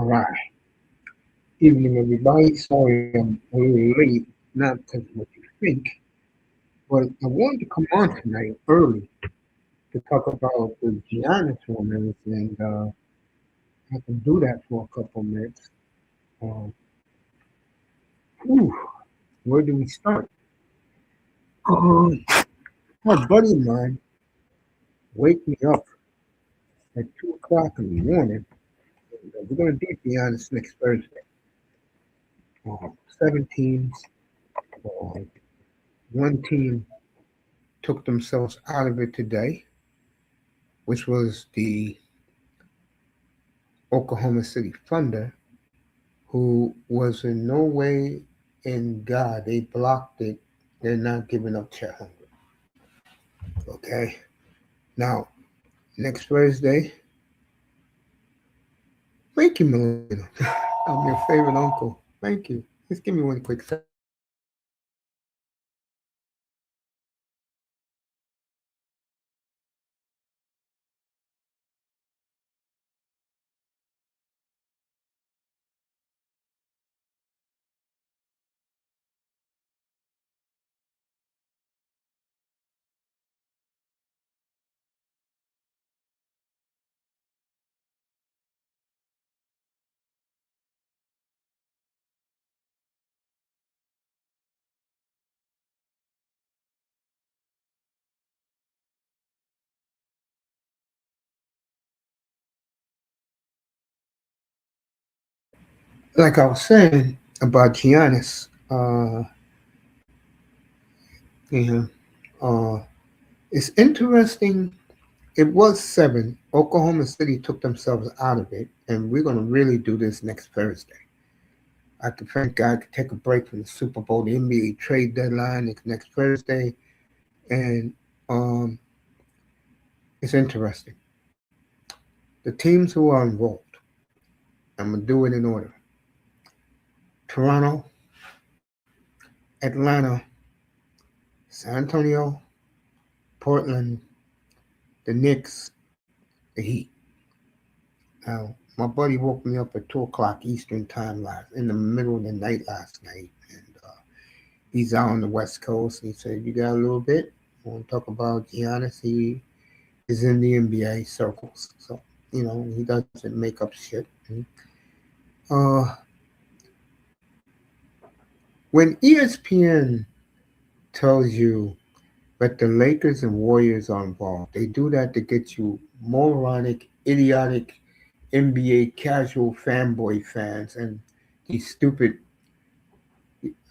All right. Evening, everybody. Sorry I'm a little late, not because of what you think, but I wanted to come on tonight early to talk about the Giannis rumors, and I can do that for a couple minutes. Um, whew, where do we start? Um, my buddy of mine wake me up at 2 o'clock in the morning. We're going to do Giannis next Thursday. 7 teams. Uh, one team took themselves out of it today, which was the Oklahoma City Thunder, who was in no way in God. They blocked it. They're not giving up Chet Holmgren. Okay. Now, next Thursday, thank you, Melina. I'm your favorite uncle. Thank you. Just give me one quick second. Like I was saying about Giannis, you know, it's interesting. It was 7. Oklahoma City took themselves out of it, and we're going to really do this next Thursday. I could thank God I could take a break from the Super Bowl. The NBA trade deadline is next Thursday, and it's interesting. The teams who are involved, I'm gonna do it in order: Toronto, Atlanta, San Antonio, Portland, the Knicks, the Heat. Now, my buddy woke me up at 2 o'clock Eastern time in the middle of the night last night, and he's out on the West Coast. He said, "You got a little bit? I want to talk about Giannis." He is in the NBA circles, so he doesn't make up shit. Uh, when ESPN tells you that the Lakers and Warriors are involved, they do that to get you moronic, idiotic NBA casual fanboy fans and these stupid,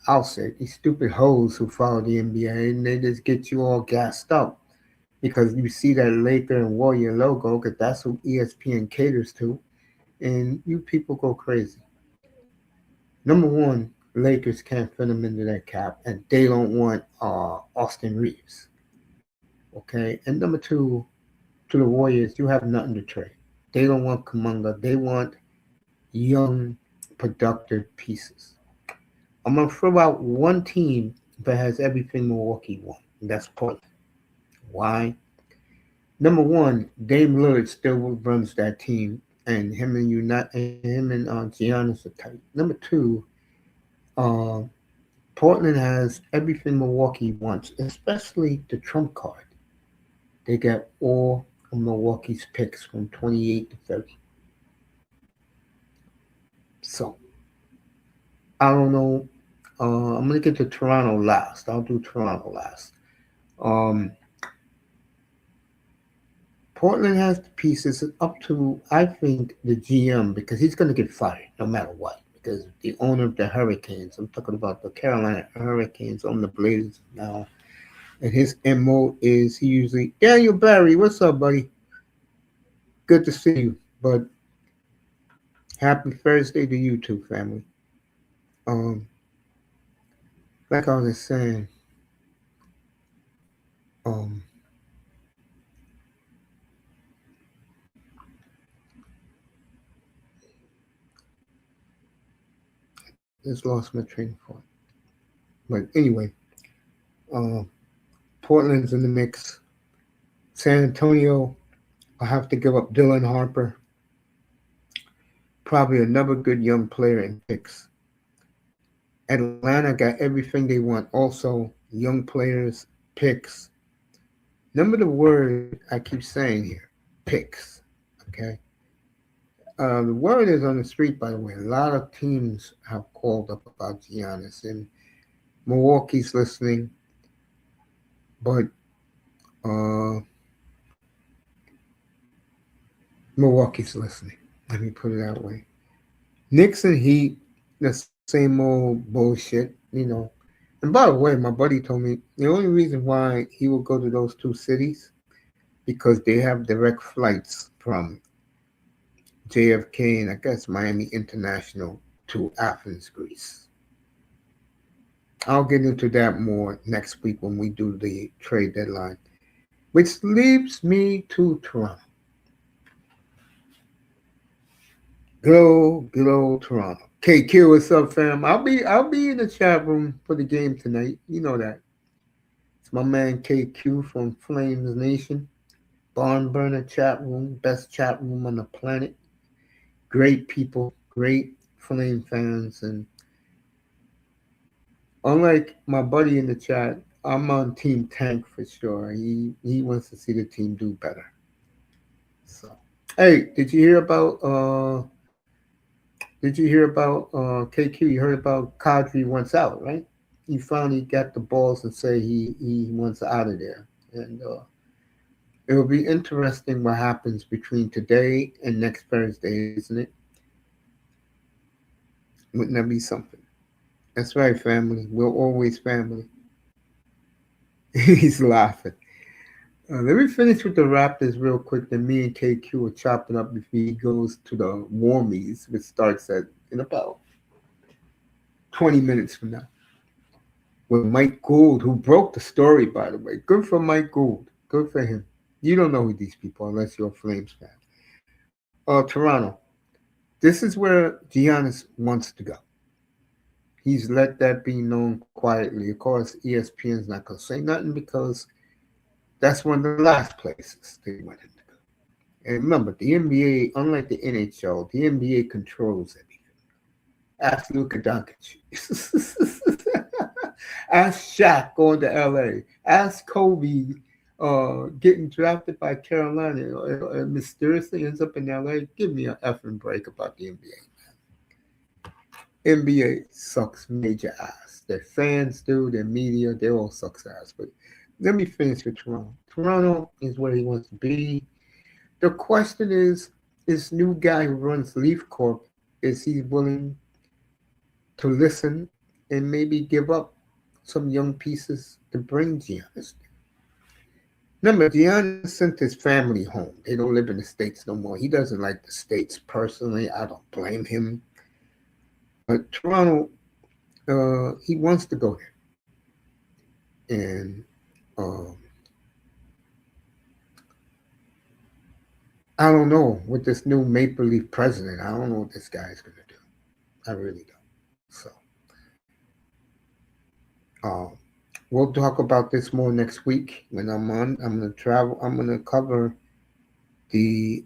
I'll say, these stupid hoes who follow the NBA, and they just get you all gassed up because you see that Laker and Warrior logo, because that's who ESPN caters to, and you people go crazy. Number one, Lakers can't fit them into that cap, and they don't want Austin Reeves. Okay, and number two, to the Warriors, you have nothing to trade. They don't want Kumunga. They want young, productive pieces. I'm gonna throw out one team that has everything Milwaukee wants, and that's Portland. Why? Number one, Dame Lillard still runs that team, and him and Giannis are tight. Number two, uh, Portland has everything Milwaukee wants, especially the trump card. They got all of Milwaukee's picks from 28 to 30. So I don't know. I'm gonna get to Toronto last. I'll do Toronto last. Um, Portland has the pieces. It's up to, I think, the GM, because he's gonna get fired no matter what. Because the owner of the Hurricanes, I'm talking about the Carolina Hurricanes, on the Blazers now, and his MO is he usually Daniel Barry. What's up, buddy? Good to see you. But happy Thursday to you too, family. Um, like I was saying, um, just lost my train of thought. But anyway, uh, Portland's in the mix. San Antonio, I have to give up Dylan Harper. Probably another good young player in picks. Atlanta got everything they want. Also, young players, picks. Remember the word I keep saying here, picks. Okay. The word is on the street, by the way. A lot of teams have called up about Giannis, and Milwaukee's listening, but uh, Milwaukee's listening. Let me put it that way. Knicks and Heat, the same old bullshit. And by the way, my buddy told me the only reason why he will go to those two cities because they have direct flights from JFK and I guess Miami International to Athens, Greece. I'll get into that more next week when we do the trade deadline, which leads me to Toronto. Glow, Toronto. KQ, what's up, fam? I'll be in the chat room for the game tonight. You know that. It's my man KQ from Flames Nation. Barn Burner chat room, best chat room on the planet. Great people, great Flame fans, and unlike my buddy in the chat, I'm on Team Tank for sure. He wants to see the team do better. So, hey, KQ? You heard about Kadri wants out, right? He finally got the balls and say he wants out of there, and it will be interesting what happens between today and next Thursday, isn't it? Wouldn't that be something? That's right, family. We're always family. He's laughing. Let me finish with the Raptors real quick. Then me and KQ will chop it up before he goes to the warmies, which starts in about 20 minutes from now. With Mike Gould, who broke the story, by the way. Good for Mike Gould. Good for him. You don't know who these people are unless you're a Flames fan. Toronto. This is where Giannis wants to go. He's let that be known quietly. Of course, ESPN's not going to say nothing because that's one of the last places they want him to go. And remember, the NBA, unlike the N.H.L, the NBA controls everything. Ask Luka Doncic. Ask Shaq going to LA. Ask Kobe getting drafted by Carolina and mysteriously ends up in LA. Give me an effing break about the NBA. NBA sucks major ass. Their fans do, their media, they all sucks ass. But let me finish with Toronto. Toronto is where he wants to be. The question is, this new guy who runs Leaf Corp, is he willing to listen and maybe give up some young pieces to bring Giannis? Remember, Giannis sent his family home. They don't live in the States no more. He doesn't like the States personally. I don't blame him. But Toronto, he wants to go there. And I don't know with this new Maple Leaf president. I don't know what this guy is going to do. I really don't. So, we'll talk about this more next week when I'm on. I'm going to travel. I'm going to cover the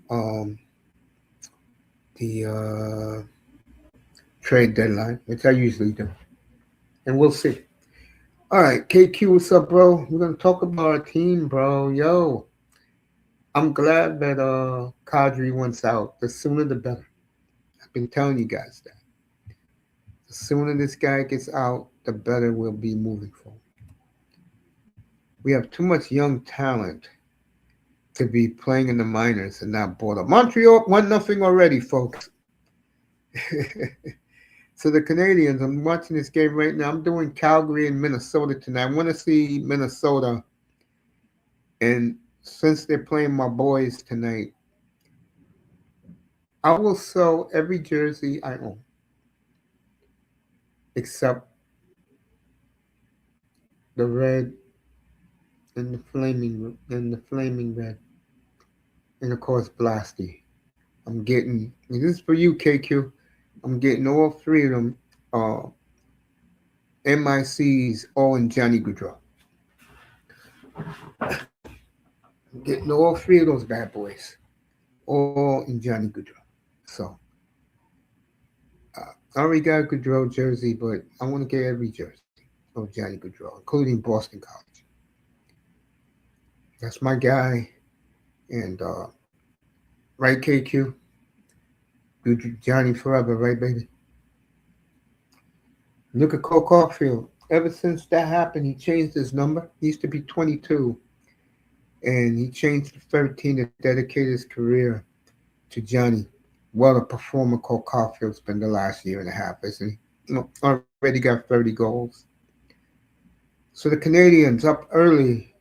trade deadline, which I usually do, and we'll see. All right, KQ, what's up, bro? We're gonna talk about our team, bro. Yo, I'm glad that Kadri wants out. The sooner the better. I've been telling you guys that. The sooner this guy gets out, the better we'll be moving forward. We have too much young talent to be playing in the minors and not bought up. Montreal 1-0 already, folks. So the Canadians, I'm watching this game right now. I'm doing Calgary and Minnesota tonight. I want to see Minnesota. And since they're playing my boys tonight, I will sell every jersey I own, except the red and the flaming red, and of course Blasty. I'm getting, and this is for you, KQ. I'm getting all three of them MICs all in Johnny Gaudreau. I'm getting all three of those bad boys all in Johnny Gaudreau. So I already got a Goodrow jersey, but I want to get every jersey of Johnny Goodrow, including Boston College. That's my guy. And right, KQ, Johnny forever, right, baby. Look at Cole Caulfield. Ever since that happened, he changed his number. He used to be 22, and he changed to 13 to dedicate his career to Johnny. Well, a performer Cole Caulfield's been the last year and a half, isn't he? Already got 30 goals. So the Canadians up early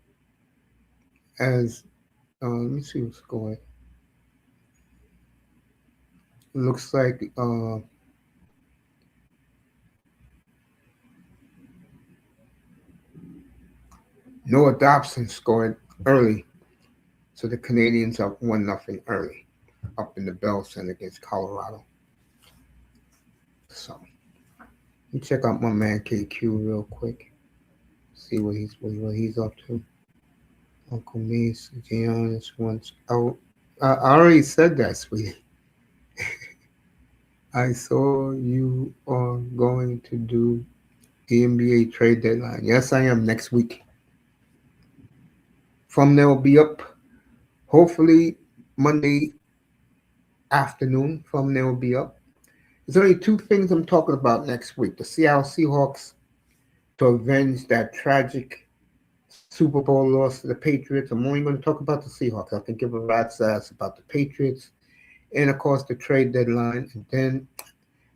as let me see what's going. It looks like Noah Dobson scored early, so the Canadians up 1-0 early, up in the Bell Center against Colorado. So let me check out my man KQ real quick, see what he's up to. Uncle Mace, Giannis once out. I already said that, sweetie. I saw you are going to do the NBA trade deadline. Yes, I am next week. Thumbnail will be up hopefully Monday afternoon. Thumbnail will be up. There's only two things I'm talking about next week. The Seattle Seahawks to avenge that tragic Super Bowl loss to the Patriots. I'm only going to talk about the Seahawks. I can give a rat's ass about the Patriots. And of course the trade deadline. And then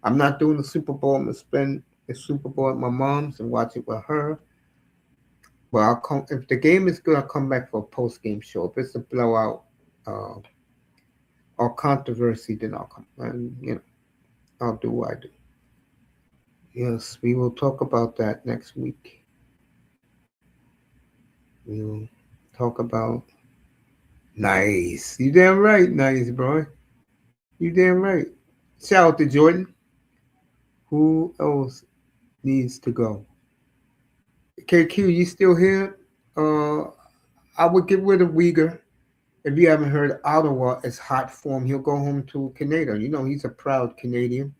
I'm not doing the Super Bowl. I'm going to spend the Super Bowl at my mom's and watch it with her. But I'll come if the game is good. I'll come back for a post game show. If it's a blowout uh, or controversy, then I'll come and I'll do what I do. Yes, we will talk about that next week. We will talk about nice. You damn right, nice, bro. You damn right. Shout out to Jordan. Who else needs to go? KQ, you still here? I would get rid of Uyghur. If you haven't heard, Ottawa is hot for him. He'll go home to Canada. He's a proud Canadian.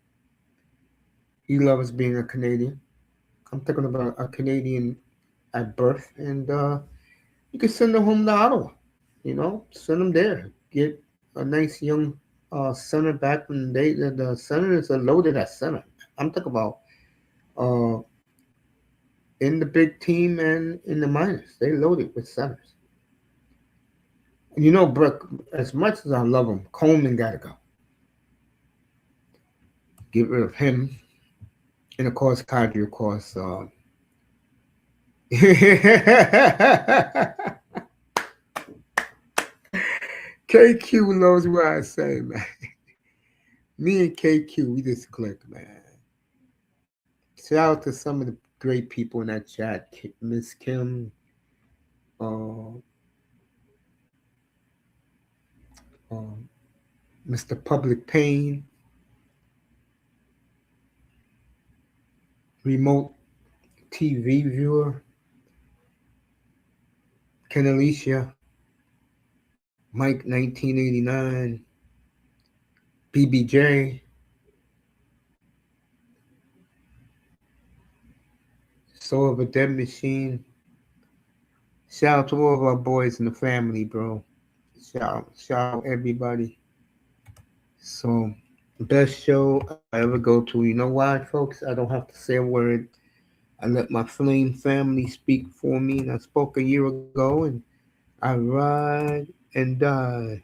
He loves being a Canadian. I'm talking about a Canadian at birth, and you can send him home to Ottawa. Send him there. Get a nice young center back when the Senators are loaded at center. I'm talking about uh, in the big team and in the minors. They loaded with centers. And Brooke, as much as I love him, Coleman got to go. Get rid of him. And of course, Kadri, of course. KQ knows what I say, man. Me and KQ, we just click, man. Shout out to some of the great people in that chat. Miss Kim, uh, uh, Mr. Public Pain, Remote TV Viewer, Ken Alicia, Mike 1989, BBJ, Soul of a Dead Machine. Shout out to all of our boys in the family, bro. Shout out everybody. So, best show I ever go to. You know why, folks? I don't have to say a word. I let my flame family speak for me, and I spoke a year ago, and I ride and die.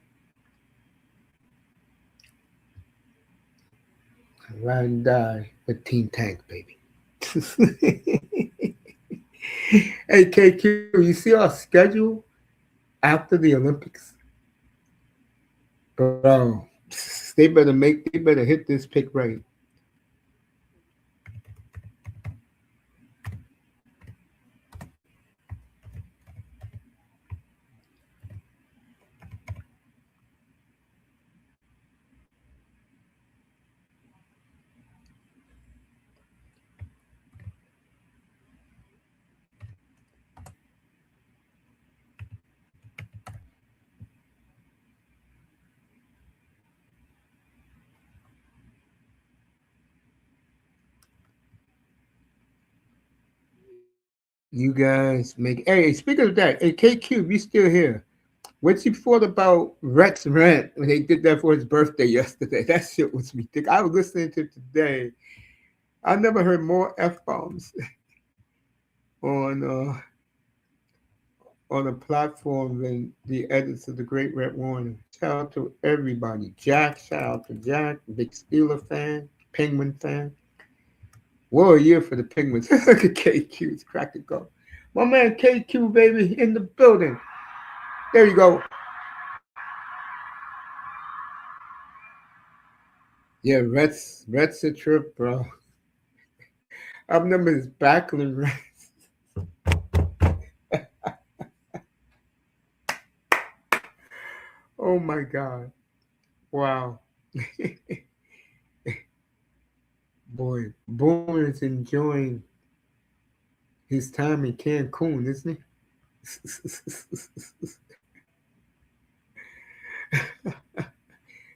I ride and die with Team Tank, baby. Hey, KQ, you see our schedule after the Olympics? Bro, they better hit this pick right. You guys make. Hey, speaking of that, hey, K Cube, you still here? What you thought about Rex Rant when they did that for his birthday yesterday? That shit was ridiculous. I was listening to it today. I never heard more f bombs on on a platform than the edits of the Great Red Warning. Shout out to everybody. Jack, shout out to Jack, big Steeler fan, Penguin fan. What a year for the Penguins. Look at KQ's crack it go. My man KQ, baby, in the building. There you go. Yeah, Red's a trip, bro. I remember his backland Reds. Oh my God. Wow. Boy, Boomer is enjoying his time in Cancun, isn't he?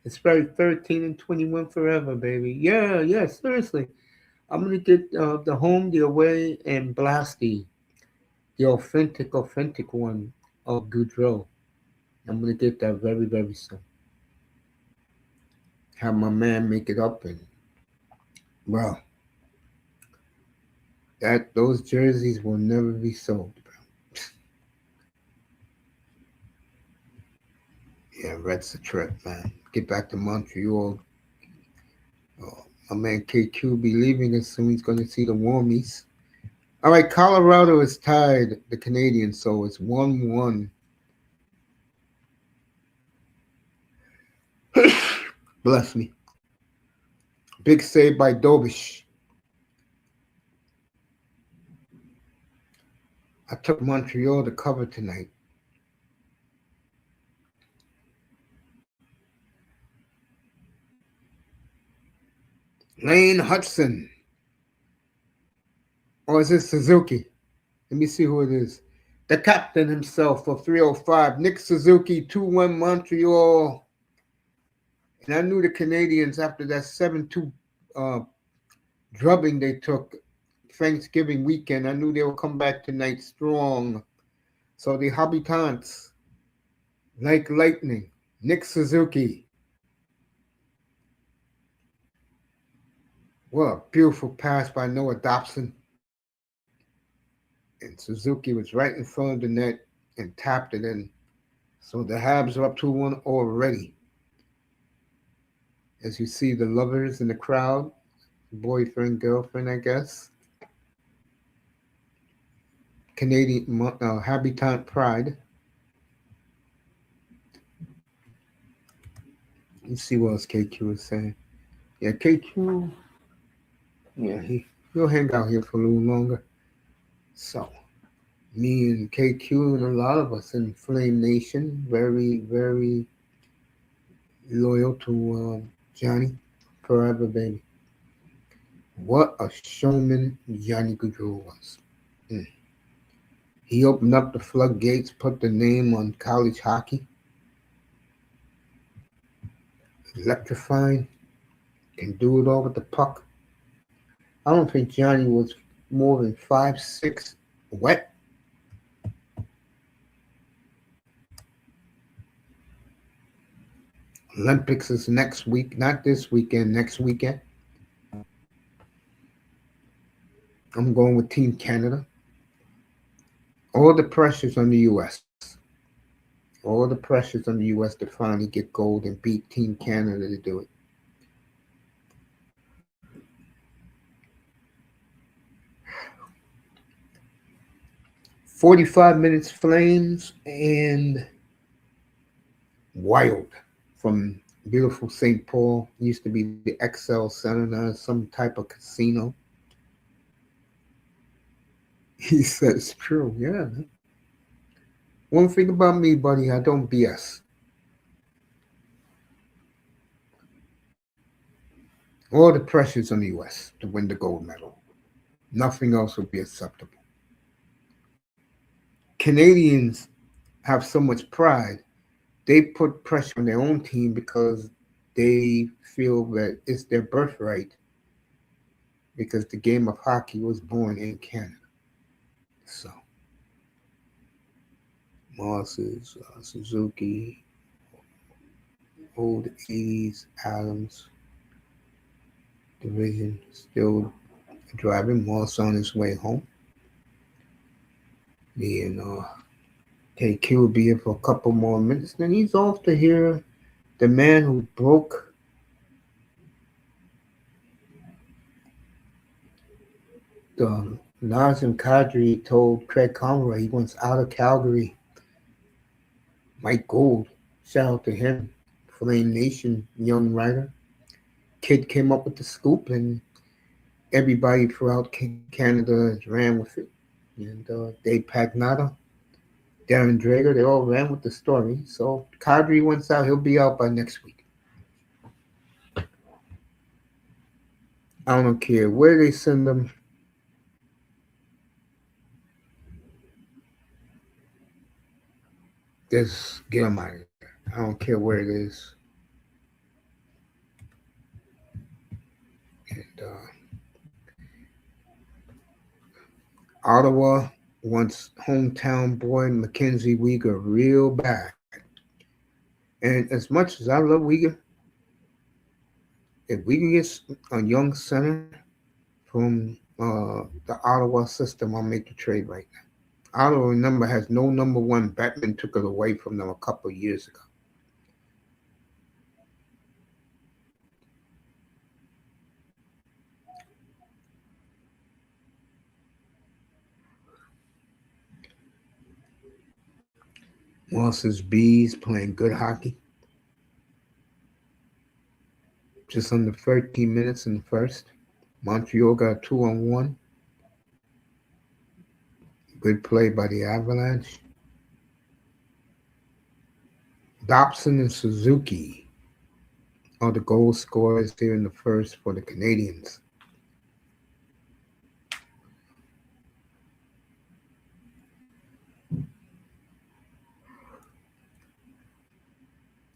It's probably 13 and 21 forever, baby. Yeah, yeah, seriously. I'm going to get the home, the away, and Blasty, the authentic one of Goudreau. I'm going to get that very, very soon. Have my man make it up. And, well, those jerseys will never be sold, bro. Yeah, Red's a trip, man. Get back to Montreal. My man KQ be leaving as soon. He's going to see the warmies. All right, Colorado is tied the Canadians, so it's 1-1. Bless me. Big save by Dobish. I took Montreal to cover tonight. Lane Hudson. Or is it Suzuki? Let me see who it is. The captain himself for 305. Nick Suzuki, 2-1 Montreal. And I knew the Canadians after that 7-2 drubbing they took Thanksgiving weekend. I knew they would come back tonight strong. So the Habitants, like lightning. Nick Suzuki. What a beautiful pass by Noah Dobson. And Suzuki was right in front of the net and tapped it in. So the Habs are up 2-1 already. As you see the lovers in the crowd, boyfriend, girlfriend, I guess. Canadian Habitant Pride. Let's see what else KQ is saying. Yeah, KQ. Yeah, he'll hang out here for a little longer. So, me and KQ and a lot of us in Flame Nation, very, very loyal to Johnny. Forever, baby. What a showman Johnny Gaudreau was. Mm. He opened up the floodgates, put the name on college hockey. Electrifying. Can do it all with the puck. I don't think Johnny was more than 5'6" wet. Olympics is next week, not this weekend, next weekend. I'm going with Team Canada. All the pressure's on the U.S. All the pressure's on the U.S. to finally get gold and beat Team Canada to do it. "45 minutes Flames and Wild" from beautiful St. Paul. Used to be the N.H.L Center, now some type of casino. He said it's true, yeah. One thing about me, buddy, I don't BS. All the pressure's on the U.S. to win the gold medal. Nothing else would be acceptable. Canadians have so much pride, they put pressure on their own team because they feel that it's their birthright because the game of hockey was born in Canada. So Moss's Suzuki, old 80s Adams division still driving. Moss on his way home. And KQ will be here for a couple more minutes. Then he's off to hear the man who broke the Nazem Kadri told Craig Conroy he wants out of Calgary. Mike Gould, shout out to him. Flame Nation, young writer. Kid came up with the scoop, and everybody throughout Canada ran with it. And Dave Pagnata, Darren Drager, they all ran with the story. So Kadri wants out. He'll be out by next week. I don't care where they send him. Just get him out of there. I don't care where it is. And Ottawa wants hometown boy Mackenzie Weegar real bad. And as much as I love Weegar, if we can get a young center from the Ottawa system, I'll make the trade right now. Ottawa, remember, has no number one. Batman took it away from them a couple of years ago. Moss's Bees playing good hockey. Just under 13 minutes in the first. Montreal got 2-on-1. Good play by the Avalanche. Dobson and Suzuki are the goal scorers here in the first for the Canadians.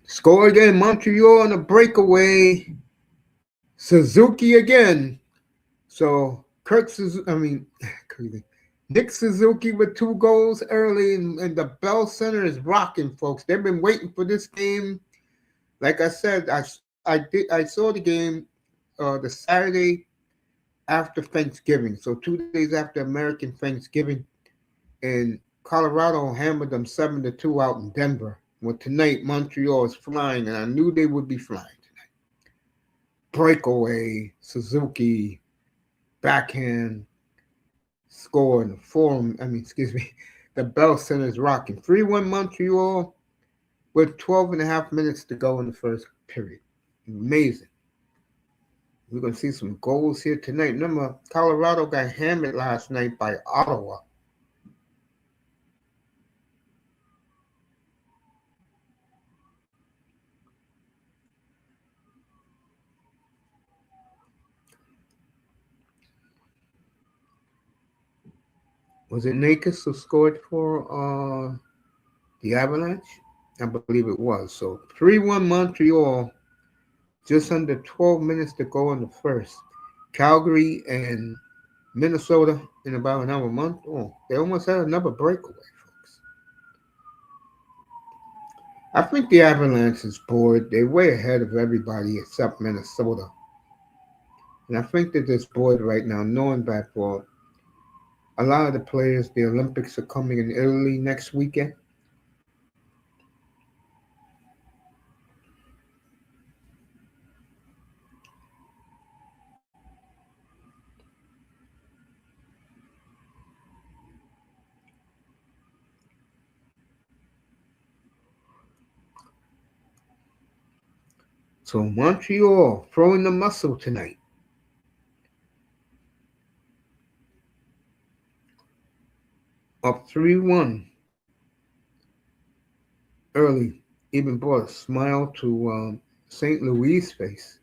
Score again, Montreal on a breakaway. Suzuki again. So Nick Suzuki with 2 goals early, and the Bell Center is rocking, folks. They've been waiting for this game. Like I said, I saw the game the Saturday after Thanksgiving, so 2 days after American Thanksgiving, and Colorado hammered them 7-2 out in Denver. Well, tonight Montreal is flying, and I knew they would be flying tonight. Breakaway, Suzuki, backhand, score in the forum. The Bell Center is rocking. 3-1 Montreal with 12 and a half minutes to go in the first period. Amazing. We're going to see some goals here tonight. Remember, Colorado got hammered last night by Ottawa. Was it Nakis who scored for the Avalanche? I believe it was. So 3-1 Montreal, just under 12 minutes to go in the first. Calgary and Minnesota in about another month. Oh, they almost had another breakaway, folks. I think the Avalanche is bored. They're way ahead of everybody except Minnesota. And I think they're just bored right now, knowing that for a lot of the players, the Olympics are coming in Italy next weekend. So Montreal throwing the muscle tonight. Up 3-1 early. Even brought a smile to St. Louis' face.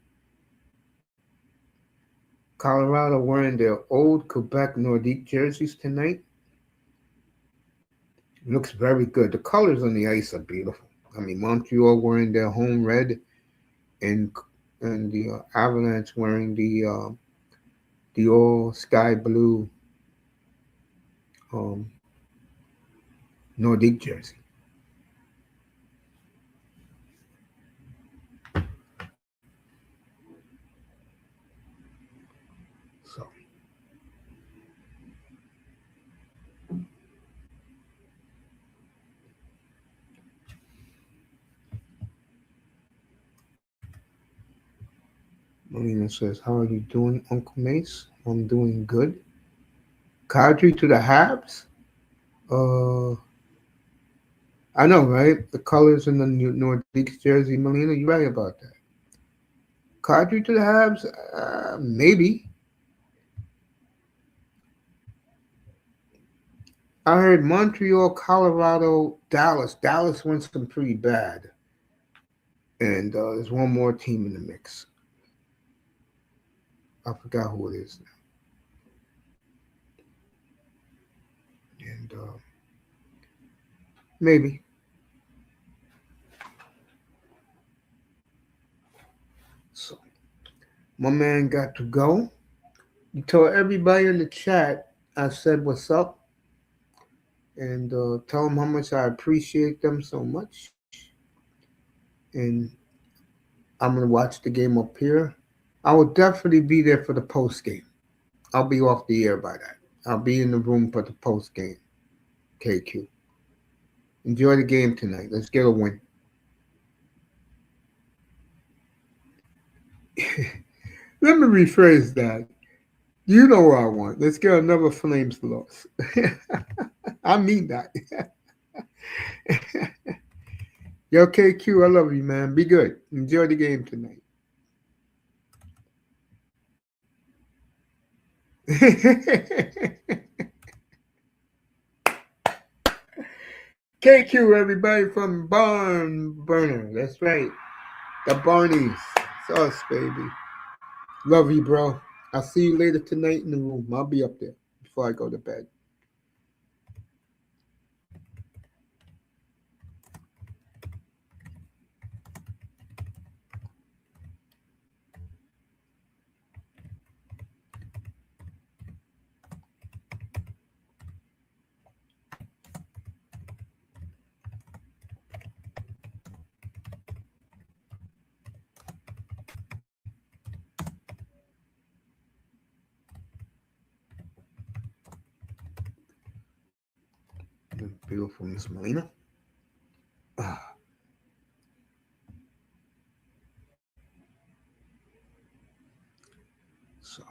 Colorado wearing their old Quebec Nordique jerseys tonight. Looks very good. The colors on the ice are beautiful. Montreal wearing their home red, and the Avalanche wearing the all sky blue um, Nordic jersey. So Melina says, "How are you doing, Uncle Mace? I'm doing good." Kadri to the Habs. Uh, I know, right? The colors in the Nordiques jersey, Melina. You're right about that. Kadri to the Habs. Maybe. I heard Montreal, Colorado, Dallas. Dallas went some pretty bad, and there's one more team in the mix. I forgot who it is now. And maybe. So my man got to go. You told everybody in the chat I said what's up, and tell them how much I appreciate them so much. And I'm gonna watch the game up here. I will definitely be there for the post game. I'll be off the air by that. I'll be in the room for the post game. KQ. Enjoy the game tonight. Let's get a win. Let me rephrase that. You know what I want. Let's get another Flames loss. I mean that. Yo, KQ, I love you, man. Be good. Enjoy the game tonight. KQ, everybody from Barn Burner. That's right. The Barneys. It's us, baby. Love you, bro. I'll see you later tonight in the room. I'll be up there before I go to bed. Beautiful Miss Melina. Ah, so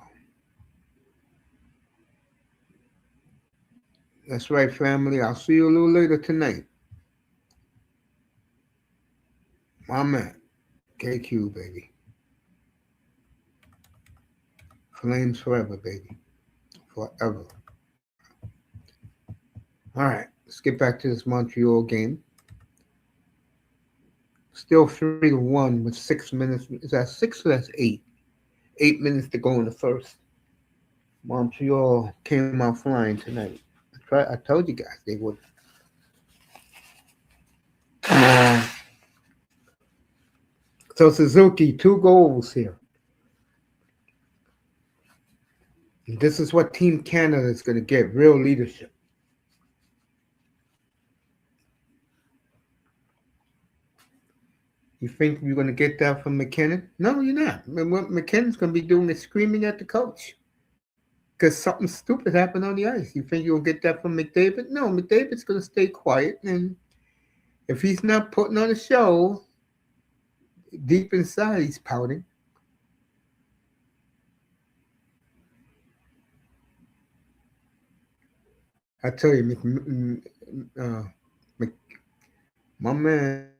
that's right, family. I'll see you a little later tonight. My man, KQ, baby. Flames forever, baby. Forever. All right, let's get back to this Montreal game. Still 3-1 with 6 minutes. Is that six or that's eight? 8 minutes to go in the first. Montreal came out flying tonight. I told you guys they would. So Suzuki, 2 goals here. And this is what Team Canada is going to get, real leadership. You think you're going to get that from Mackinnon? No, you're not. What McKinnon's going to be doing is screaming at the coach because something stupid happened on the ice. You think you'll get that from McDavid? No, McDavid's going to stay quiet. And if he's not putting on a show, deep inside he's pouting. I tell you, Mc, my man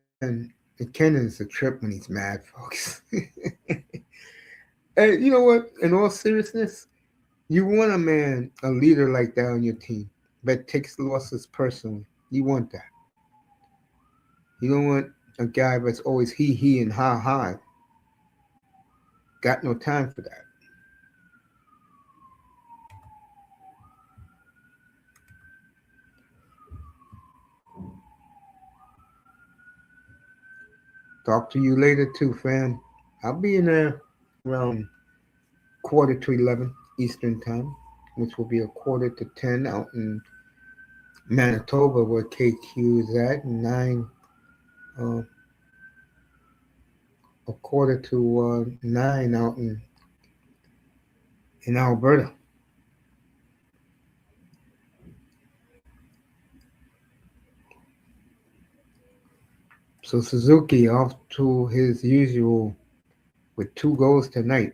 McKinnon's a trip when he's mad, folks. And you know what? In all seriousness, you want a man, a leader like that on your team that takes losses personally. You want that. You don't want a guy that's always he, and ha. Got no time for that. Talk to you later too, fam. I'll be in there around quarter to 11 Eastern time, which will be a quarter to 10 out in Manitoba, where KQ is at, 9, a quarter to 9 out in Alberta. So Suzuki off to his usual with 2 goals tonight.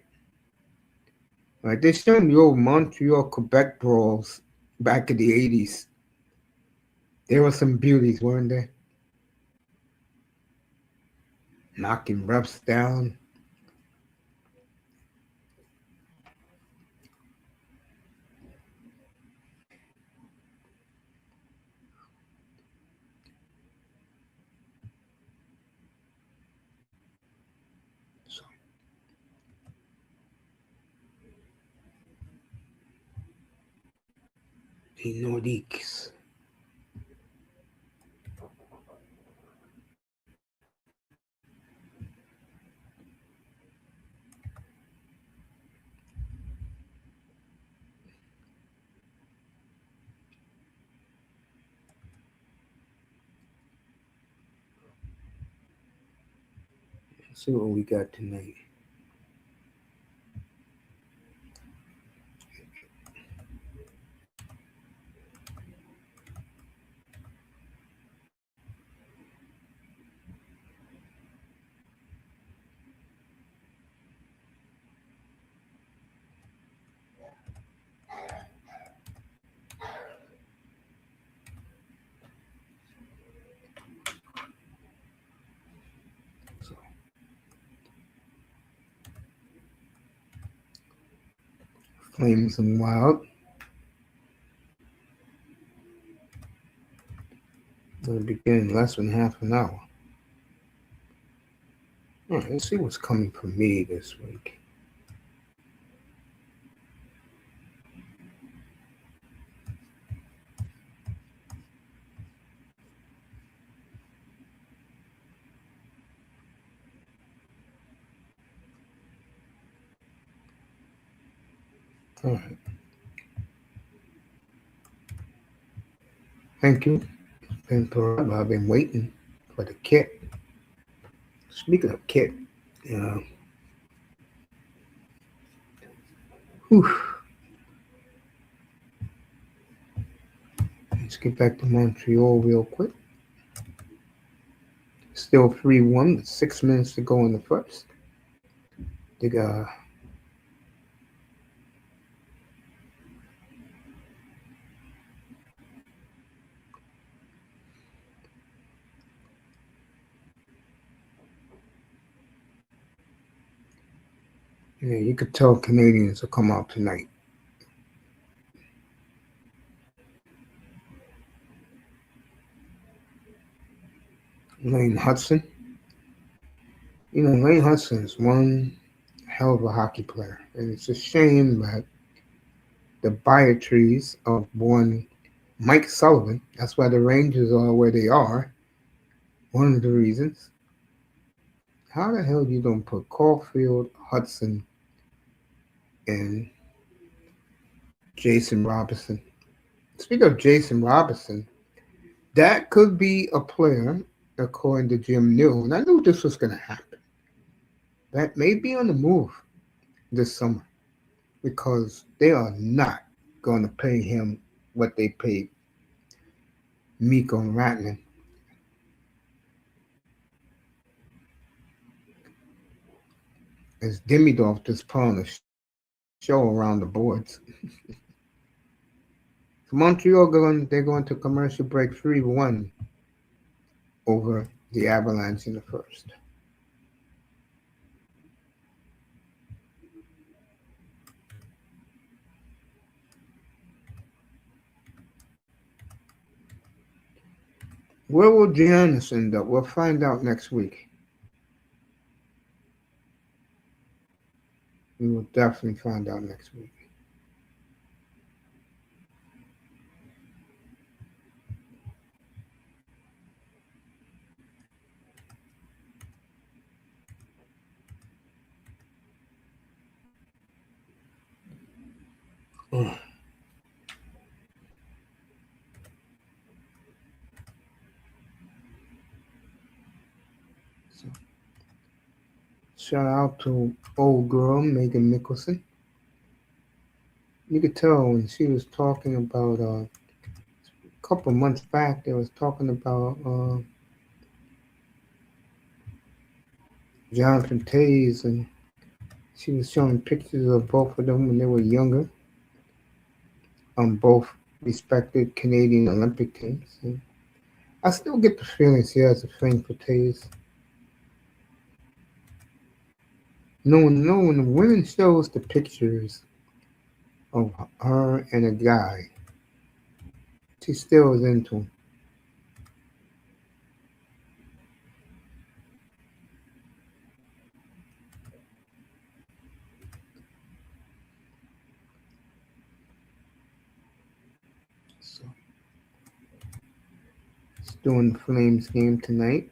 Right, they showing the old Montreal Quebec brawls back in the 80s. There were some beauties, weren't there? Knocking refs down. So, the Nordiques. Let's see what we got tonight. So, Flames and Wild. It'll begin in less than half an hour. All right, let's see what's coming for me this week. All right. Thank you. It's been forever. I've been waiting for the kit. Speaking of kit, uh, whew, let's get back to Montreal real quick. Still 3-1 with 6 minutes to go in the first. They got yeah, you could tell Canadians will come out tonight. Lane Hudson. Lane Hudson is one hell of a hockey player. And it's a shame that the biatries of one Mike Sullivan, that's why the Rangers are where they are, one of the reasons. How the hell you don't put Caulfield, Hudson, and Jason Robertson? Speaking of Jason Robertson, that could be a player, according to Jim New, and I knew this was going to happen, that may be on the move this summer because they are not going to pay him what they paid Mikko and Ratman. As Demidov just put on a show around the boards. So Montreal they're going to commercial break 3-1 over the Avalanche in the first. Where will Giannis end up? We'll find out next week. We will definitely find out next week. Shout out to old girl Megan Mickelson. You could tell when she was talking about a couple of months back. They was talking about Jonathan Tays, and she was showing pictures of both of them when they were younger on both respected Canadian Olympic teams. And I still get the feeling she has a thing for Tays. No, when the women shows the pictures of her and a guy, she still is into him. So it's doing the Flames game tonight.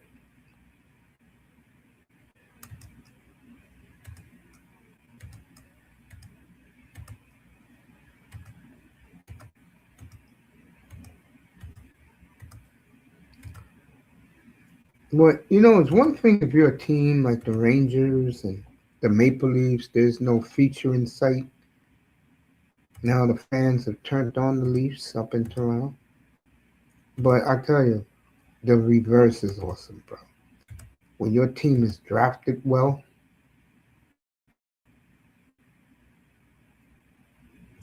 But it's one thing if you're a team like the Rangers and the Maple Leafs, there's no feature in sight. Now the fans have turned on the Leafs up in Toronto. But I tell you, the reverse is awesome, bro. When your team is drafted well,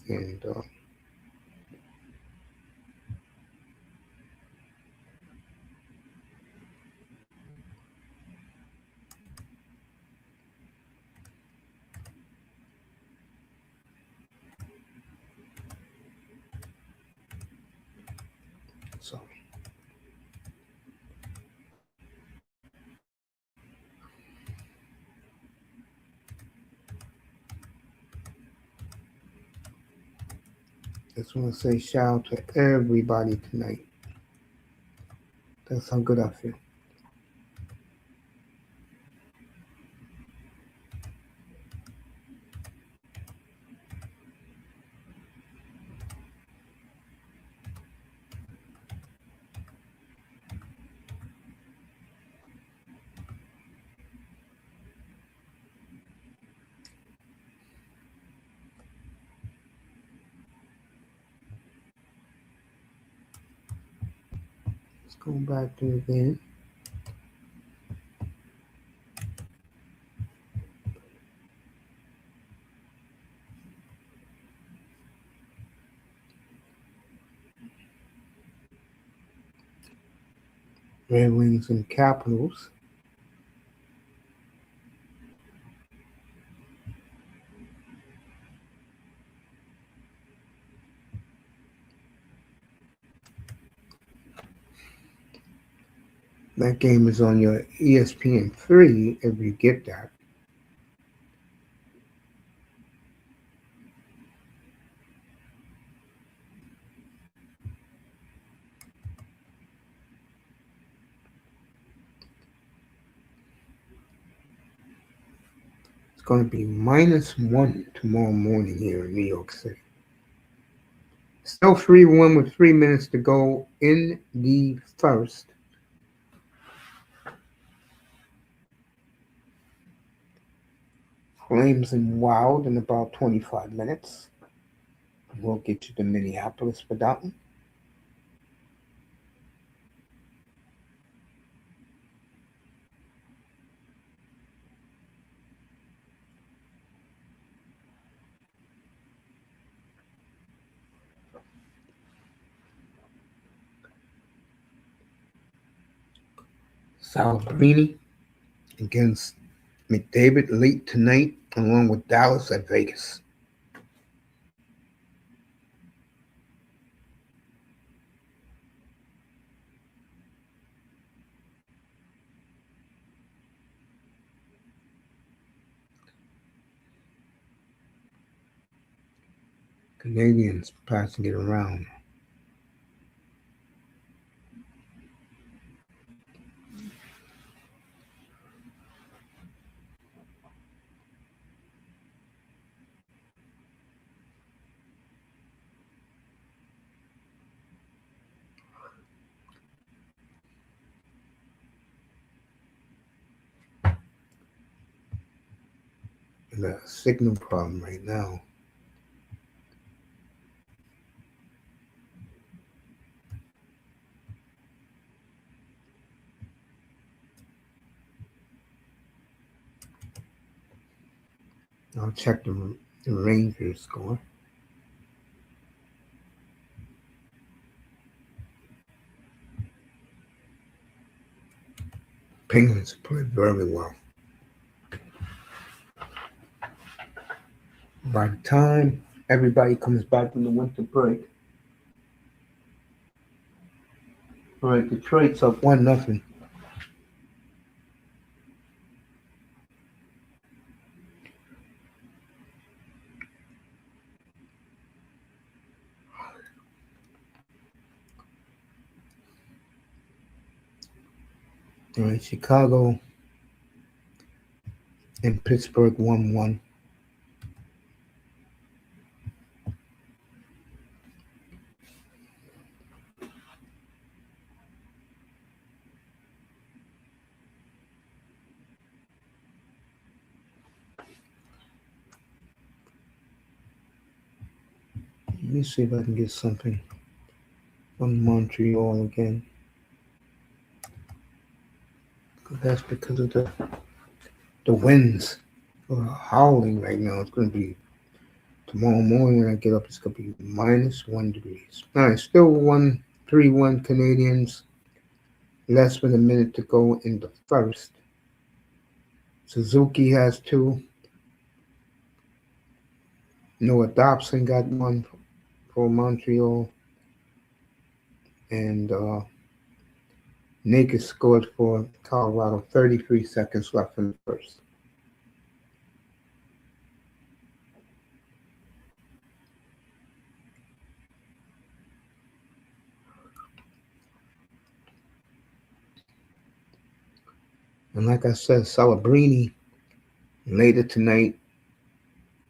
and so just want to say shout out to everybody tonight. That's how good I feel. Let's go back to the game. Red Wings and Capitals. That game is on your ESPN 3 if you get that. It's going to be -1 tomorrow morning here in New York City. Still 3-1 with 3 minutes to go in the first. Flames and Wild in about 25 minutes. We'll get you to Minneapolis for that one. Cellebrini against McDavid late tonight, along with Dallas at Vegas. Canadians passing it around. The signal problem right now. I'll check the Rangers score. Penguins played very well. By the time everybody comes back from the winter break, all right, Detroit's up 1-0. All right, Chicago and Pittsburgh 1-1. Let me see if I can get something from Montreal again. That's because of the winds are howling right now. It's going to be tomorrow morning when I get up. It's going to be -1 degrees. All right, still 1-3-1 Canadians. Less than a minute to go in the first. Suzuki has 2. Noah Dobson got 1 for Montreal. And Naked scored for Colorado. 33 seconds left in the first. And like I said, Cellebrini later tonight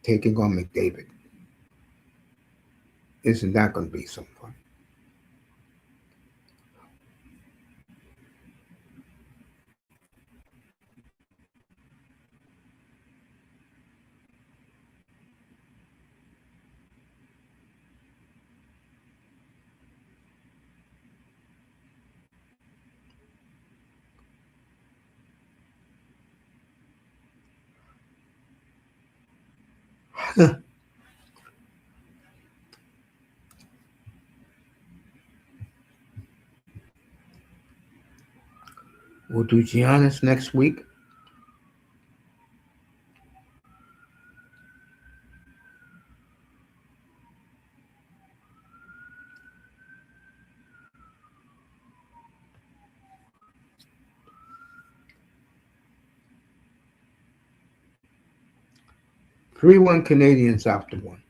taking on McDavid. Isn't that going to be some fun? We'll do Giannis next week. Three-one Canadians after 1.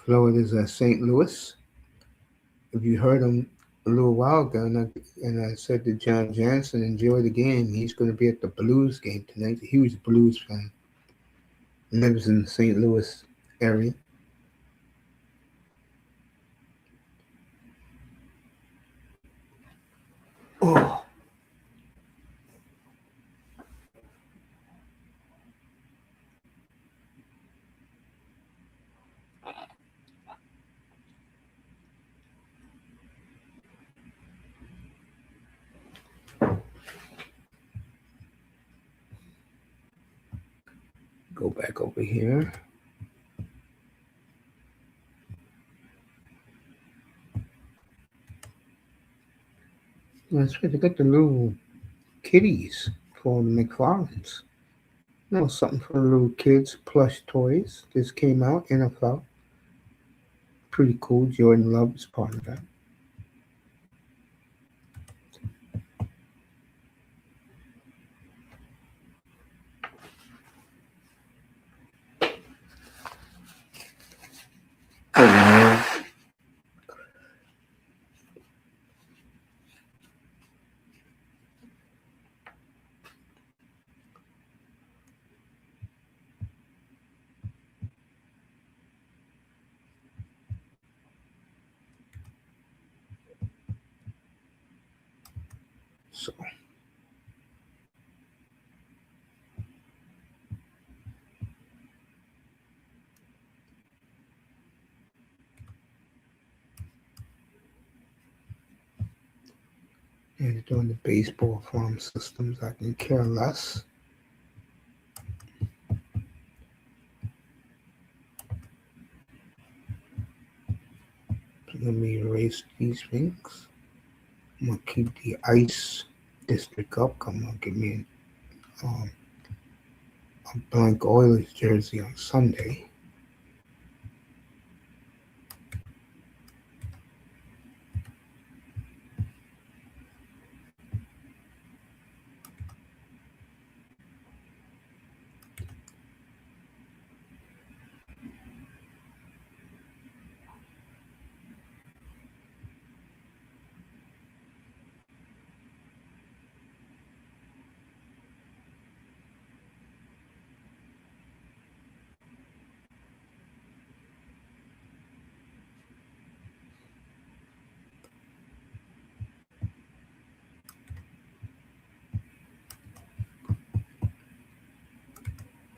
Florida's at St. Louis. If you heard him a little while ago, and I said to John Jansen, enjoy the game. He's going to be at the Blues game tonight. A huge Blues fan. Lives in the St. Louis area. Oh. Go back over here. That's right. They got the little kitties for the McFarlanes. Something for the little kids, plush toys. This came out, N.H.L. Pretty cool. Jordan Love is part of that. So and doing the baseball farm systems, I can care less. Let me erase these things. I'm gonna keep the ice district up. Come on, give me a blank Oilers jersey on Sunday.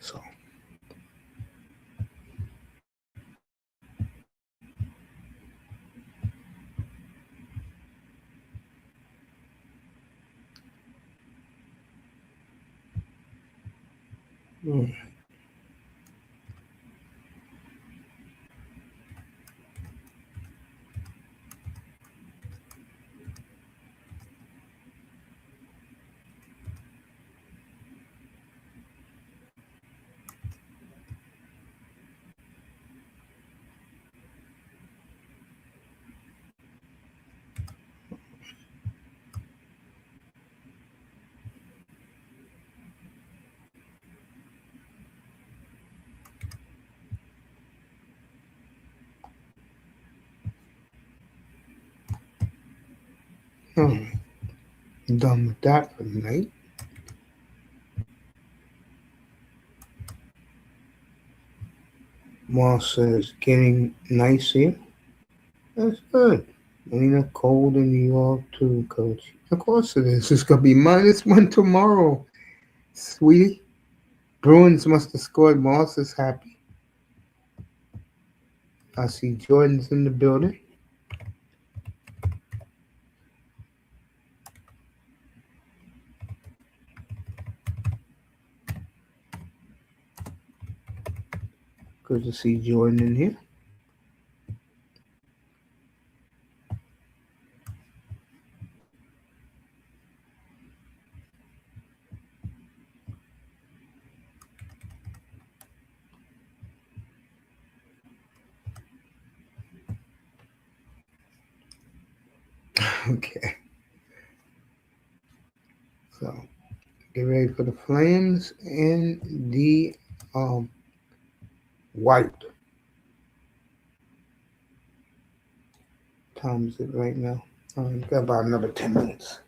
So mm, mm, done with that for the night. Moss says getting nice here. That's good. Ain't it cold in New York too, Coach? Of course it is. It's gonna be -1 tomorrow, sweetie. Bruins must have scored. Moss is happy. I see Jordan's in the building. Good to see Jordan in here. Okay, so get ready for the Flames and the White. Time is it right now? Got about another 10 minutes.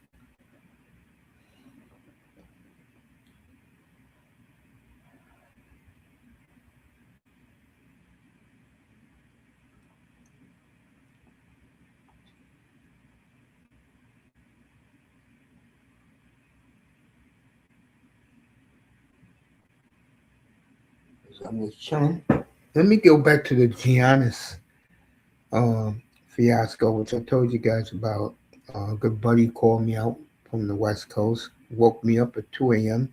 So I'm just chilling. Let me go back to the Giannis fiasco, which I told you guys about. A good buddy called me out from the West Coast, woke me up at 2 a.m.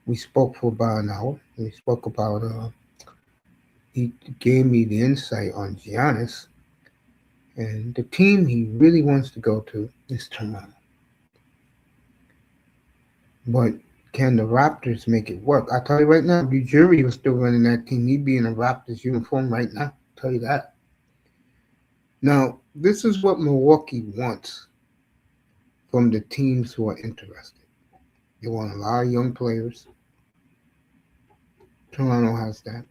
We spoke for about an hour. We spoke about, he gave me the insight on Giannis, and the team he really wants to go to is Toronto. But can the Raptors make it work? I tell you right now, if the jury was still running that team, he'd be in a Raptors uniform right now. I'll tell you that. Now, this is what Milwaukee wants from the teams who are interested. They want a lot of young players. Toronto has that.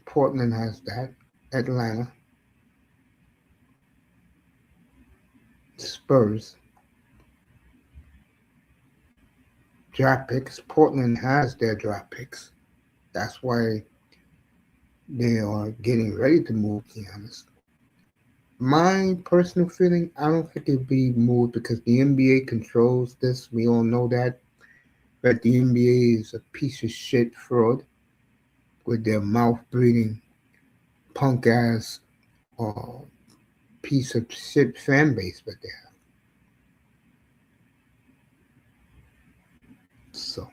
Portland has that. Atlanta, Spurs, draft picks. Portland has their draft picks. That's why they are getting ready to move Giannis. My personal feeling, I don't think it'll be moved because the NBA controls this. We all know that. But the NBA is a piece of shit fraud with their mouth breathing punk ass uh, piece of shit fan base that they have. So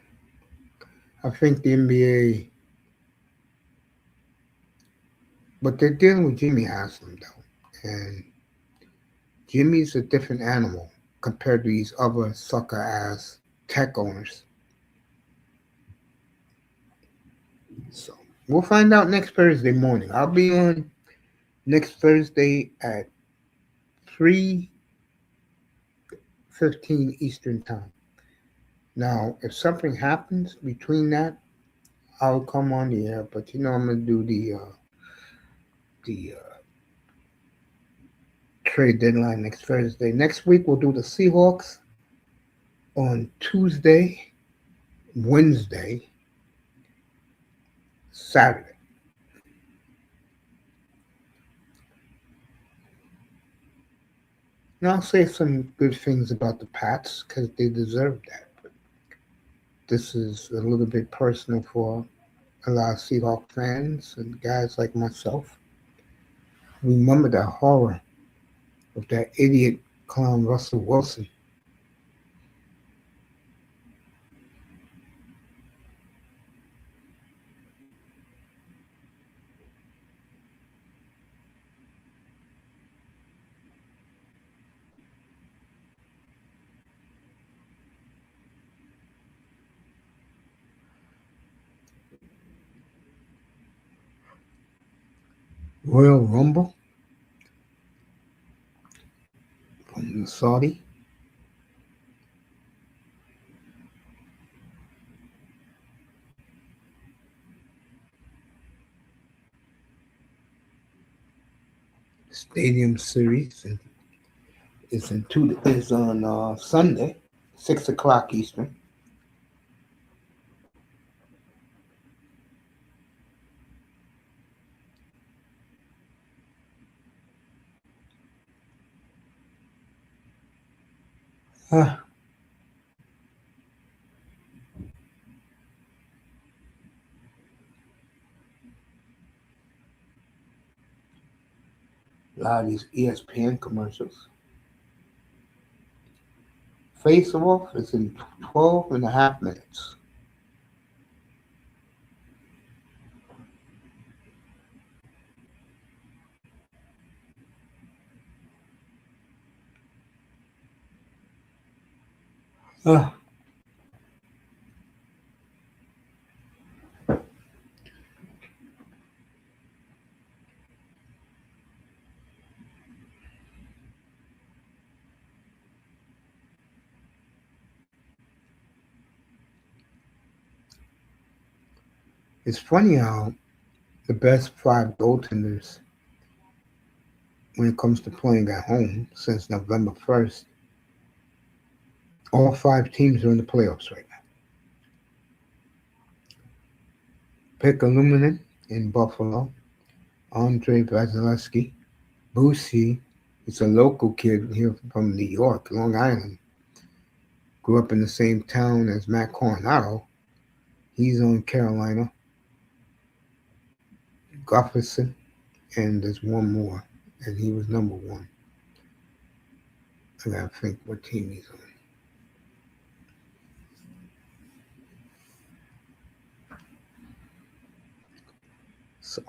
I think the NBA, but they're dealing with Jimmy Haslam though, and Jimmy's a different animal compared to these other sucker ass tech owners. So we'll find out next Thursday morning. I'll be on next Thursday at 3:15 Eastern time. Now, if something happens between that, I'll come on the air. But I'm gonna do the trade deadline next Thursday. Next week we'll do the Seahawks on Tuesday, Wednesday, Saturday. And I'll say some good things about the Pats because they deserve that. But this is a little bit personal for a lot of Seahawk fans and guys like myself. Remember that horror of that idiot clown Russell Wilson. Royal Rumble from the Saudi. Stadium Series and is on Sunday, 6 o'clock Eastern. Ah, a lot of these ESPN commercials. Face off is in 12 and a half minutes. Ah, it's funny how the best five goaltenders, when it comes to playing at home since November 1st, all five teams are in the playoffs right now. Pick Aluminum in Buffalo, Andre Vasilevsky, Boosie is a local kid here from New York, Long Island. Grew up in the same town as Matt Coronado. He's on Carolina. Gufferson, and there's one more, and he was number one. I gotta think what team he's on. So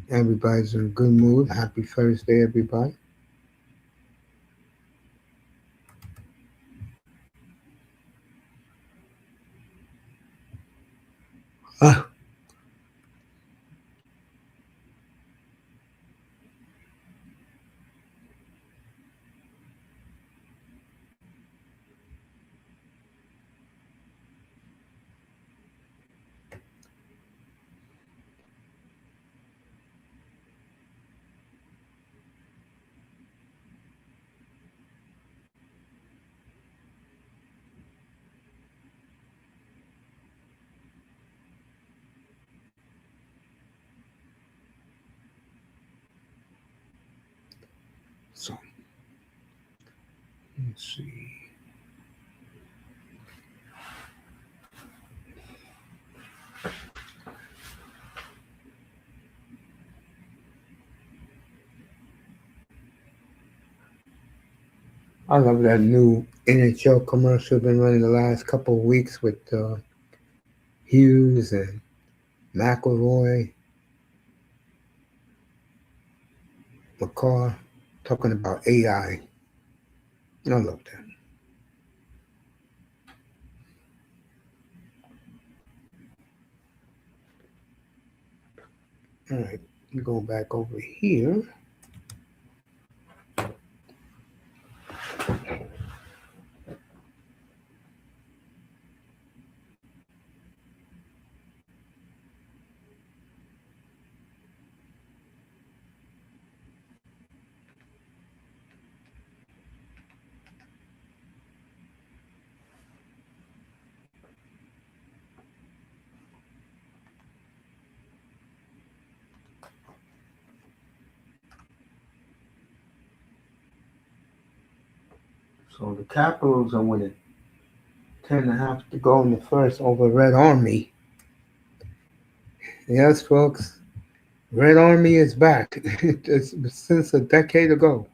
everybody's in a good mood. Happy Thursday, everybody. Ah, Let's see. I love that new NHL commercial been running the last couple of weeks with Hughes and McElroy, McCarr, talking about AI. I love that. All right, go back over here. So the Capitals are winning 10.5 to go in the first over Red Army. Yes, folks, Red Army is back. It's since a decade ago.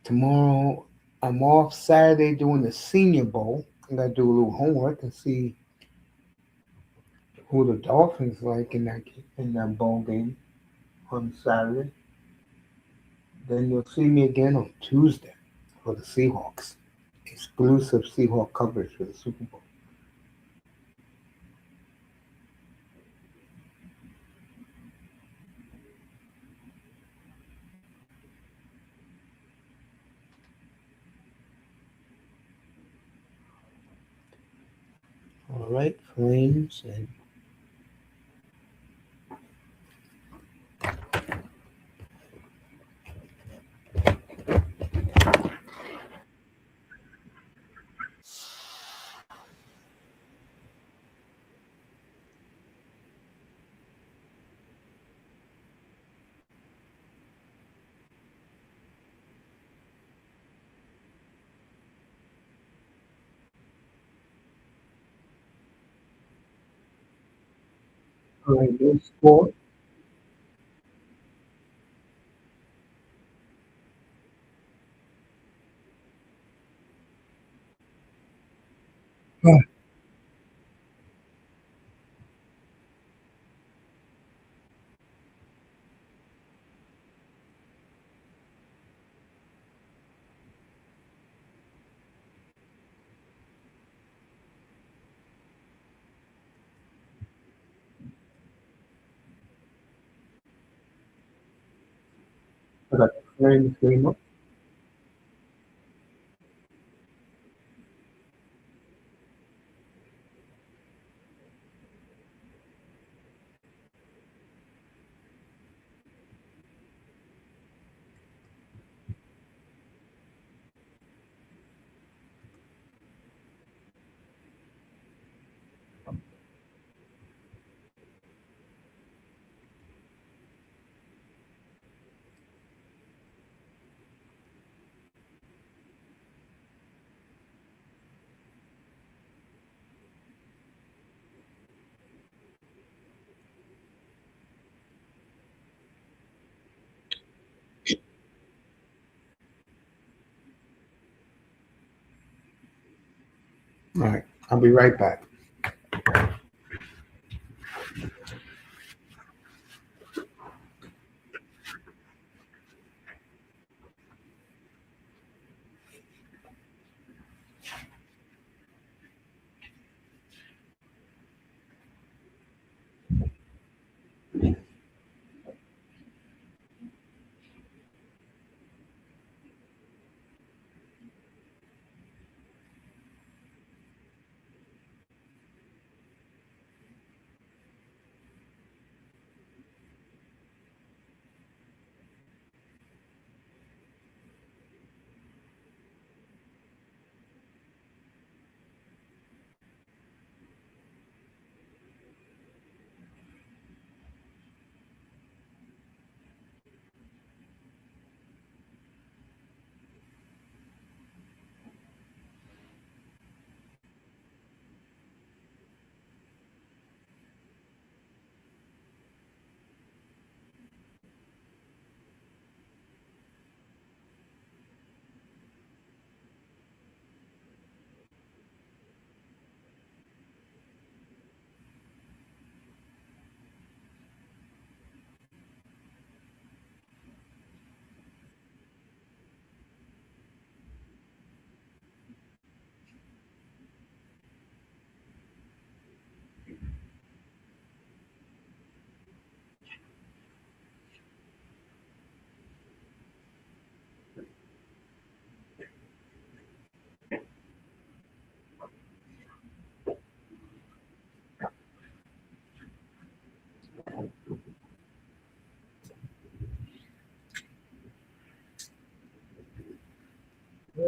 Tomorrow, I'm off Saturday doing the Senior Bowl. I got to do a little homework and see who the Dolphins like in that bowl game on Saturday. Then you'll see me again on Tuesday for the Seahawks. Exclusive Seahawk coverage for the Super Bowl. All right, friends, and all right, good sport. I got the Flames game up. All right, I'll be right back.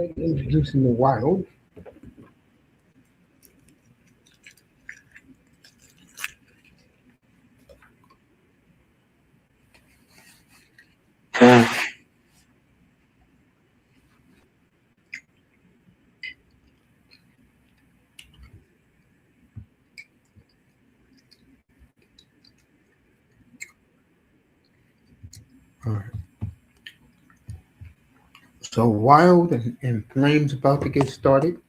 Introducing the Wild. All right. So Wild and Flames about to get started.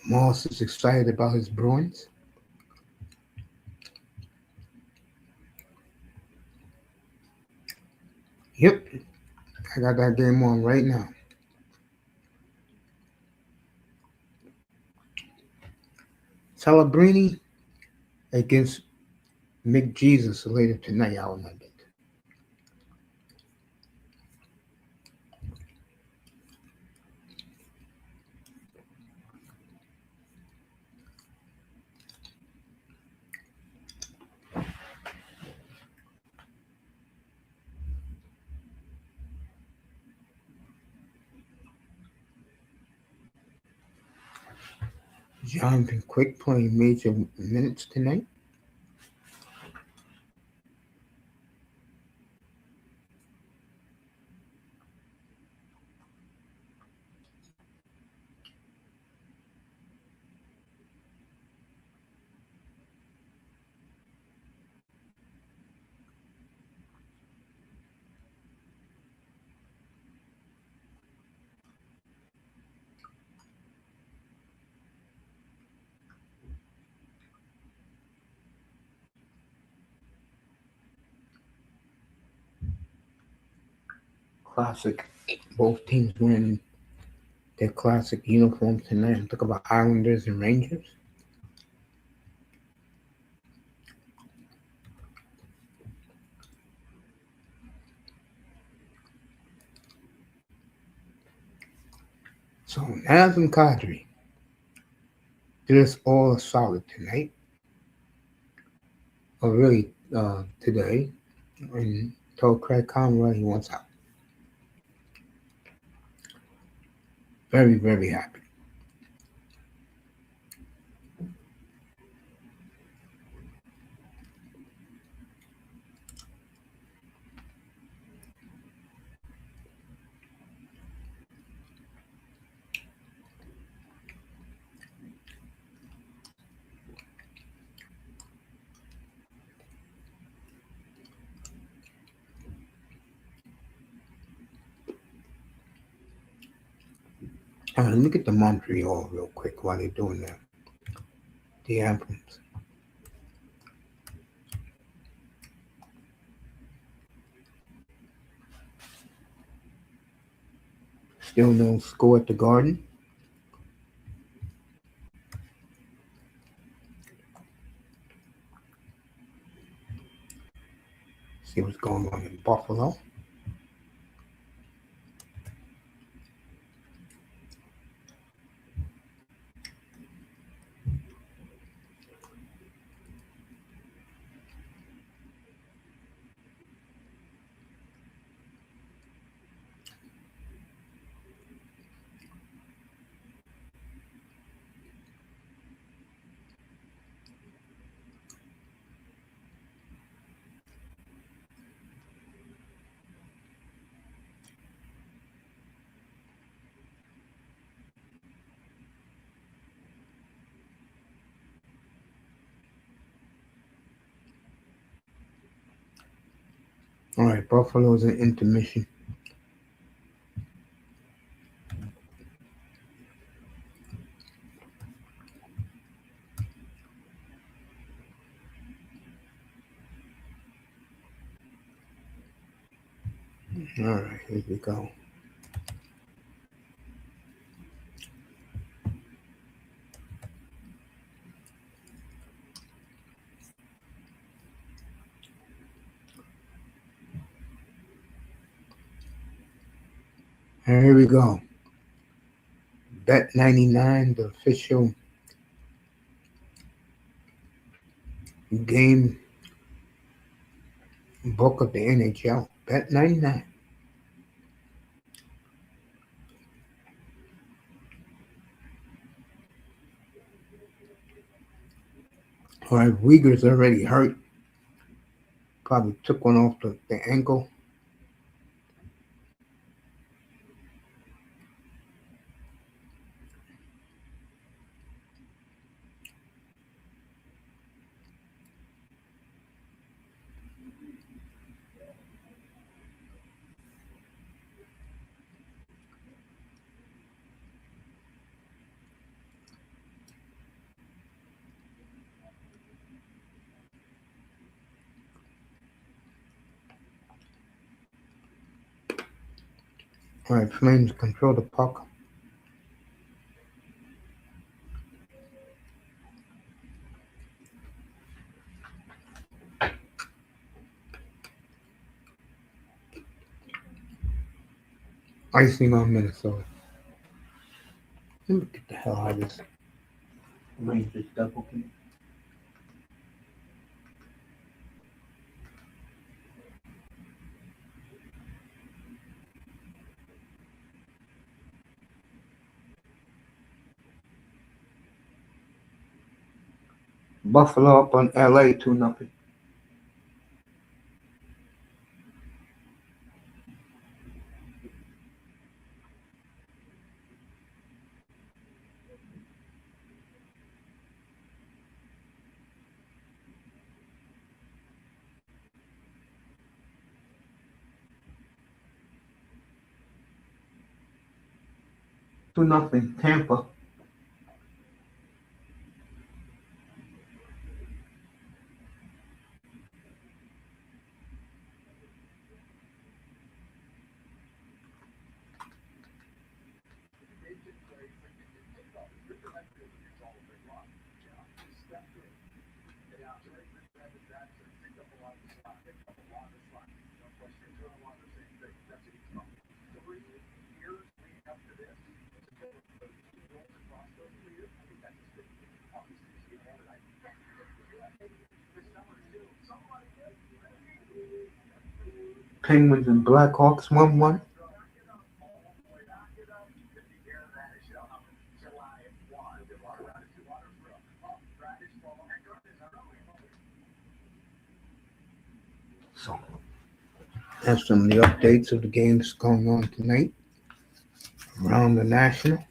Moss is excited about his Bruins. Yep, I got that game on right now. Cellebrini against McJesus later tonight out in London. Jonathan Quick playing major minutes tonight. Classic. Both teams wearing their classic uniforms tonight. I'm talking about Islanders and Rangers. So Naz and Kadri did us all a solid tonight. Or really today. And told Craig Conroy he wants out. Very, very happy. All right, let me get the Montreal real quick while they're doing that. The anthems. Still no score at the Garden. See what's going on in Buffalo. All right, Buffalo's in intermission. All right, here we go. And here we go. Bet 99, the official game book of the NHL. Bet 99. All right, Uyghur's already hurt. Probably took one off the ankle. All right, Flames control the puck. Icing on Minnesota. Let me get the hell out of this Rangers double game. Buffalo up on LA 2-0. Two nothing Tampa. Penguins and Blackhawks 1-1. So that's some of the updates of the games going on tonight around the National.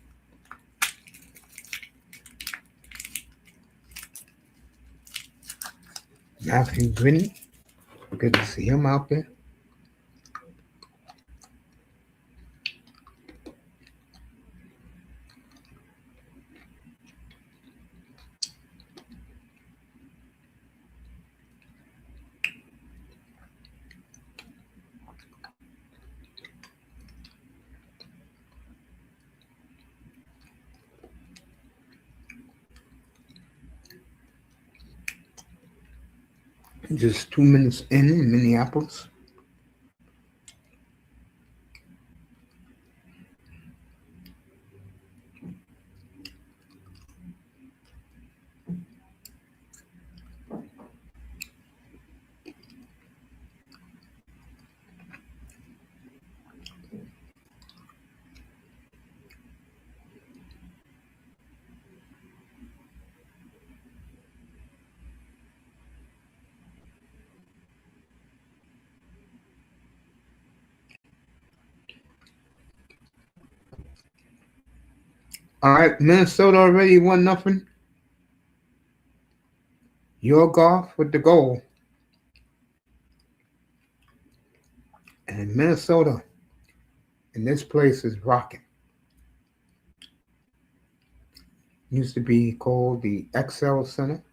Matthew Grinney, good to see him out there. Just 2 minutes in Minneapolis. All right, Minnesota already 1-0. Yorgov with the goal. And Minnesota in this place is rocking. Used to be called the N.H.L Center.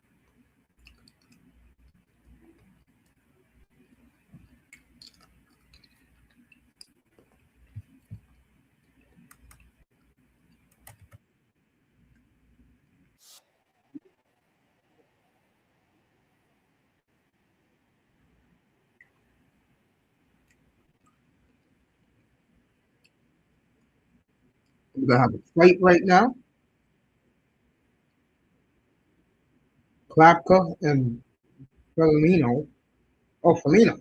We're gonna have a fight right now. Klapka and Felino. Oh, Felino.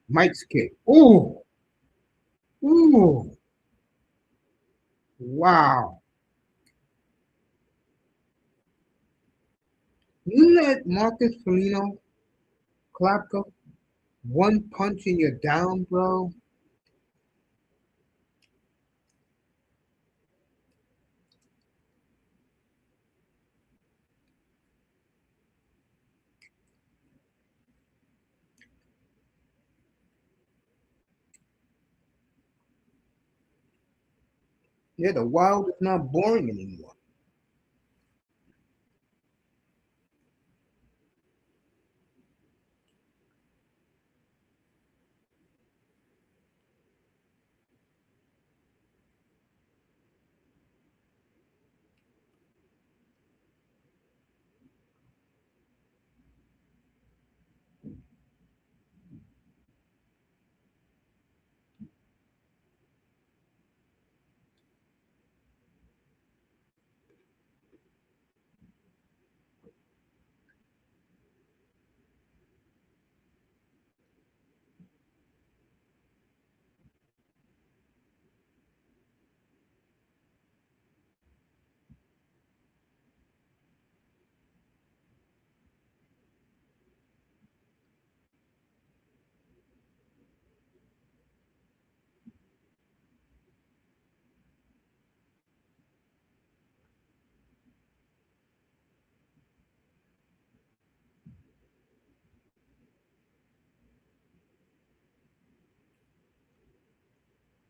Mike's kick. Ooh. Ooh. Wow. You let Marcus Felino clap go one punch and you're down, bro. Yeah, the Wild is not boring anymore.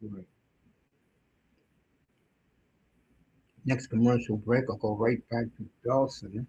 Right. Next commercial break, I'll go right back to Dawson.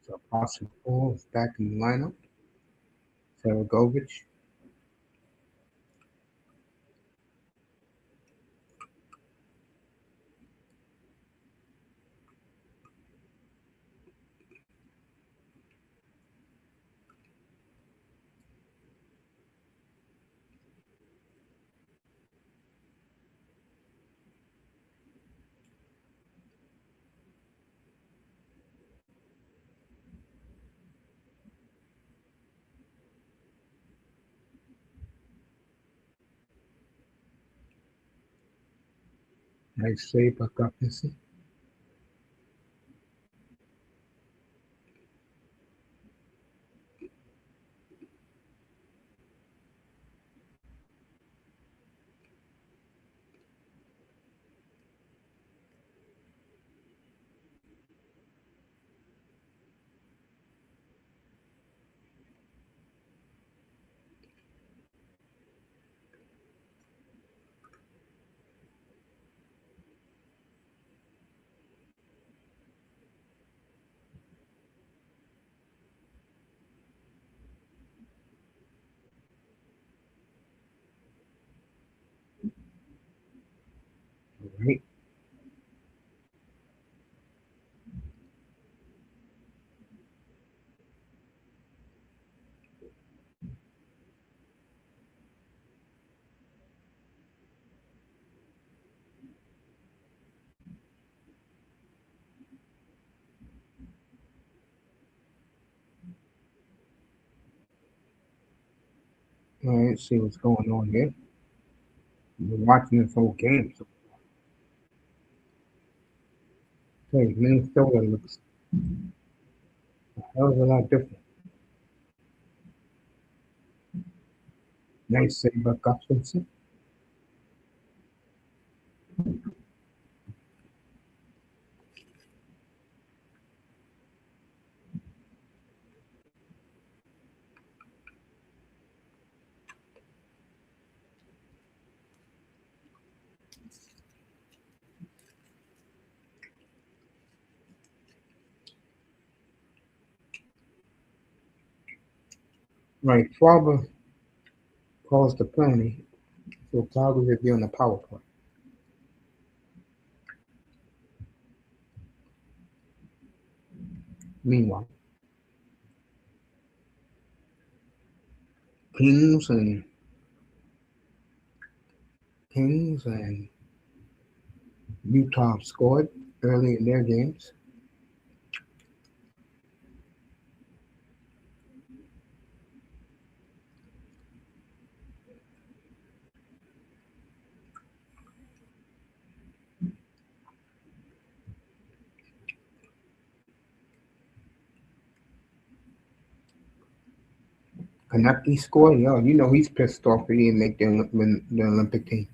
So Paul is back in the lineup. Saragovich. Nice save by Gustafson. Right. All right, see what's going on here. We're watching this whole game. So, hey, Minnesota looks a hell of a lot different. Nice save by Gustafson. Right, Father calls the penalty, so Calgary will be on the power play. Meanwhile, Kings and Kings and Utah scored early in their games. Kanaki scored. Yo, you know he's pissed off he didn't make the Olympic team.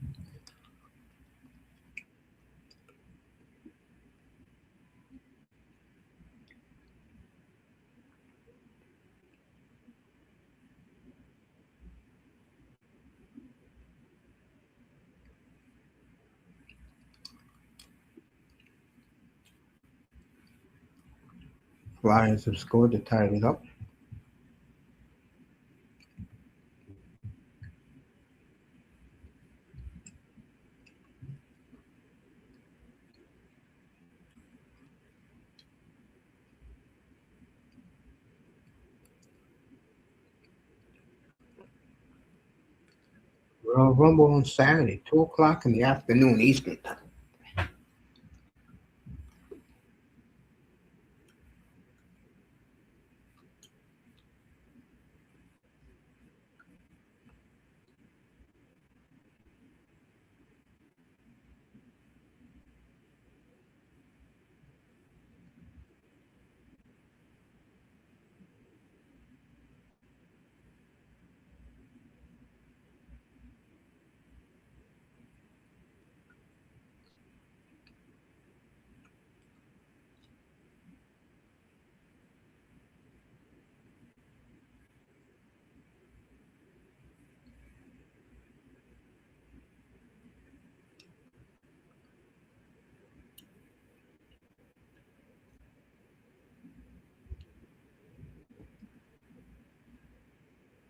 Flyers have scored to tie it up. Royal Rumble on Saturday, 2 o'clock in the afternoon Eastern time.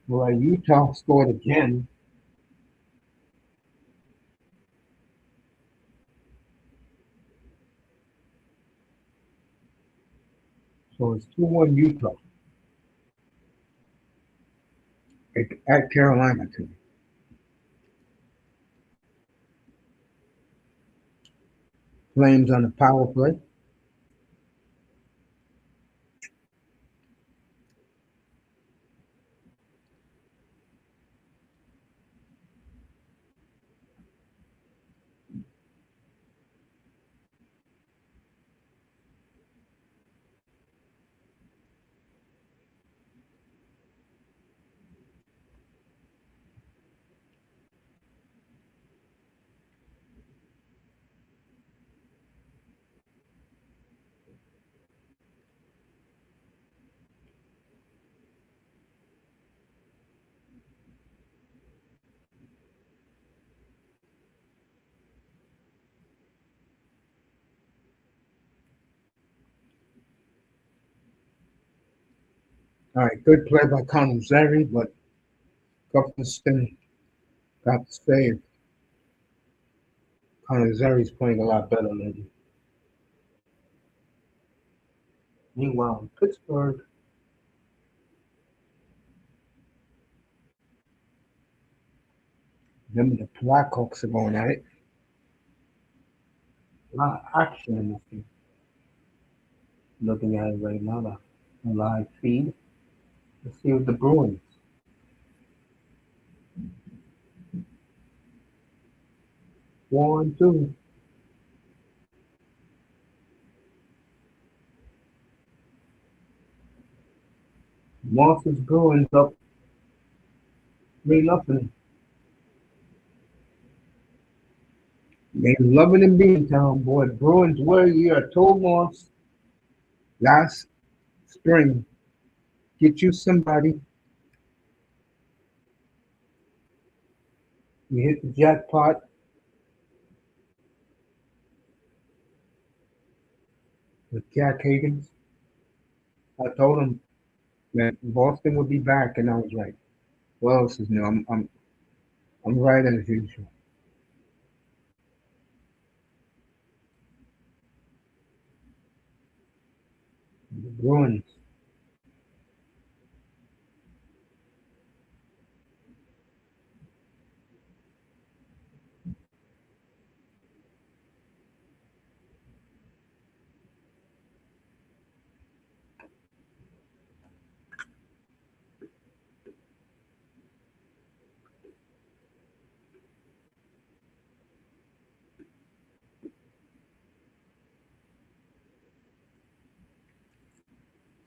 Well, Utah scored again, so it's 2-1 Utah at Carolina too. Flames on the power play. All right, good play by Connor Zeri, but Gustafson got the save. Connor Zeri's playing a lot better lately. Meanwhile, in Pittsburgh, them and the Blackhawks are going at it. A lot of action in this game. Looking at it right now, the live feed. Let's see what the Bruins. 1-2. Monsters Bruins up 3-0. They loving in Beantown, boy. Bruins were you are told once last spring. Get you somebody. You hit the jackpot. With Jack Higgins. I told him that Boston would be back, and I was like, "What else is new?" I'm right as usual. The Bruins.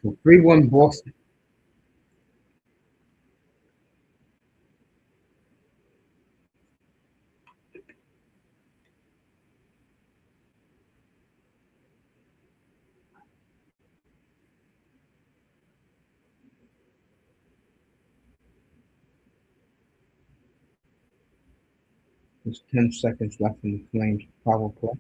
So 3-1 Boston. There's 10 seconds left in the Flames power play.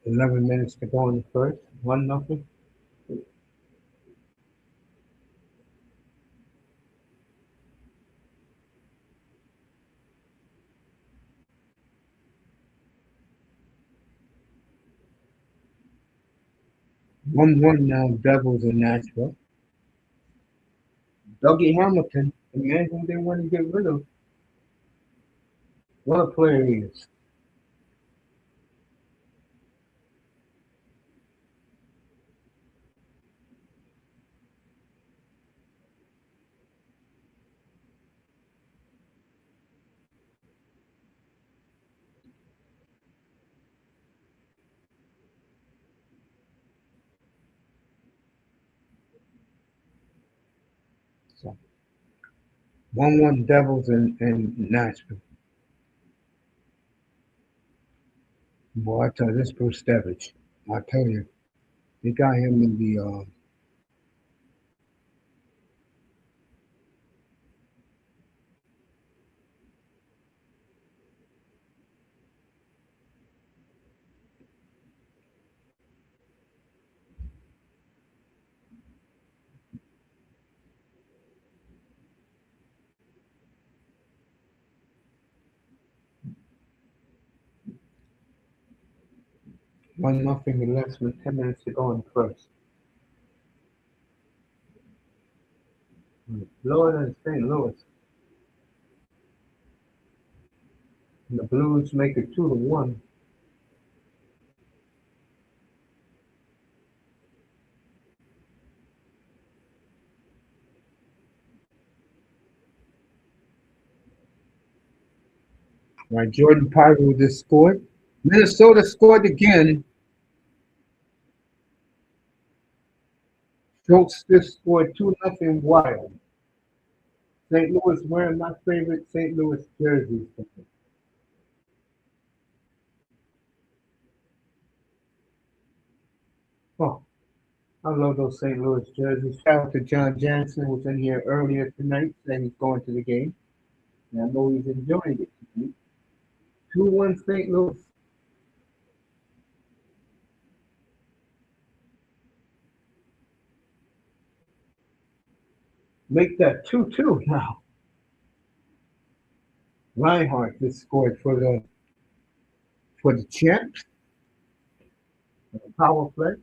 11 minutes to go in the first. 1-0. 1-1 now. Devils in Nashville. Dougie Hamilton, the man who they want to get rid of. What a player he is. So 1-1 Devils in Nashville. Boy, I tell you, this Bruce Devich. I tell you, they got him in the 1-0 in less than 10 minutes to go in the first. Florida and St. Louis. And the Blues make it 2-1. Right, Jordan Pyro just scored. Minnesota scored again. Schultz just scored 2-0 Wild. St. Louis wearing my favorite St. Louis jersey. Oh, I love those St. Louis jerseys. Shout out to John Jansen, who was in here earlier tonight, saying he's going to the game. And I know he's enjoying it tonight. 2-1 St. Louis. Make that 2-2 now. Reinhardt just scored for the champs. Power play.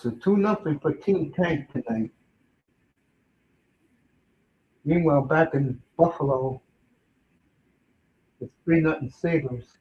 So 2-0 for Team Tank tonight. Meanwhile, back in Buffalo, it's 3-0 Sabres.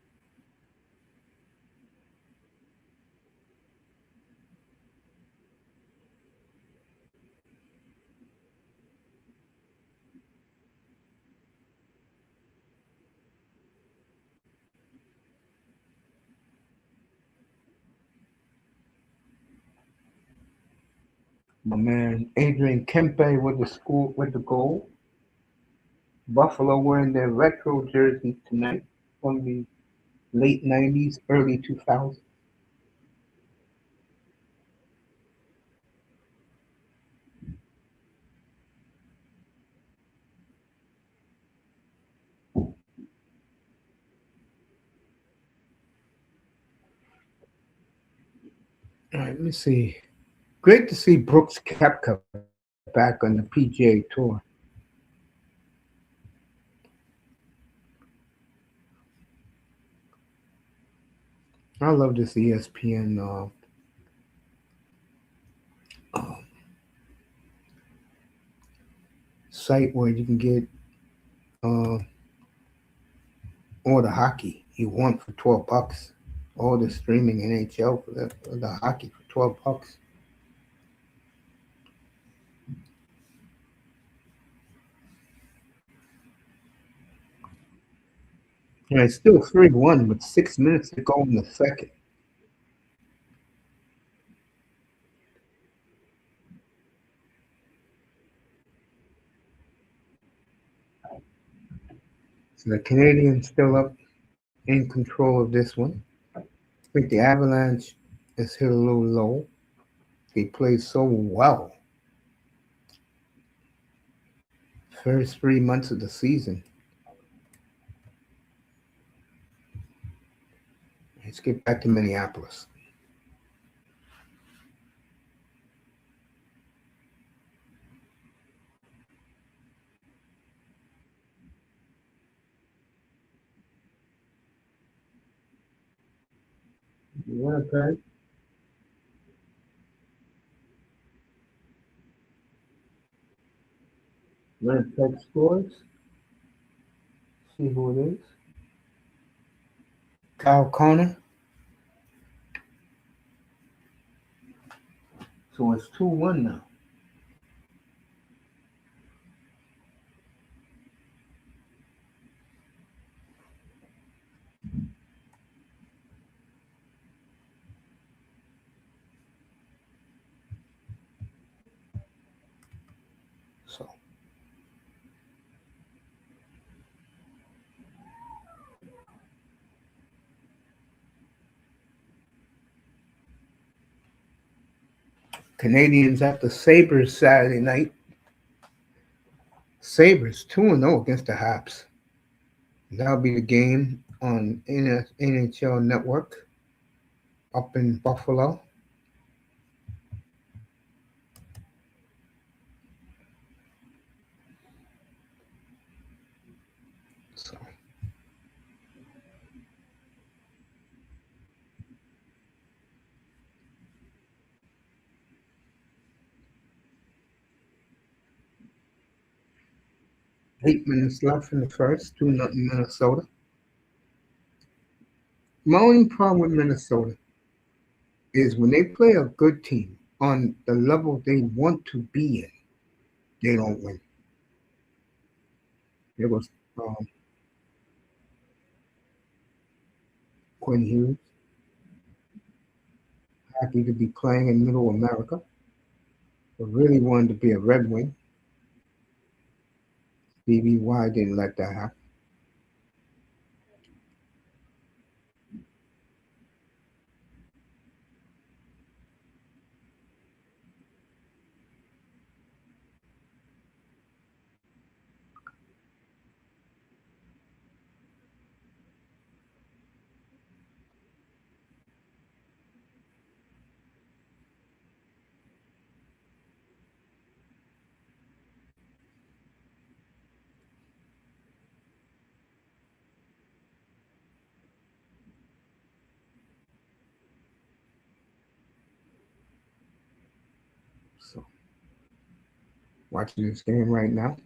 My man Adrian Kempe with the goal. Buffalo wearing their retro jersey tonight from the late '90s, early 2000s. All right, let me see. Great to see Brooks Koepka back on the PGA Tour. I love this ESPN uh, site where you can get uh, all the hockey you want for $12. All the streaming NHL for the hockey for $12. And it's still 3-1 with 6 minutes to go in the second. So the Canadians still up in control of this one. I think the Avalanche is hit a little low. They played so well first 3 months of the season. Let's get back to Minneapolis. Winnipeg, Winnipeg scores. See who it is. Kyle Connor. So it's 2-1 now. So Canadians at the Sabres Saturday night. Sabres 2-0 against the Habs. That'll be the game on N.H.L network up in Buffalo. So eight minutes left in the first, 2-0 Minnesota. My only problem with Minnesota is when they play a good team on the level they want to be in, they don't win. It was um, Quinn Hughes, happy to be playing in Middle America, but really wanted to be a Red Wing. BBY didn't let that happen. Watching this game right now.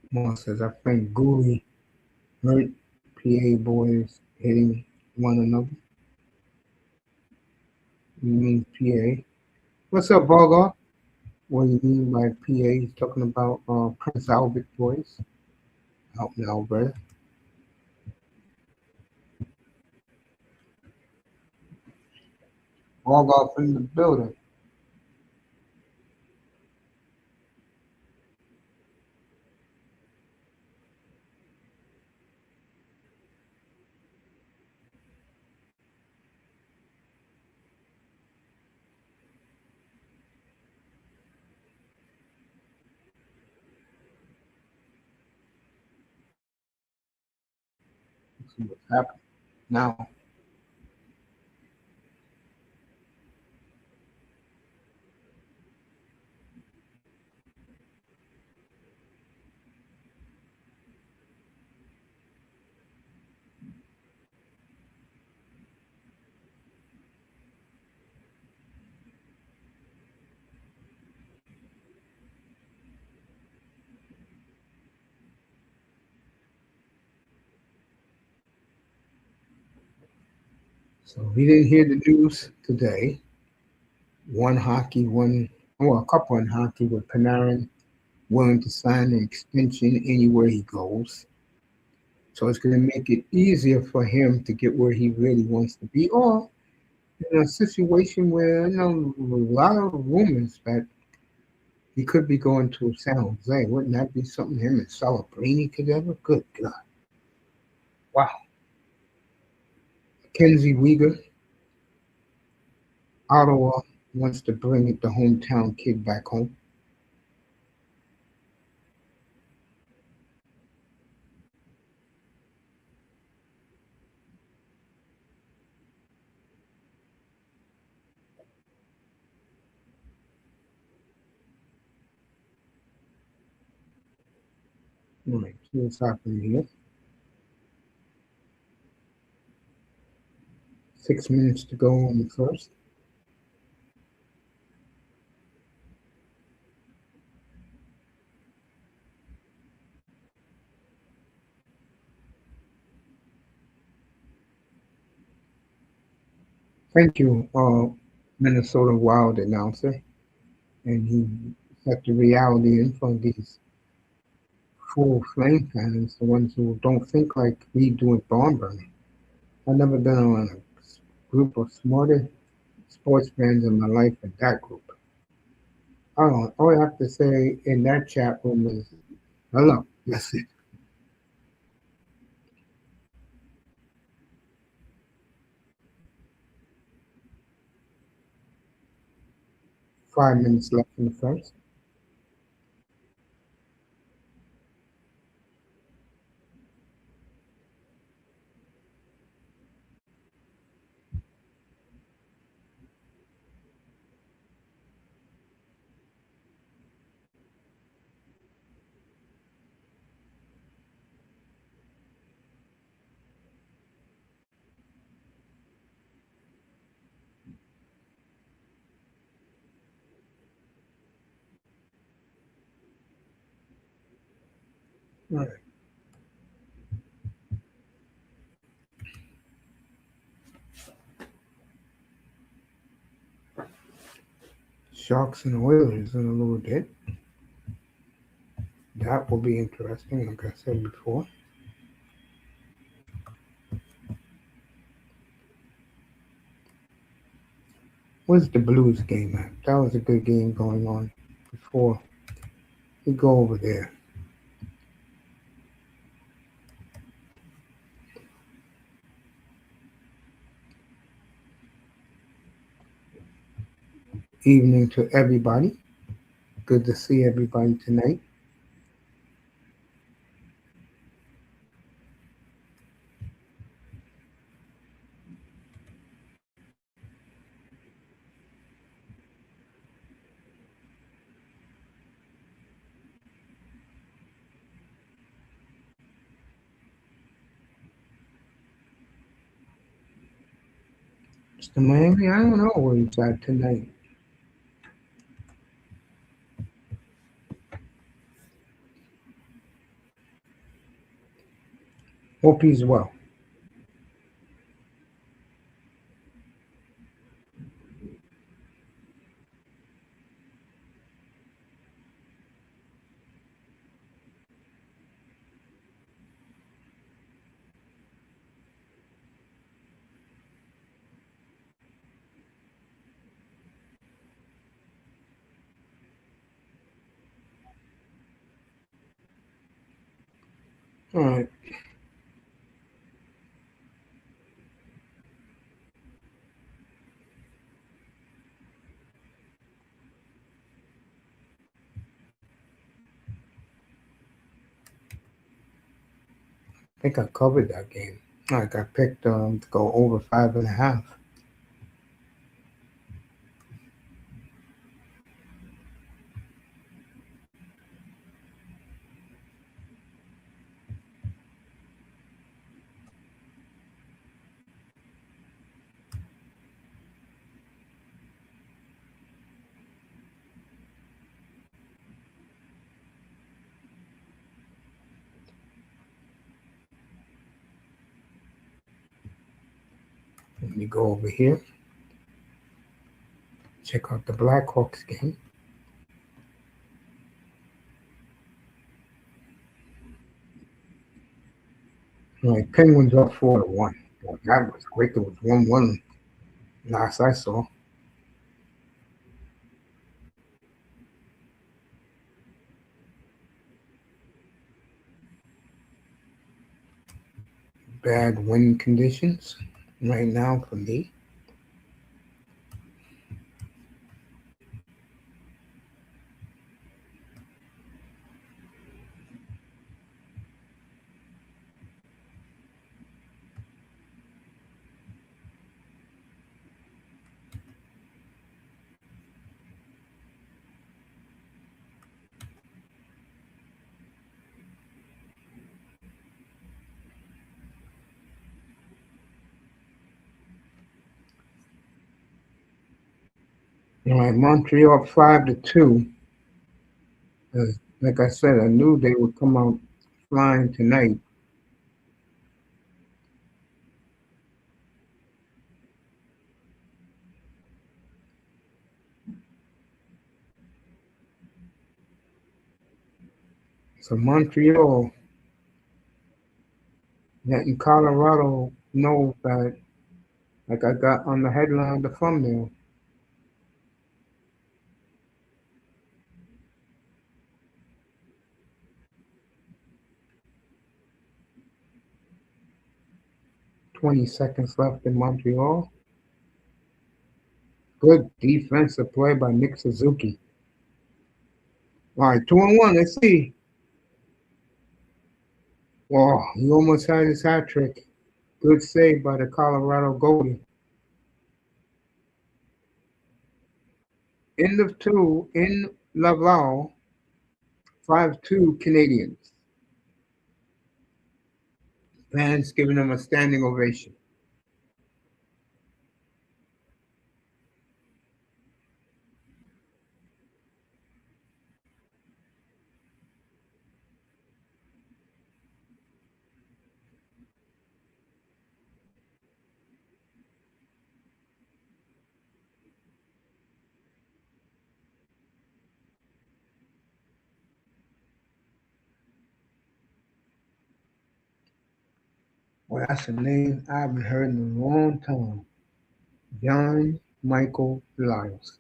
Moore says, I think Gooley hurt PA boys hitting one another. You mean PA? What's up, Varga? What do you mean by PA? He's talking about Prince Albert boys out in Alberta. Varga in the building. Let's see what's happening now. So we didn't hear the news today. One hockey, a couple in hockey with Panarin willing to sign an extension anywhere he goes. So it's going to make it easier for him to get where he really wants to be. Or in a situation where, a lot of rumors that he could be going to San Jose. Wouldn't that be something him and Cellebrini together? Good God. Wow. Kenzie Weegar, Ottawa wants to bring the hometown kid back home. All right, see what's happening here. 6 minutes to go on the first. Thank you, Minnesota Wild announcer. And he set the reality in front of these full flame fans, the ones who don't think like we do at barn burning. I've never been on a group of smarter sports fans in my life than that group. All I have to say in that chat room is hello. That's it. 5 minutes left in the first. All right. Sharks and Oilers in a little bit. That will be interesting, like I said before. Where's the Blues game at? That was a good game going on before. We go over there. Evening to everybody. Good to see everybody tonight. Mr. Miami, I don't know where he's at tonight. Hope he's well. All right. I think I covered that game. Like I picked to go over 5.5. Let me go over here. Check out the Blackhawks game. All right, Penguins up 4-1. Well, that was quick. It was 1-1 last I saw. Bad wind conditions right now for me. All right, Montreal up 5-2. Like I said, I knew they would come out flying tonight. So Montreal, letting Colorado know that, like I got on the headline, the thumbnail, 20 seconds left in Montreal. Good defensive play by Nick Suzuki. All right, 2-1. Let's see. Wow, he almost had his hat trick. Good save by the Colorado goalie. End of two in Laval, 5-2 Canadians. Fans giving them a standing ovation. Well, that's a name I haven't heard in a long time. John Michael Lyles.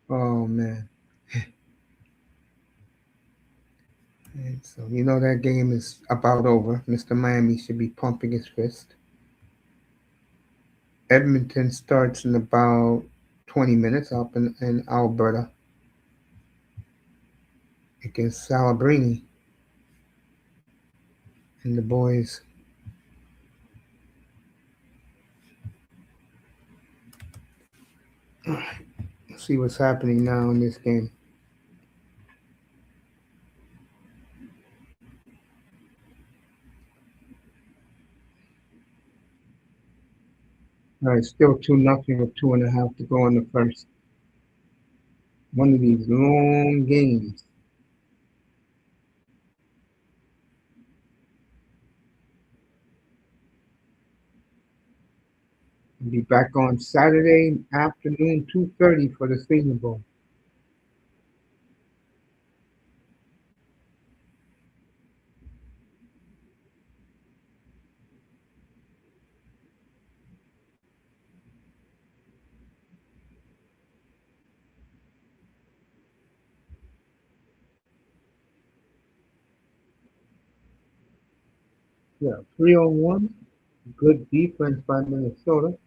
Oh, man. And so, you know, that game is about over. Mr. Miami should be pumping his fist. Edmonton starts in about 20 minutes up in Alberta against Cellebrini and the boys. Let's see what's happening now in this game. All right, still 2-0 with 2.5 to go in the first. One of these long games. We'll be back on Saturday afternoon, 2:30 for the Senior Bowl. Yeah, 3-on-1. Good defense by Minnesota.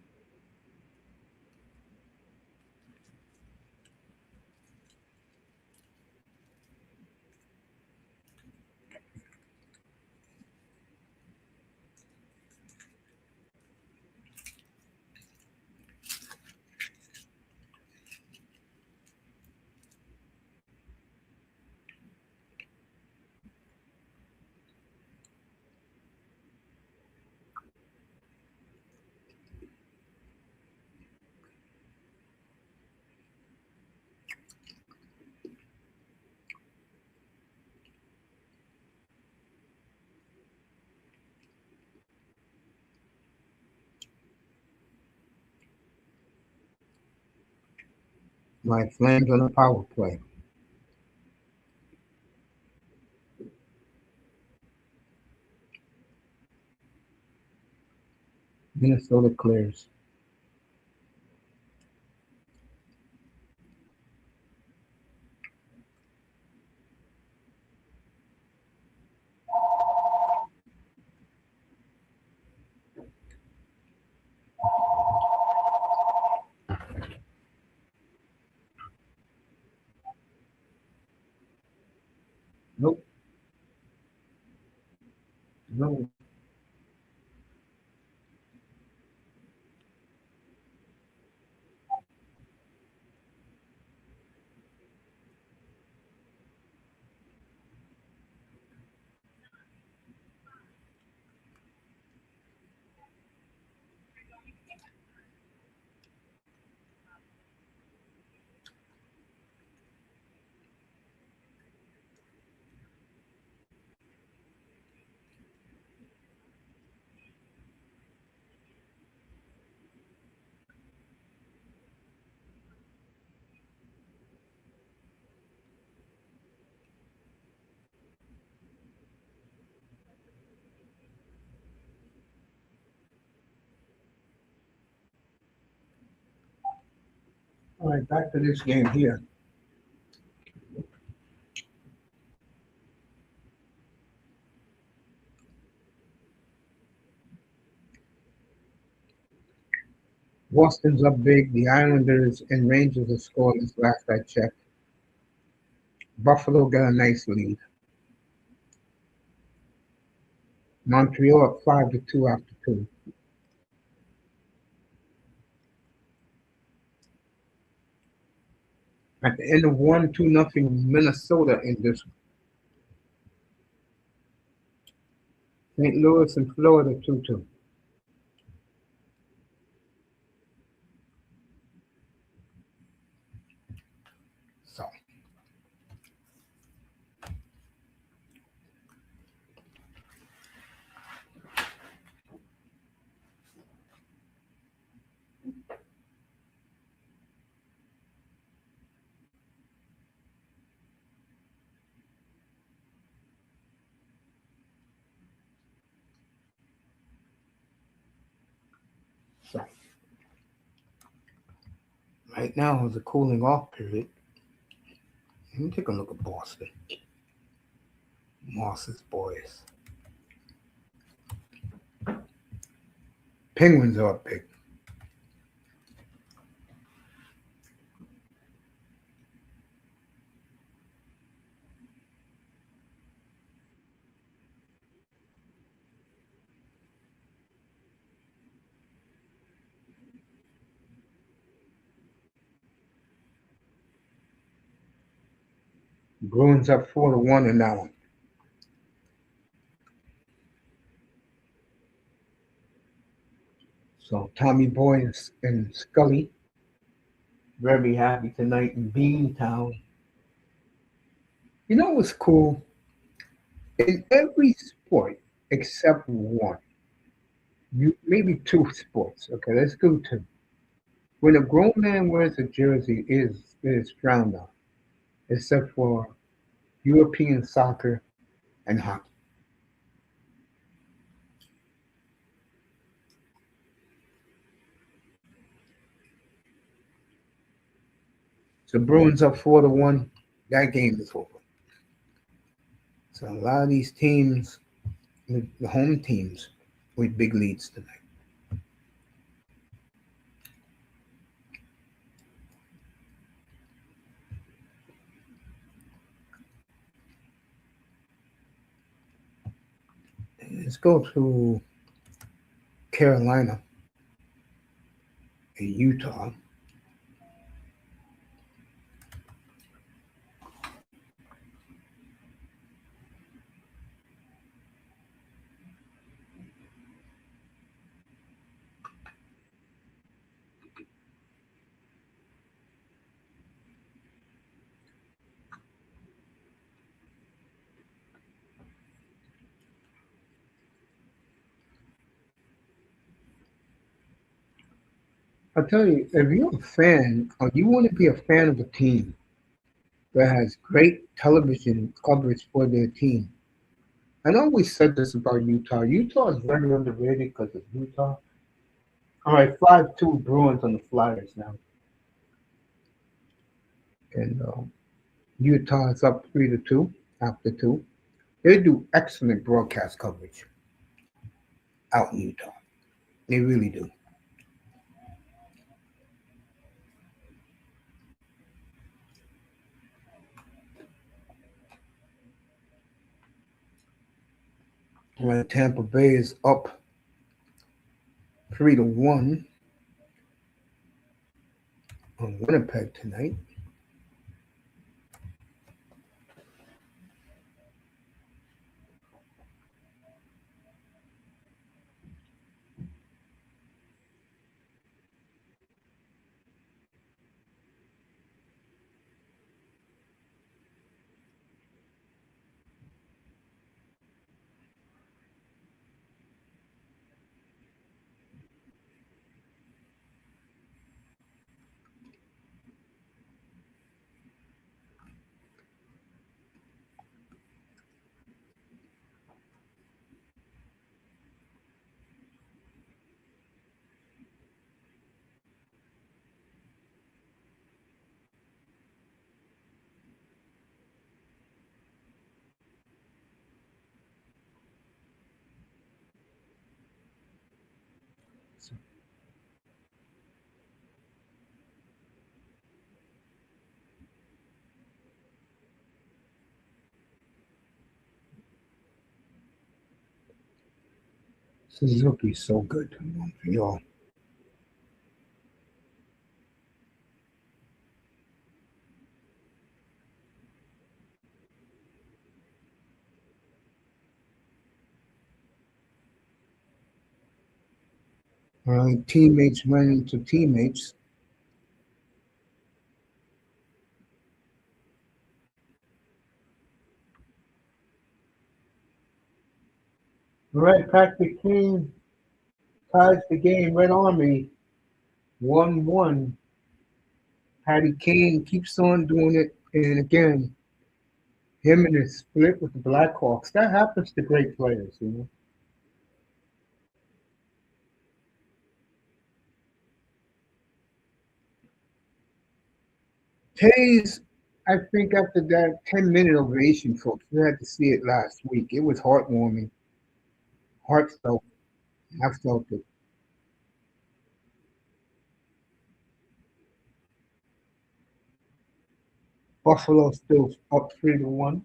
My Flames on a power play. Minnesota clears. Nope. No. All right, back to this game here. Boston's up big. The Islanders and Rangers are scoreless last I checked. Buffalo got a nice lead. Montreal up 5-2 after two. At the end of one, 2-0 Minnesota in this. St. Louis and Florida 2-2. So so right now is a cooling off period. Let me take a look at Boston. Moss's boys. Penguins are up big. Bruins up 4-1 in that one. So Tommy Boy and Scully very happy tonight in Beantown. You know what's cool? In every sport except one, you maybe two sports. Okay, let's do two. When a grown man wears a jersey, is frowned on, except for European soccer and hockey. So Bruins up 4-1. That game is over. So a lot of these teams, the home teams, with big leads tonight. Let's go to Carolina and Utah. I'll tell you, if you're a fan or you want to be a fan of a team that has great television coverage for their team, and I always said this about Utah. Utah is very underrated because of Utah. All right, 5-2 Bruins on the Flyers now. And Utah is up 3-2 after two. They do excellent broadcast coverage out in Utah. They really do. Right, Tampa Bay is up 3-1 on Winnipeg tonight. Suzuki is so good for y'all. All right, teammates ran into teammates. All right, Patrick King ties the game. Red Army 1-1. Patty Kane keeps on doing it, and again, him in his split with the Blackhawks. That happens to great players, you know. Tays, I think after that 10-minute ovation, folks, you had to see it last week. It was heartwarming, heartfelt. I felt it. Buffalo still up 3-1.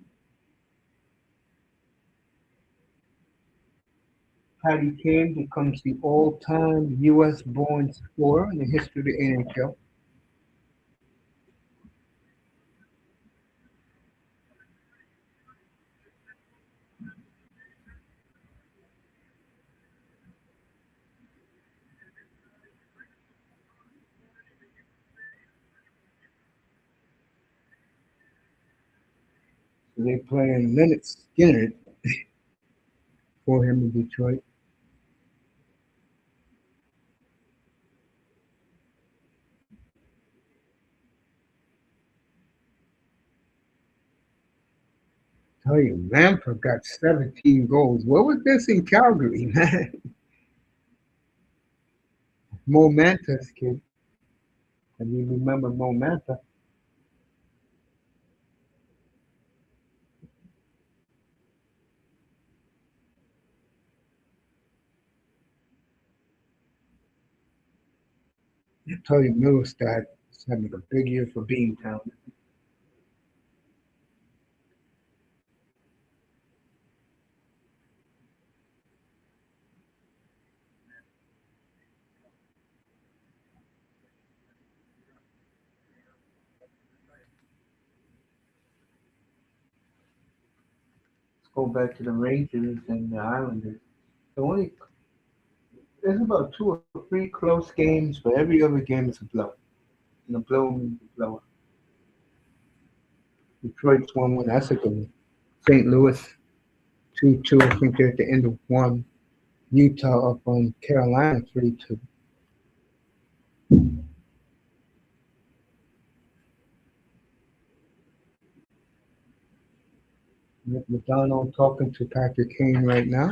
Patty Kane becomes the all-time U.S.-born scorer in the history of the N.H.L. They playing Leonard Skinner for him in Detroit. Tell you, Lampard got 17 goals. What was this in Calgary, man? Momentus, kid. And you remember Momenta? I tell you, Middlestad is having a big year for Beantown. Let's go back to the Rangers and the Islanders. The only there's about two or three close games, but every other game is a blow. And a blow means a blow. Detroit's 1-1. That's a good one. St. Louis 2-2. I think they're at the end of one. Utah up on Carolina 3-2. Nick McDonald talking to Patrick Kane right now.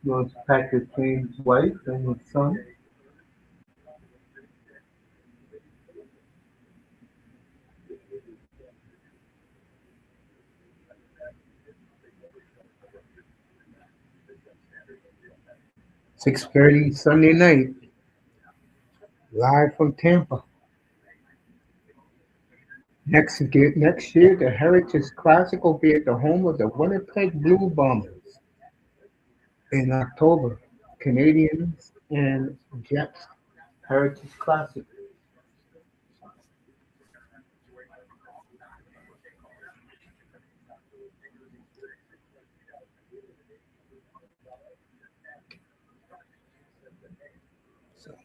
Was Patrick Kane's wife and his son. 6:30 Sunday night, live from Tampa. Next year, the Heritage Classic will be at the home of the Winnipeg Blue Bombers in October. Canadians and Jets Heritage Classic. So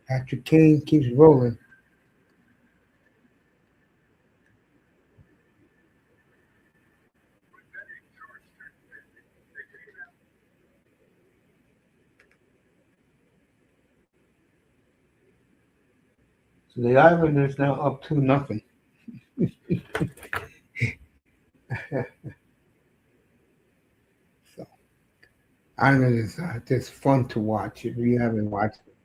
Patrick Kane keeps rolling. So the Islanders now up 2-0. So Islanders are just fun to watch if you haven't watched it.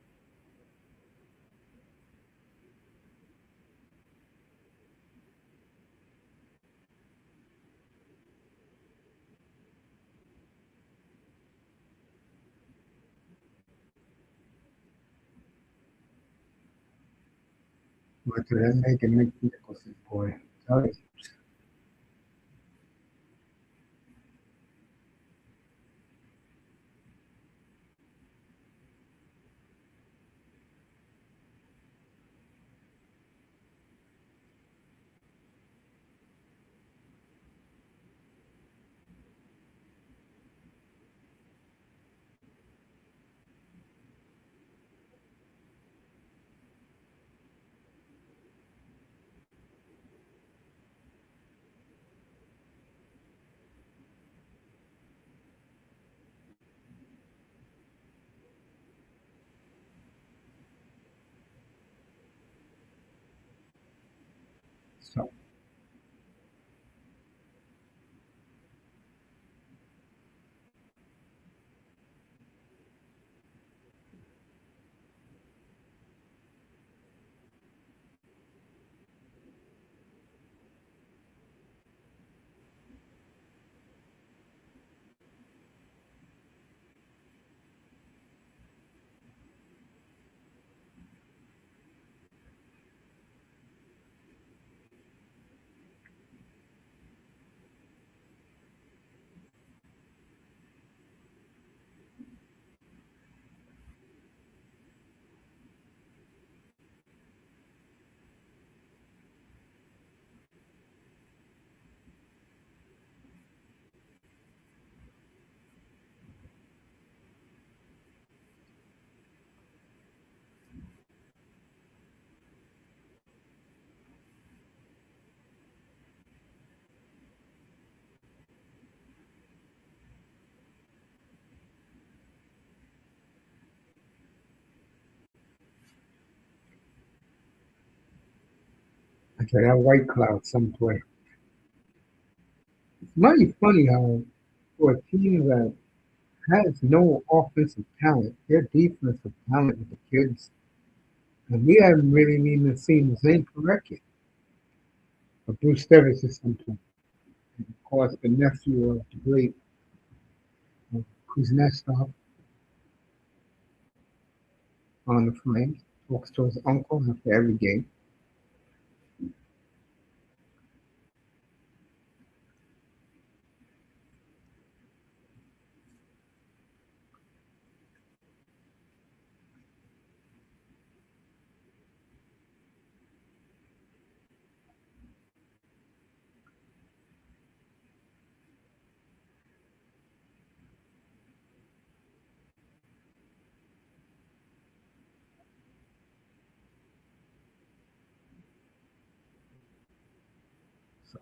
But they're making Mick Nicholson, boy. Tell you. So I said that white cloud somewhere. It's mighty funny how for a team that has no offensive talent, their defensive talent with the kids, and we haven't really even seen the same correct yet. But Bruce Devis is something. Of course, the nephew of the great Kuznetsov on the Flames talks to his uncle after every game. So,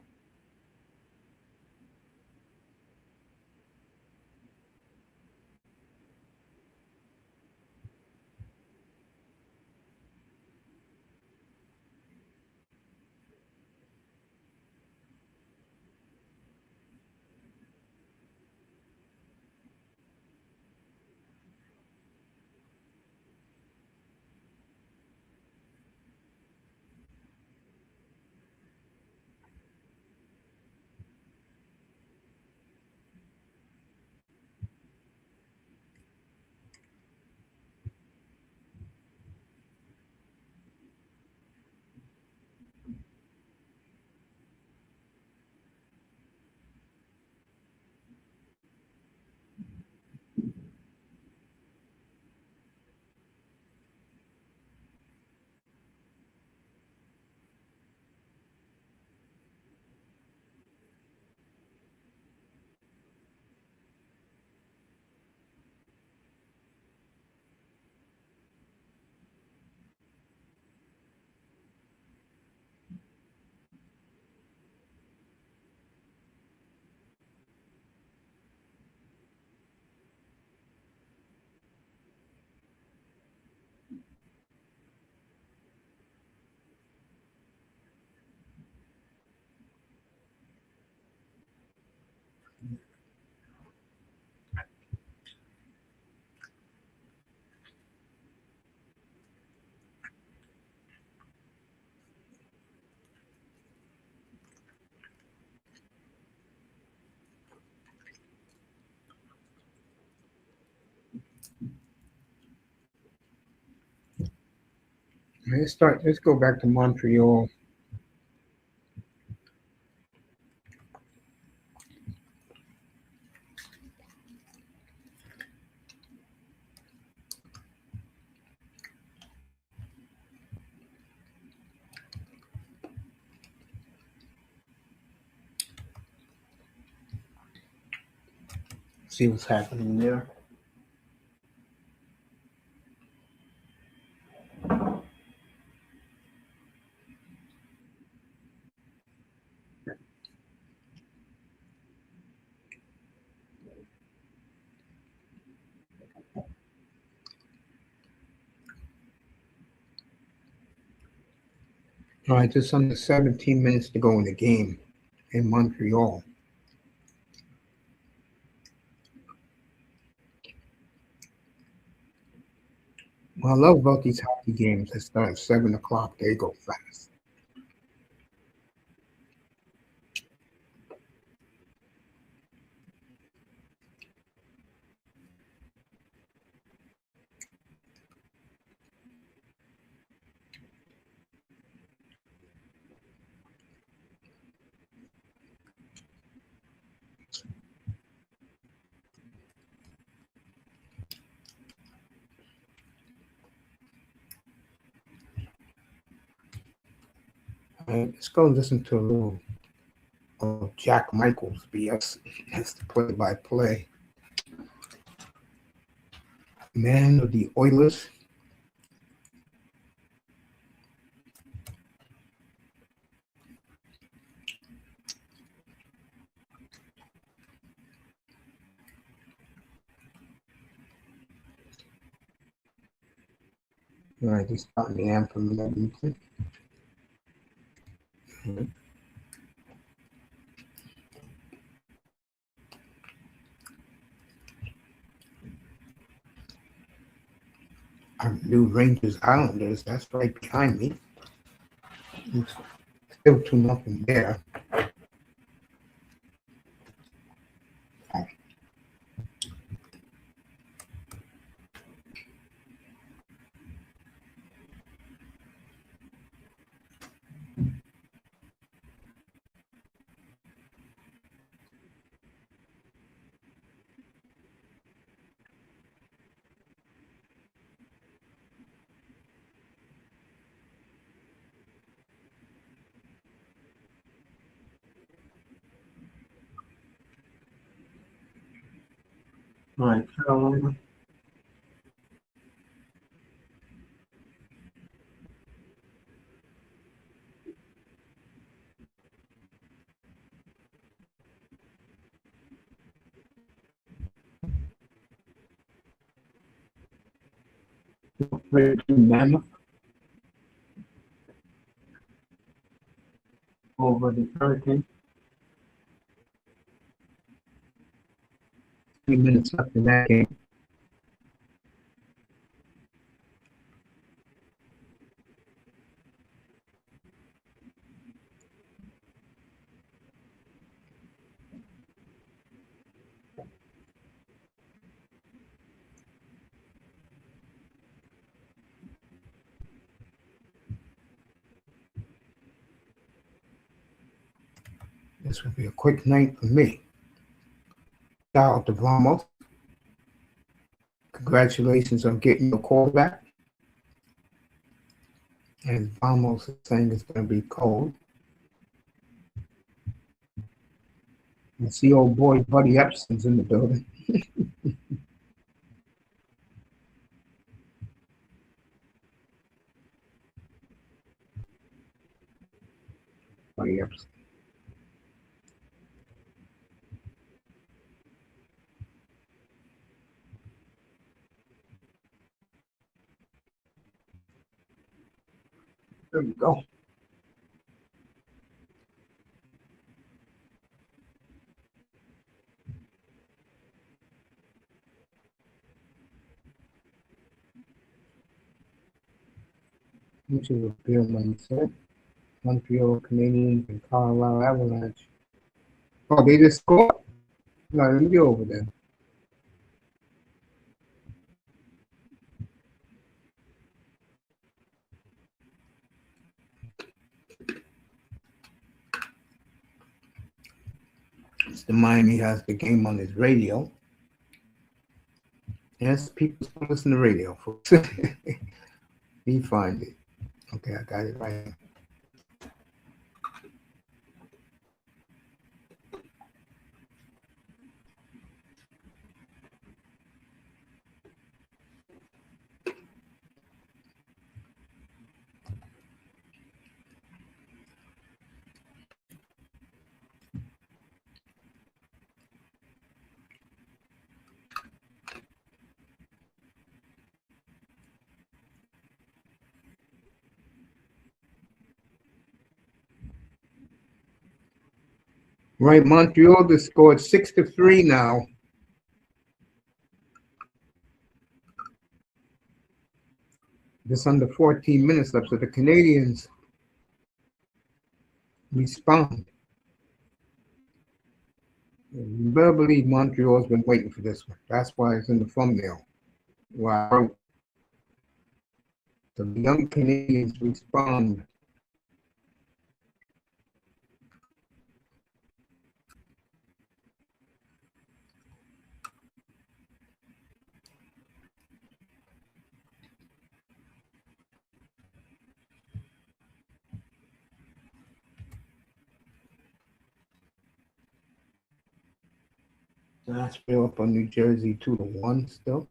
let's start. Let's go back to Montreal. See what's happening there. All right, just under 17 minutes to go in the game in Montreal. What I love about these hockey games that start at 7 o'clock, they go fast. All right, let's go listen to a little of Jack Michaels BS. That's the play-by-play. Man of the Oilers. All right, he's starting the anthem in Edmonton. Our new Rangers Islanders, that's right behind me. It's still 2-0 there. All right, Carolina. Mammoth over the Hurricane. 3 minutes left in that game. This will be a quick night for me. Shout out to Vamos. Congratulations on getting your quarterback. And Vamos is saying it's going to be cold. I see old boy Buddy Epson's in the building. Buddy Epson. There we go. Which is a beer mindset. Montreal Canadiens and Colorado Avalanche. Oh, they just scored? No, let me get over there. It's the Miami has the game on his radio. Yes, people still listen to radio, folks. Me find it. Okay, I got it right here. Right, Montreal just scored 6-3 now. Just under 14 minutes left, so the Canadians respond. You better believe Montreal's been waiting for this one. That's why it's in the thumbnail. Wow. The young Canadians respond. Nashville up on New Jersey 2-1 still.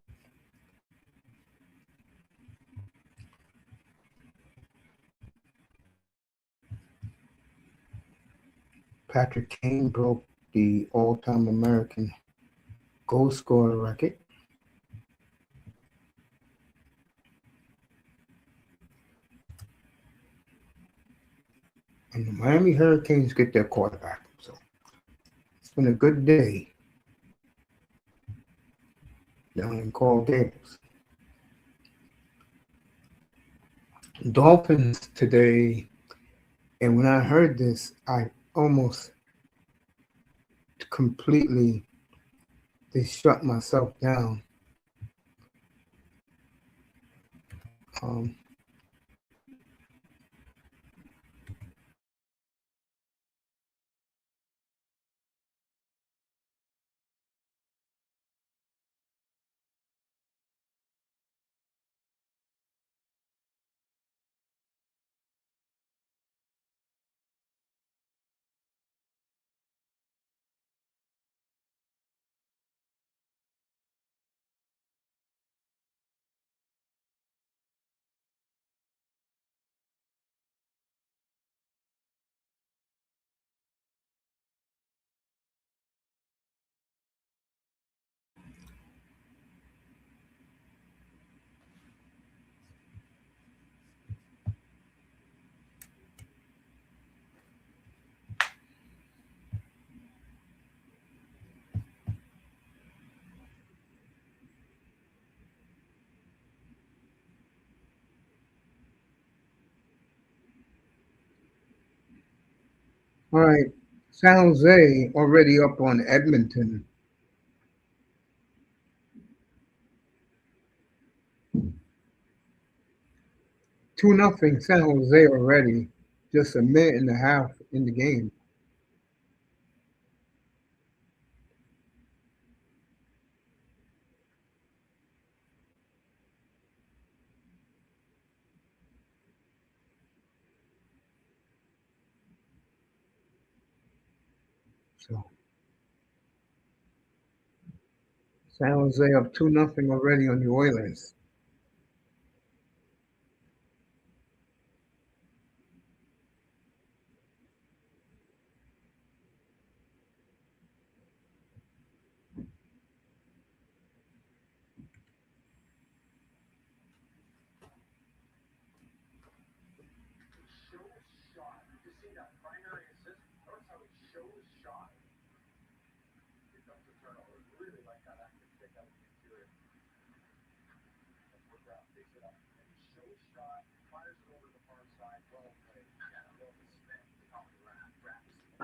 Patrick Kane broke the all-time American goal scorer record. And the Miami Hurricanes get their quarterback. So it's been a good day down in Coral Gables. Dolphins today, and when I heard this, I almost completely shut myself down. Um, all right, San Jose already up on Edmonton. 2-0 San Jose already. Just a minute and a half in the game. So San Jose up 2-0 already on the Oilers.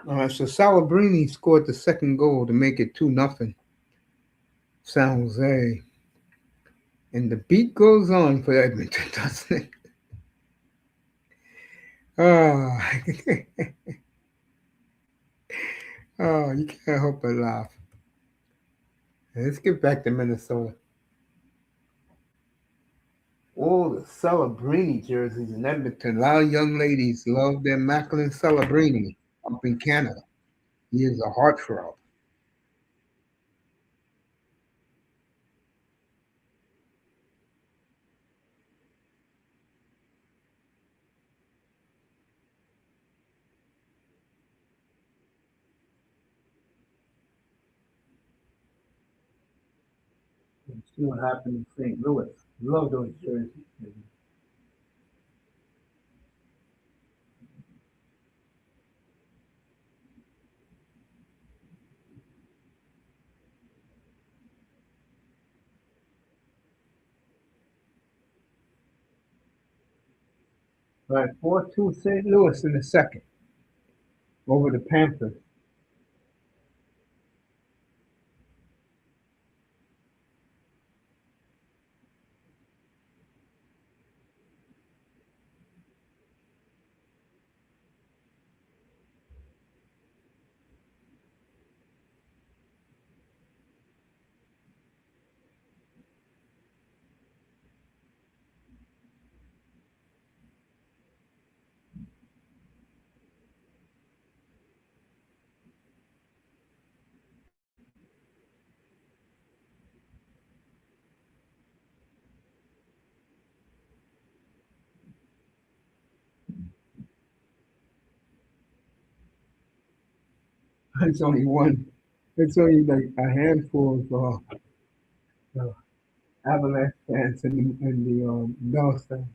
All right, so Cellebrini scored the second goal to make it 2-0 San Jose. And the beat goes on for Edmonton, doesn't it? Oh, oh, you can't help but laugh. Let's get back to Minnesota. All the Cellebrini jerseys in Edmonton. A lot of young ladies love their Mackinnon Cellebrini up in Canada. He is a heartthrob. See what happened in St. Louis. Love those jerseys. Right, 4-2 St. Louis in the second over the Panthers. It's only one. It's only like a handful of Avalanche fans in the North Stand.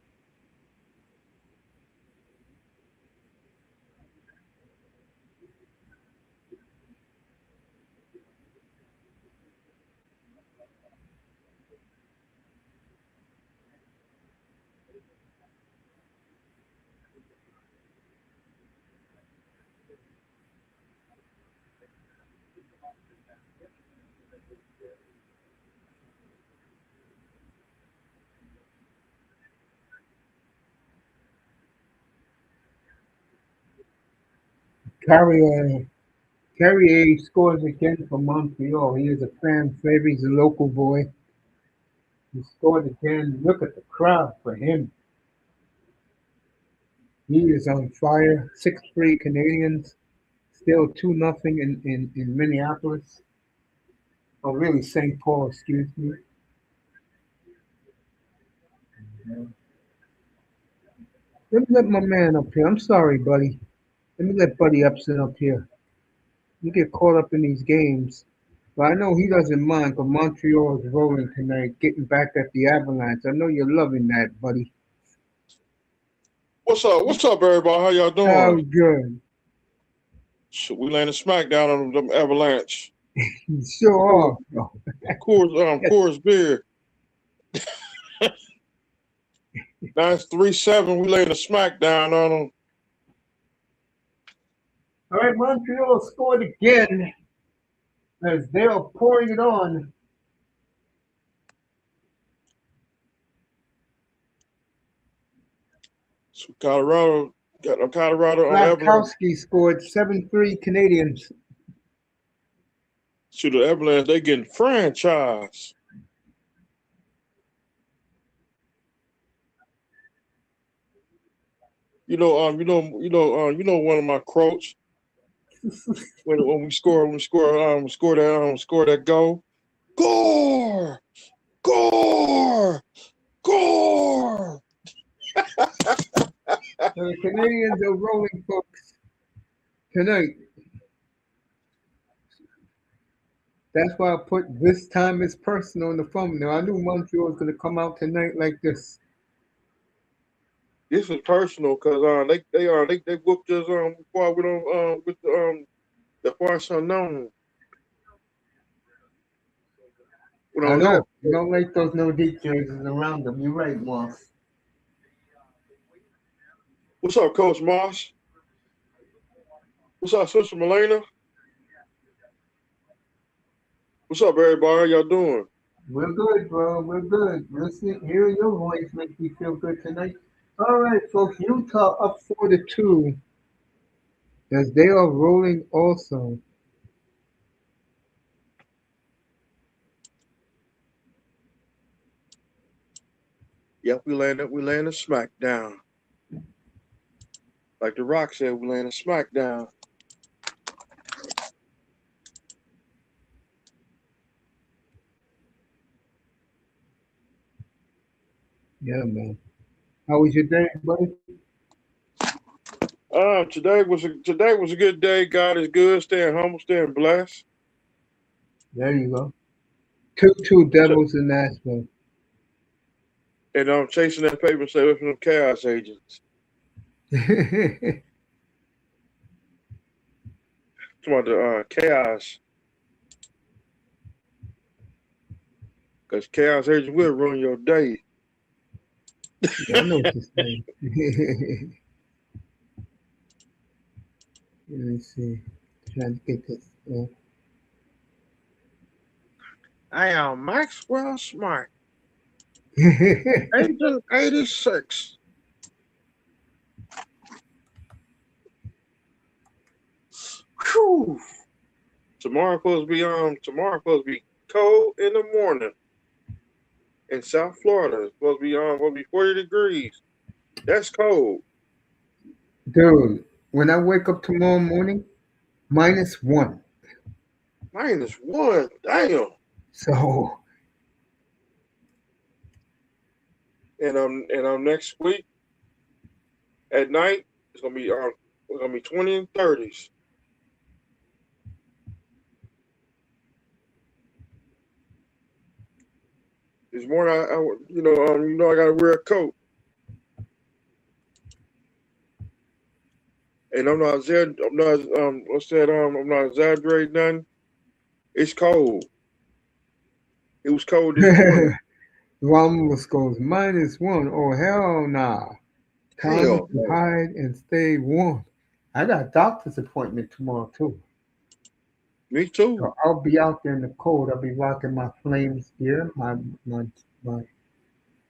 Carrier Carrier scores again for Montreal. He is a fan favorite. He's a local boy. He scored again. Look at the crowd for him. He is on fire. 6-3 Canadians. Still 2-0 in Minneapolis. Oh, really, St. Paul, excuse me. Let me let my man up here. I'm sorry, buddy. Let me let Buddy Upson up here. You get caught up in these games. But I know he doesn't mind because Montreal is rolling tonight, getting back at the Avalanche. I know you're loving that, buddy. What's up? What's up, everybody? How y'all Oh, doing? good. Shit, we landed smackdown on them Avalanche. You sure are, bro. Coors beer. Now it's 3-7. We laid a smackdown on them. All right, Montreal scored again as they are pouring it on. So Colorado got Colorado on Avalanche. Slavkowski scored 7-3 Canadians. To the Avalanche, they getting franchise. You know, one of my quotes when we score that goal. Gore! Gore! Gore! So the Canadians are rolling, folks, tonight. That's why I put this time is personal in the thumbnail. I knew Montreal was going to come out tonight like this. This is personal because they whooped us before we don't with the first unknown. I know. You don't like those no deep jerseys around them. You're right, Moss. What's up, Coach Moss? What's up, Sister Melena? What's up, everybody? How y'all doing? We're good, bro. We're good. Listen, hearing your voice makes me feel good tonight. All right, folks. Utah up 4-2 as they are rolling also. Yep, we landed smackdown. Like The Rock said, we landed smackdown. Yeah, man. How was your day, buddy? Today was a good day. God is good. Staying humble, staying blessed. There you go. 2-2 Devils in Nashville. And I'm chasing that paper and stay away from them chaos agents. Talking about the chaos. Because chaos agents will ruin your day. Yeah, I know what you're saying. Let me see. Trying to get this. I am Maxwell Smart, Agent 86. Whew. Tomorrow supposed to be cold in the morning in South Florida. It's supposed to be 40 degrees. That's cold. Dude, when I wake up tomorrow morning, -1. -1. Damn. So, And next week at night it's gonna be 20 and 30s. This morning I gotta wear a coat. And I'm not exaggerating nothing. It's cold. It was cold this morning. Romulus goes -1. Oh, hell nah. Time Hell to no. hide and stay warm. I got a doctor's appointment tomorrow, too. Me too. So I'll be out there in the cold. I'll be rocking my Flames gear, my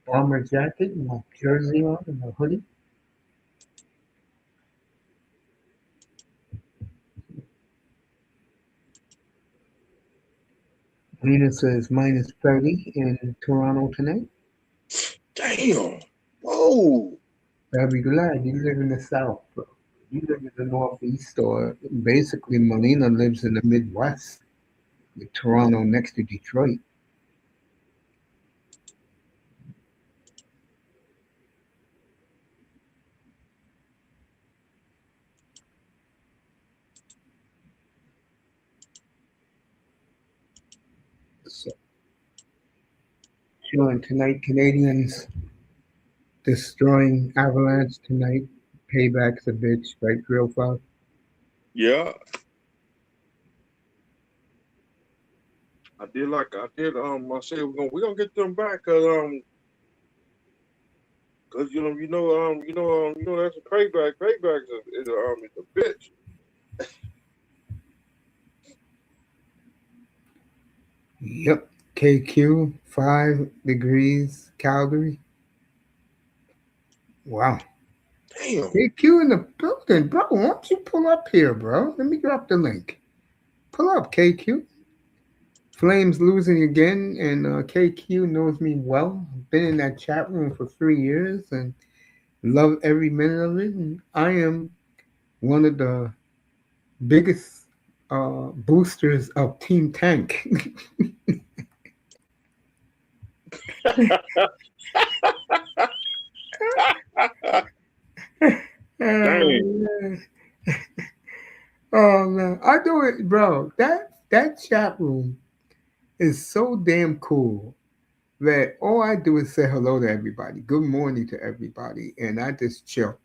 bomber jacket, my jersey on, and my hoodie. Lena says -30 in Toronto tonight. Damn. Whoa. I'll be glad you live in the South, bro. You live in the Northeast, or basically Melina lives in the Midwest, with Toronto next to Detroit. So, sure, tonight, Canadians destroying Avalanche tonight. Payback's a bitch, right, Real Five? Yeah. I said we're gonna get them back cause that's a payback. Payback is a bitch. Yep. KQ, 5 degrees, Calgary. Wow. Damn. KQ in the building, bro. Why don't you pull up here, bro? Let me drop the link. Pull up, KQ. Flames losing again, and KQ knows me well. I've been in that chat room for 3 years and love every minute of it. And I am one of the biggest boosters of Team Tank. Dang. Oh man, I do it, bro. That chat room is so damn cool that all I do is say hello to everybody, good morning to everybody, and I just chill.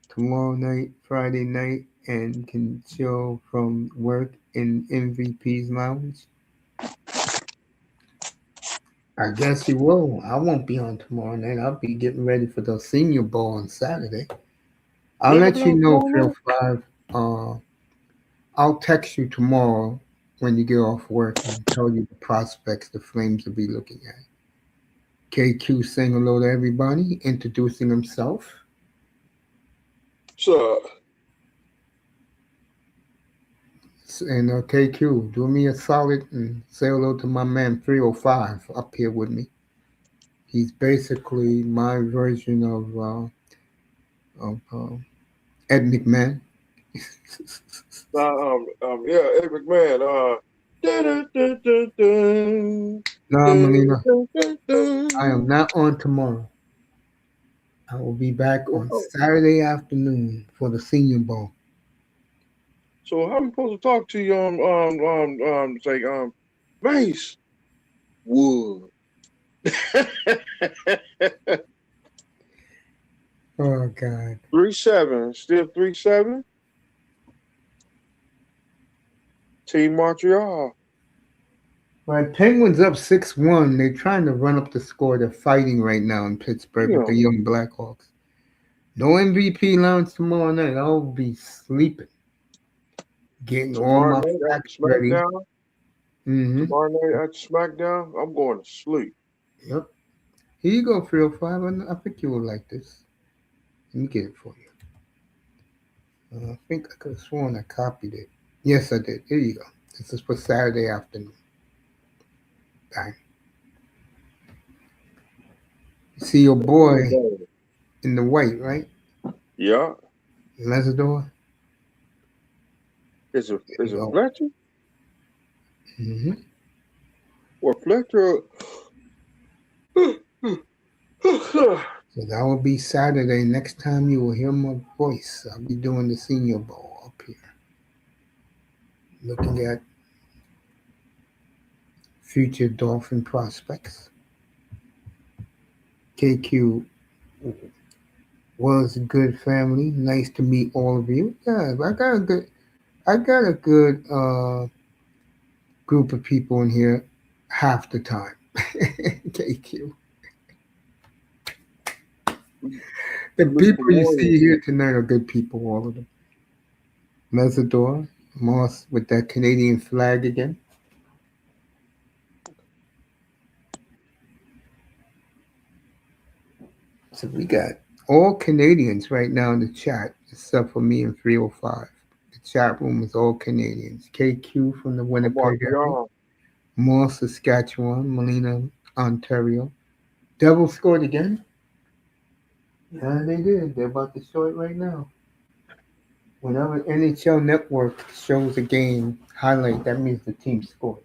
Tomorrow night, Friday night, and can chill from work in MVP's lounge. I guess you will. I won't be on tomorrow night. I'll be getting ready for the Senior Bowl on Saturday. I'll You ain't gonna let be you on know, Phil tomorrow Five. Uh, I'll text you tomorrow when you get off work and tell you the prospects the Flames will be looking at. KQ saying hello to everybody, introducing himself. night? And KQ, do me a solid and say hello to my man 305 up here with me. He's basically my version of Ed McMahon. Yeah, Ed McMahon. Dun, dun, dun, dun, Nah, dun, Melina, dun, dun, I dun. am not on tomorrow. I will be back on Oh, Saturday afternoon for the Senior Bowl. so how am I supposed to talk to you say Mace Wood? Oh God. 3-7, still 3-7. Team Montreal. Right, Penguins up 6-1. They're trying to run up the score. They're fighting right now in Pittsburgh with Yeah. the young Blackhawks. No MVP lounge tomorrow night. I'll be sleeping, getting all Tomorrow my night at facts ready. SmackDown. Mm-hmm. Tomorrow night at SmackDown. I'm going to sleep. Yep. Here you go, 305. I think you will like this. Let me get it for you. I think I could have sworn I copied it. Yes, I did. Here you go. This is for Saturday afternoon. Bang. You see your boy in the white, right? Yeah. Lazador. There Is you it go. Fletcher Mm-hmm. or Fletcher? So that will be Saturday. Next time you will hear my voice, I'll be doing the Senior Bowl up here, looking at future Dolphin prospects. KQ was a good family. Nice to meet all of you. Yeah, I got a good group of people in here half the time. KQ. The Look people for you Warriors. see here tonight are good people, all of them. Mesador, Moss with that Canadian flag again. So we got all Canadians right now in the chat, except for me and 305. The chat room is all Canadians. KQ from the Winnipeg area, Montreal. Moore, Saskatchewan, Molina, Ontario. Devils scored again? Yeah, they did. They're about to show it right now. Whenever N.H.L network shows a game highlight, that means the team scored.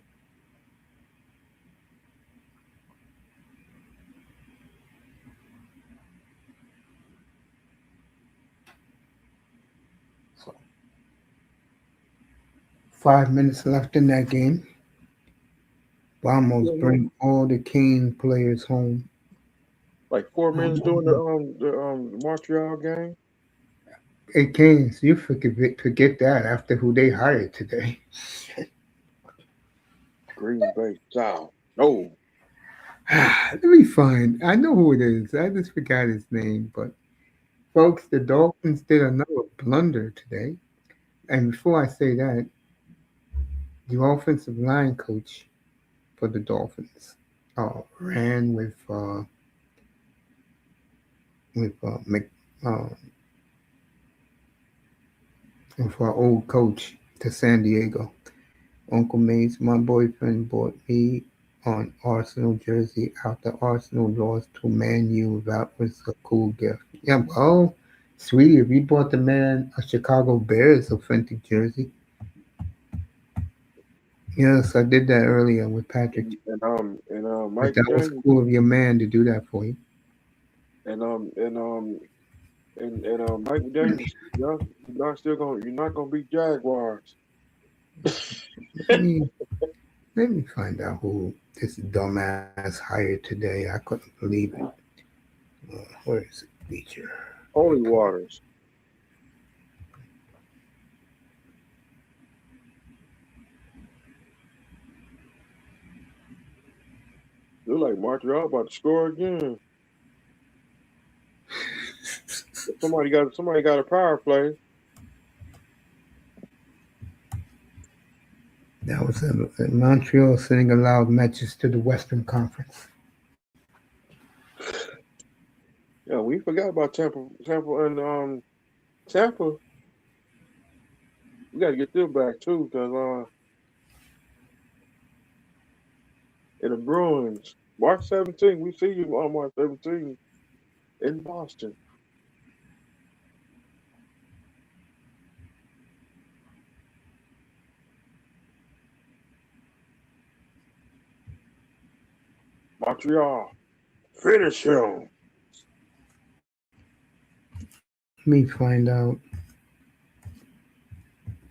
So 5 minutes left in that game. Vamos, bring all the Kane players home. Like 4 minutes during the Montreal game. Hey, Canes, you forget that after who they hired today. Green Bay South. No. Let me find. I know who it is. I just forgot his name. But folks, the Dolphins did another blunder today. And before I say that, the offensive line coach for the Dolphins ran with uh, with our old coach to San Diego. Uncle Mace, my boyfriend, bought me an Arsenal jersey after Arsenal lost to Man U. That was a cool gift. Yeah, well, sweetie, if you bought the man a Chicago Bears authentic jersey, yes, I did that earlier with Patrick. And But Mike that was James cool of your man to do that for you. and Mike James. You're not gonna beat Jaguars. Let me let me find out who this dumbass hired today. I couldn't believe it. Where is it? Feature. Holy Waters. Look like Montreal about to score again. Somebody got a power play. That was Montreal sending allowed matches to the Western Conference. Yeah, we forgot about Tampa. We got to get them back too, cause in the Bruins, March 17th, we see you on March 17th in Boston. Montreal, finish him. Let me find out.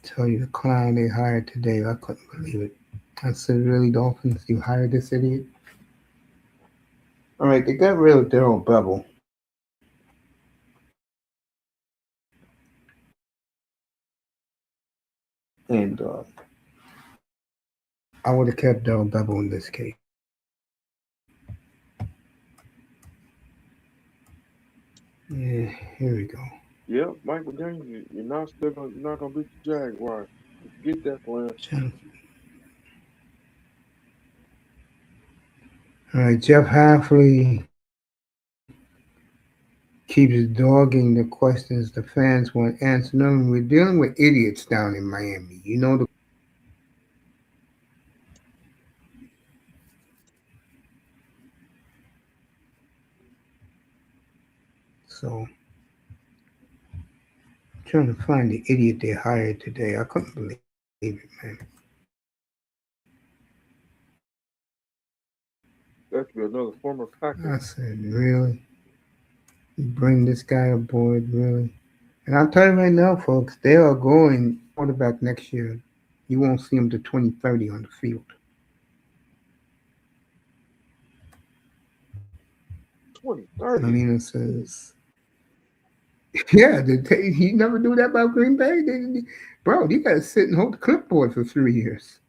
Tell you the clown they hired today. I couldn't believe it. I said, really, Dolphins? You hired this idiot? All right, they got rid of Daryl Bevel. And I would have kept Del Double in this case. Yeah, here we go. Yeah, Michael James, you're not gonna beat the Jaguars. Get that plan. All right, Jeff Halfley keeps dogging the questions the fans want answered. No, we're dealing with idiots down in Miami. You know the so I'm trying to find the idiot they hired today. I couldn't believe it, man. That could be another former I Packer. said, really? You bring this guy aboard, really? And I'll tell you right now, folks, they are going quarterback next year. You won't see him to 2030 on the field. 2030. Melina says, yeah, he never do that about Green Bay. Bro, you got to sit and hold the clipboard for 3 years.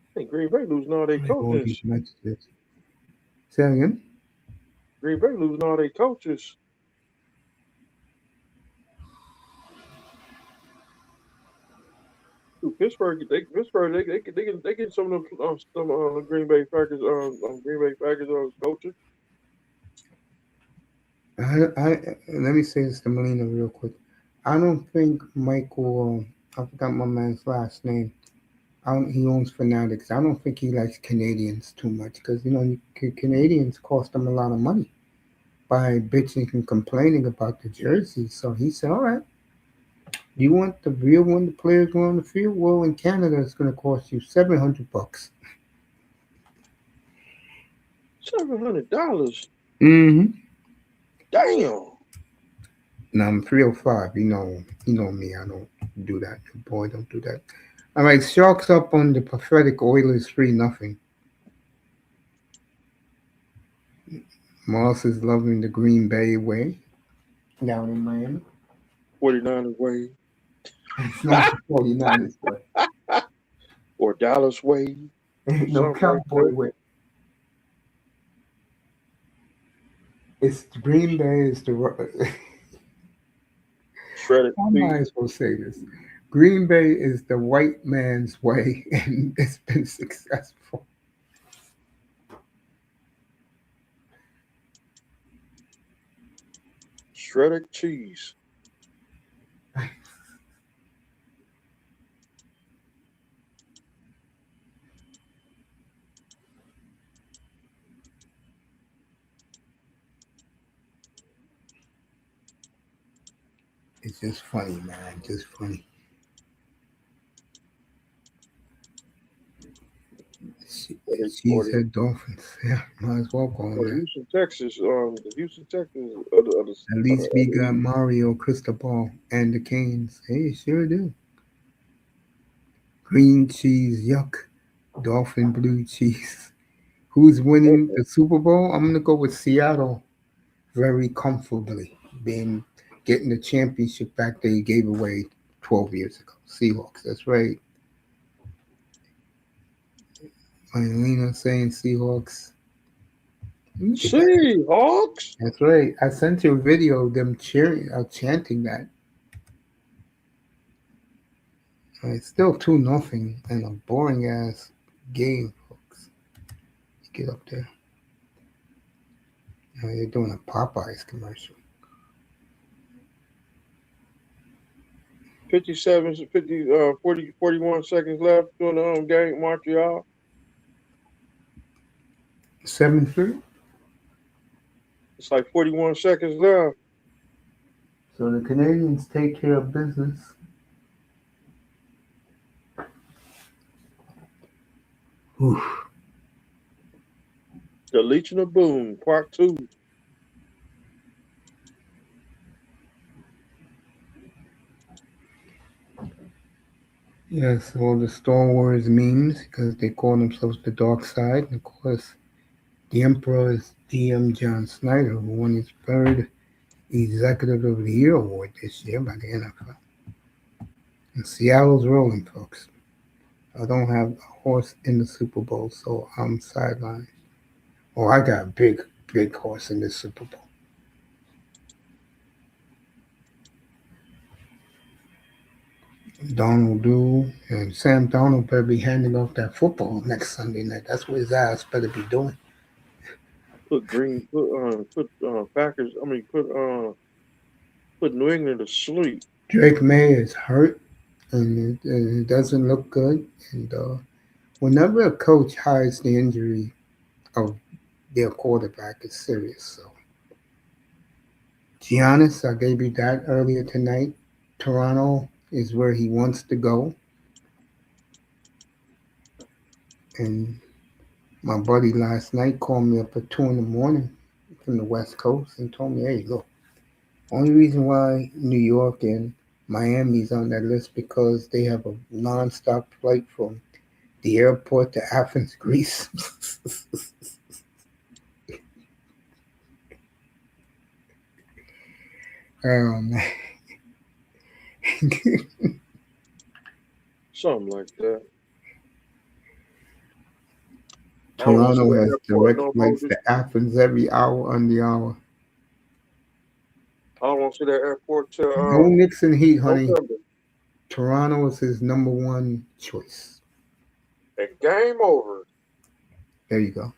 I think Green Bay losing all their Like all these coaches. messages. Say that again? Green Bay losing all their coaches. Dude, Pittsburgh, they get some of them some Green Bay Packers coaches. Let me say this to Melina real quick. I don't think Michael, I forgot my man's last name. He owns Fanatics. I don't think he likes Canadians too much because, Canadians cost him a lot of money by bitching and complaining about the jerseys. So he said, all right, you want the real one the players go on the field? Well, in Canada, it's going to cost you $700. $700. Mm-hmm. Damn. Now I'm 305. You know me. I don't do that. Boy, don't do that. All right, Sharks up on the pathetic Oilers 3-0. Moss is loving the Green Bay way down in Miami. 49ers way. It's not the 49ers way. Or Dallas way. Or No something like that. Cowboy way. It's Green Bay is the. Shredded I might cheese. as well say this. Green Bay is the white man's way, and it's been successful. Shredded cheese. It's just funny, man. Just funny. Or the or the Cheesehead Dolphins. Yeah, might as well call them or the that. Houston, Texas. The Houston, Texas. At least we got Mario Cristobal and the Canes. Hey, sure do. Green cheese, yuck. Dolphin blue cheese. Who's winning the Super Bowl? I'm gonna go with Seattle very comfortably, being getting the championship back they gave away 12 years ago. Seahawks. That's right. Marlena saying Seahawks. Let me get that. Seahawks. That's right. I sent you a video of them cheering, chanting that. It's still 2-0 and a boring ass game, folks. Get up there. They're doing a Popeyes commercial. 57, 50, 40, 41 seconds left during the home game, Montreal. 7-3. It's like 41 seconds left. So the Canadians take care of business. Oof. The Legion of Boom, Part 2. Yes, all the Star Wars memes because they call themselves the dark side. And of course, the Emperor is DM John Snyder, who won his third Executive of the Year award this year by the NFL. And Seattle's rolling, folks. I don't have a horse in the Super Bowl, so I'm sidelined. Oh, I got a big horse in the Super Bowl. Donald Do and Sam Donald better be handing off that football next Sunday night. That's what his ass better be doing. Packers. I mean, put New England to sleep. Drake May is hurt, and it doesn't look good. And whenever a coach hides the injury of their quarterback, it's serious. So, Giannis, I gave you that earlier tonight. Toronto is where he wants to go. And my buddy last night called me up at 2 in the morning from the West Coast and told me, hey, look, only reason why New York and Miami's on that list because they have a non-stop flight from the airport to Athens, Greece. um, Something like that. I don't want to see Toronto that has airport direct no more. flights to Athens every hour on the hour. I don't want to see that airport No till Knicks and Heat, honey. November. Toronto is his number one choice. And game over. There you go.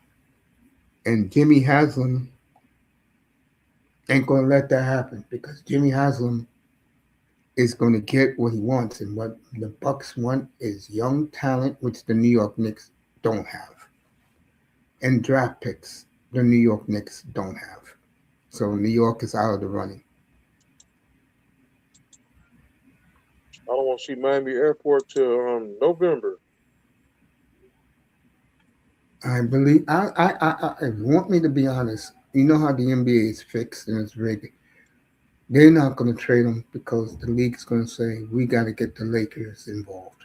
And Jimmy Haslam ain't going to let that happen because Jimmy Haslam is going to get what he wants. And what the Bucks want is young talent, which the New York Knicks don't have. And draft picks, the New York Knicks don't have. So New York is out of the running. I don't want to see Miami Airport till November. I believe, if you want me to be honest, you know how the NBA is fixed and it's rigged. They're not going to trade him because the league's going to say, we got to get the Lakers involved.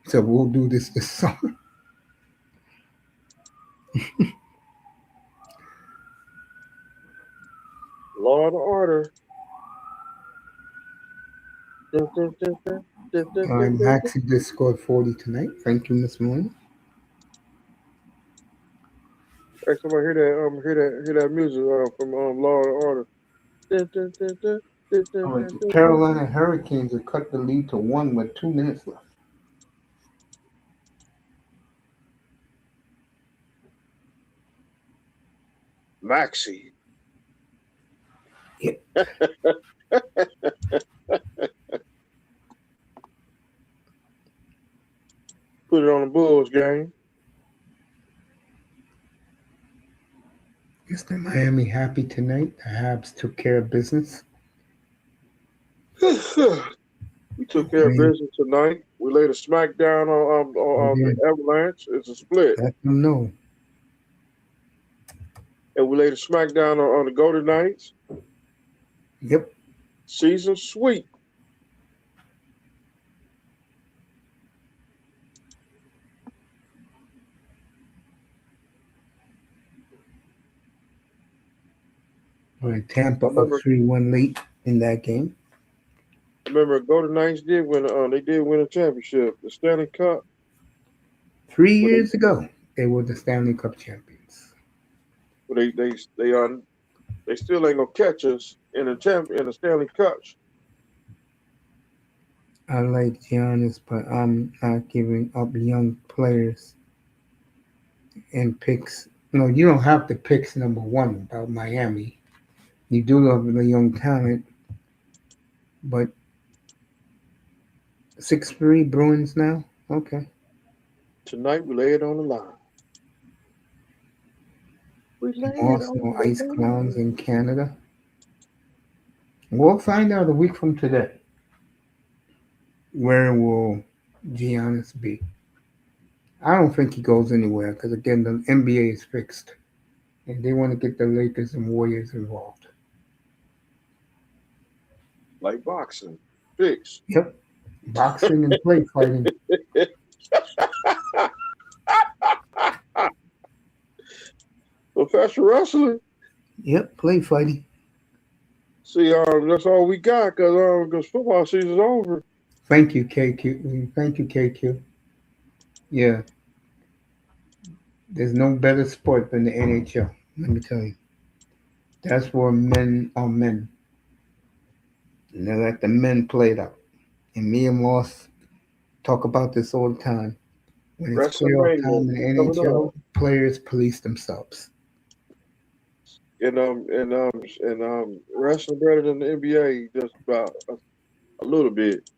So we'll do this summer. Law and order. Maxie just scored 40 tonight. Thank you, Miss Moore. Hey, somebody hear that music from Law and Order. All right, the Carolina Hurricanes have cut the lead to 1 with 2 minutes left. Maxie. Yep. Put it on the Bulls game. Is the Miami happy tonight? The Habs took care of business. We took care of business tonight. We laid a smackdown on the Avalanche. It's a split. Let them know. And we laid a smackdown on the Golden Knights. Yep. Season sweep. Right, Tampa up 3-1 late in that game. Remember, Golden Knights did win. They did win a championship, the Stanley Cup. 3 years ago, they were the Stanley Cup champions. But they still ain't gonna catch us in the Stanley Cups. I like Giannis, but I'm not giving up young players and picks. No, you don't have to pick number one about Miami. You do love the young talent, but 6-3 Bruins now? Okay. Tonight we lay it on the line. Arsenal Ice Clowns in Canada. We'll find out a week from today. Where will Giannis be? I don't think he goes anywhere because, again, the NBA is fixed. And they want to get the Lakers and Warriors involved. Like boxing. Fixed. Yep. Boxing and play fighting. Professional wrestling. Yep, play fighting. See, that's all we got because football season's over. Thank you, KQ. Thank you, KQ. Yeah, there's no better sport than the NHL. Let me tell you. That's where men are men. And they let the men play it out. And me and Moss talk about this all the time. When it's playoff WrestleMania time in the is coming up, NHL, players police themselves. and wrestling better than the NBA just about a little bit.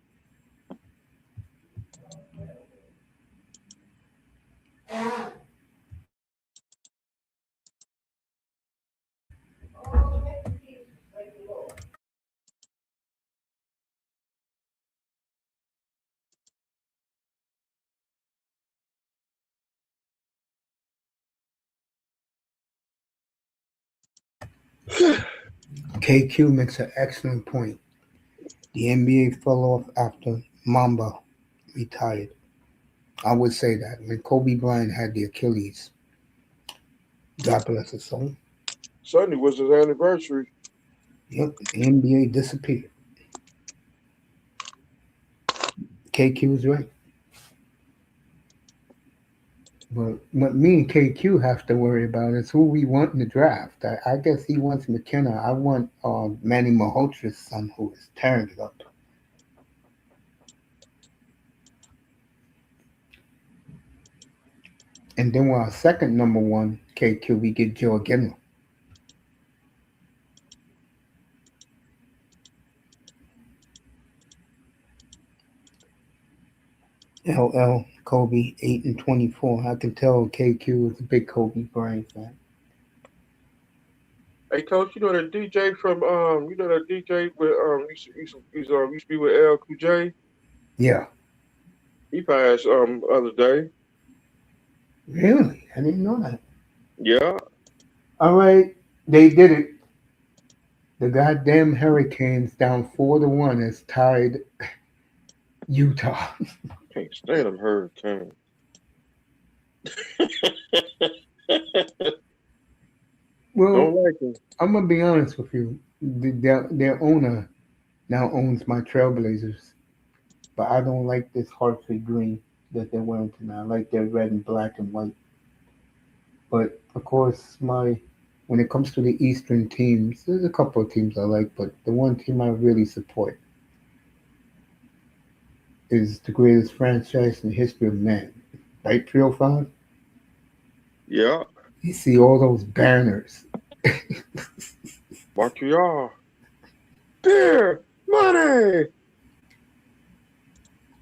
KQ makes an excellent point. The NBA fell off after Mamba retired. I would say that when Kobe Bryant had the Achilles, God bless his soul. Sunday was his anniversary. Yep, the NBA disappeared. KQ was right. But what me and KQ have to worry about is who we want in the draft. I guess he wants McKenna. I want Manny Malhotra's son, who is tearing it up. And then with our second number one, KQ, we get Joe Gennell. LL Kobe 8-24. I can tell KQ is a big Kobe Bryant fan. Hey, coach, you know that DJ from you know that DJ with used to be with L Cool J. Yeah, He passed other day. really? I didn't know that. Yeah, All right, they did it. The goddamn Hurricanes down 4-1 has tied Utah. can't stand them hurricanes. Well, Don't like them. I'm gonna be honest with you. Their owner now owns my Trailblazers, but I don't like this Hartford green that they're wearing tonight. I like their red and black and white. But of course, my when it comes to the Eastern teams, there's a couple of teams I like, but the one team I really support is the greatest franchise in the history of man. Right, Treal fan? Yeah, You see all those banners. Montreal. Beer, money.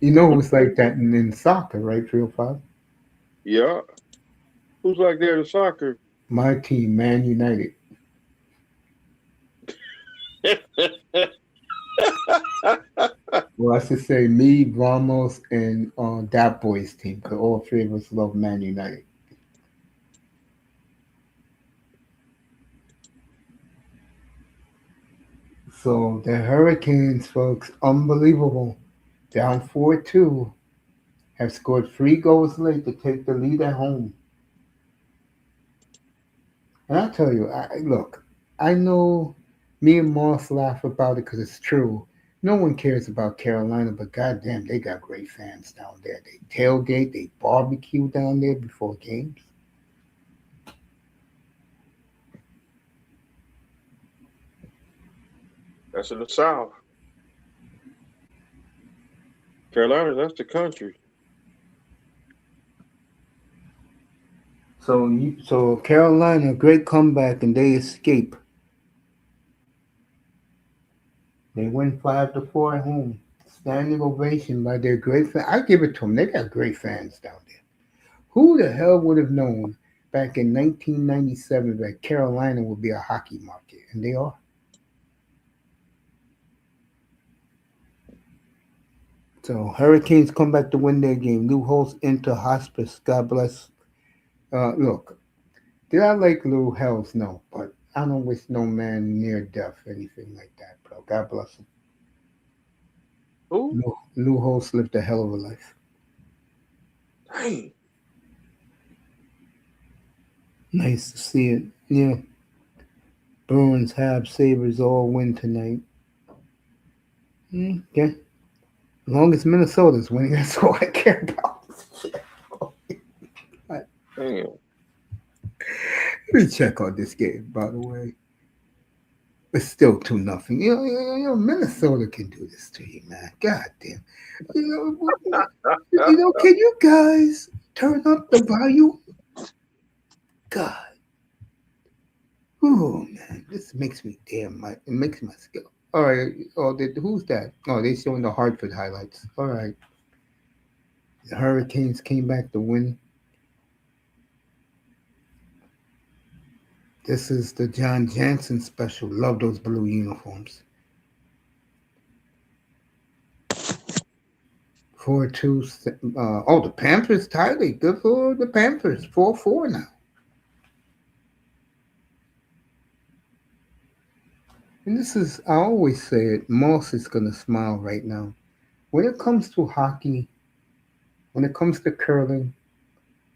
You know it's like that in soccer, right, Treal fan? Yeah, who's like there to soccer? My team, Man United. Well, I should say me, Ramos, and that boys team, because all three of us love Man United. So the Hurricanes, folks, unbelievable. Down 4-2, have scored 3 goals late to take the lead at home. And I tell you, look, I know me and Moss laugh about it because it's true. No one cares about Carolina, but goddamn, they got great fans down there. They tailgate, they barbecue down there before games. That's in the South. Carolina, that's the country. So Carolina, great comeback, and they escape. They win 5-4 at home. Standing ovation by their great fans. I give it to them. They got great fans down there. Who the hell would have known back in 1997 that Carolina would be a hockey market? And they are. So Hurricanes come back to win their game. Lou Holtz into hospice. God bless. Look, did I like Lou? Hells no. But I don't wish no man near death anything like that, bro. God bless him. Who? Lou Holtz lived a hell of a life. Dang. Nice to see it. Yeah. Bruins, Habs, Sabres all win tonight. Okay. As long as Minnesota's winning, that's all I care about. Let Damn. me check on this game, by the way. It's still 2-0. Minnesota can do this to you, man. God damn. Can you guys turn up the volume? God. Oh man, this makes me damn my it makes my skill. All right. Oh, who's that? Oh, they showing the Hartford highlights. All right. The Hurricanes came back to win. This is the John Jansen special. Love those blue uniforms. 4-2. The Panthers tied it. Good for the Panthers. 4-4 now. And this is, I always say it, Moss is going to smile right now. When it comes to hockey, when it comes to curling,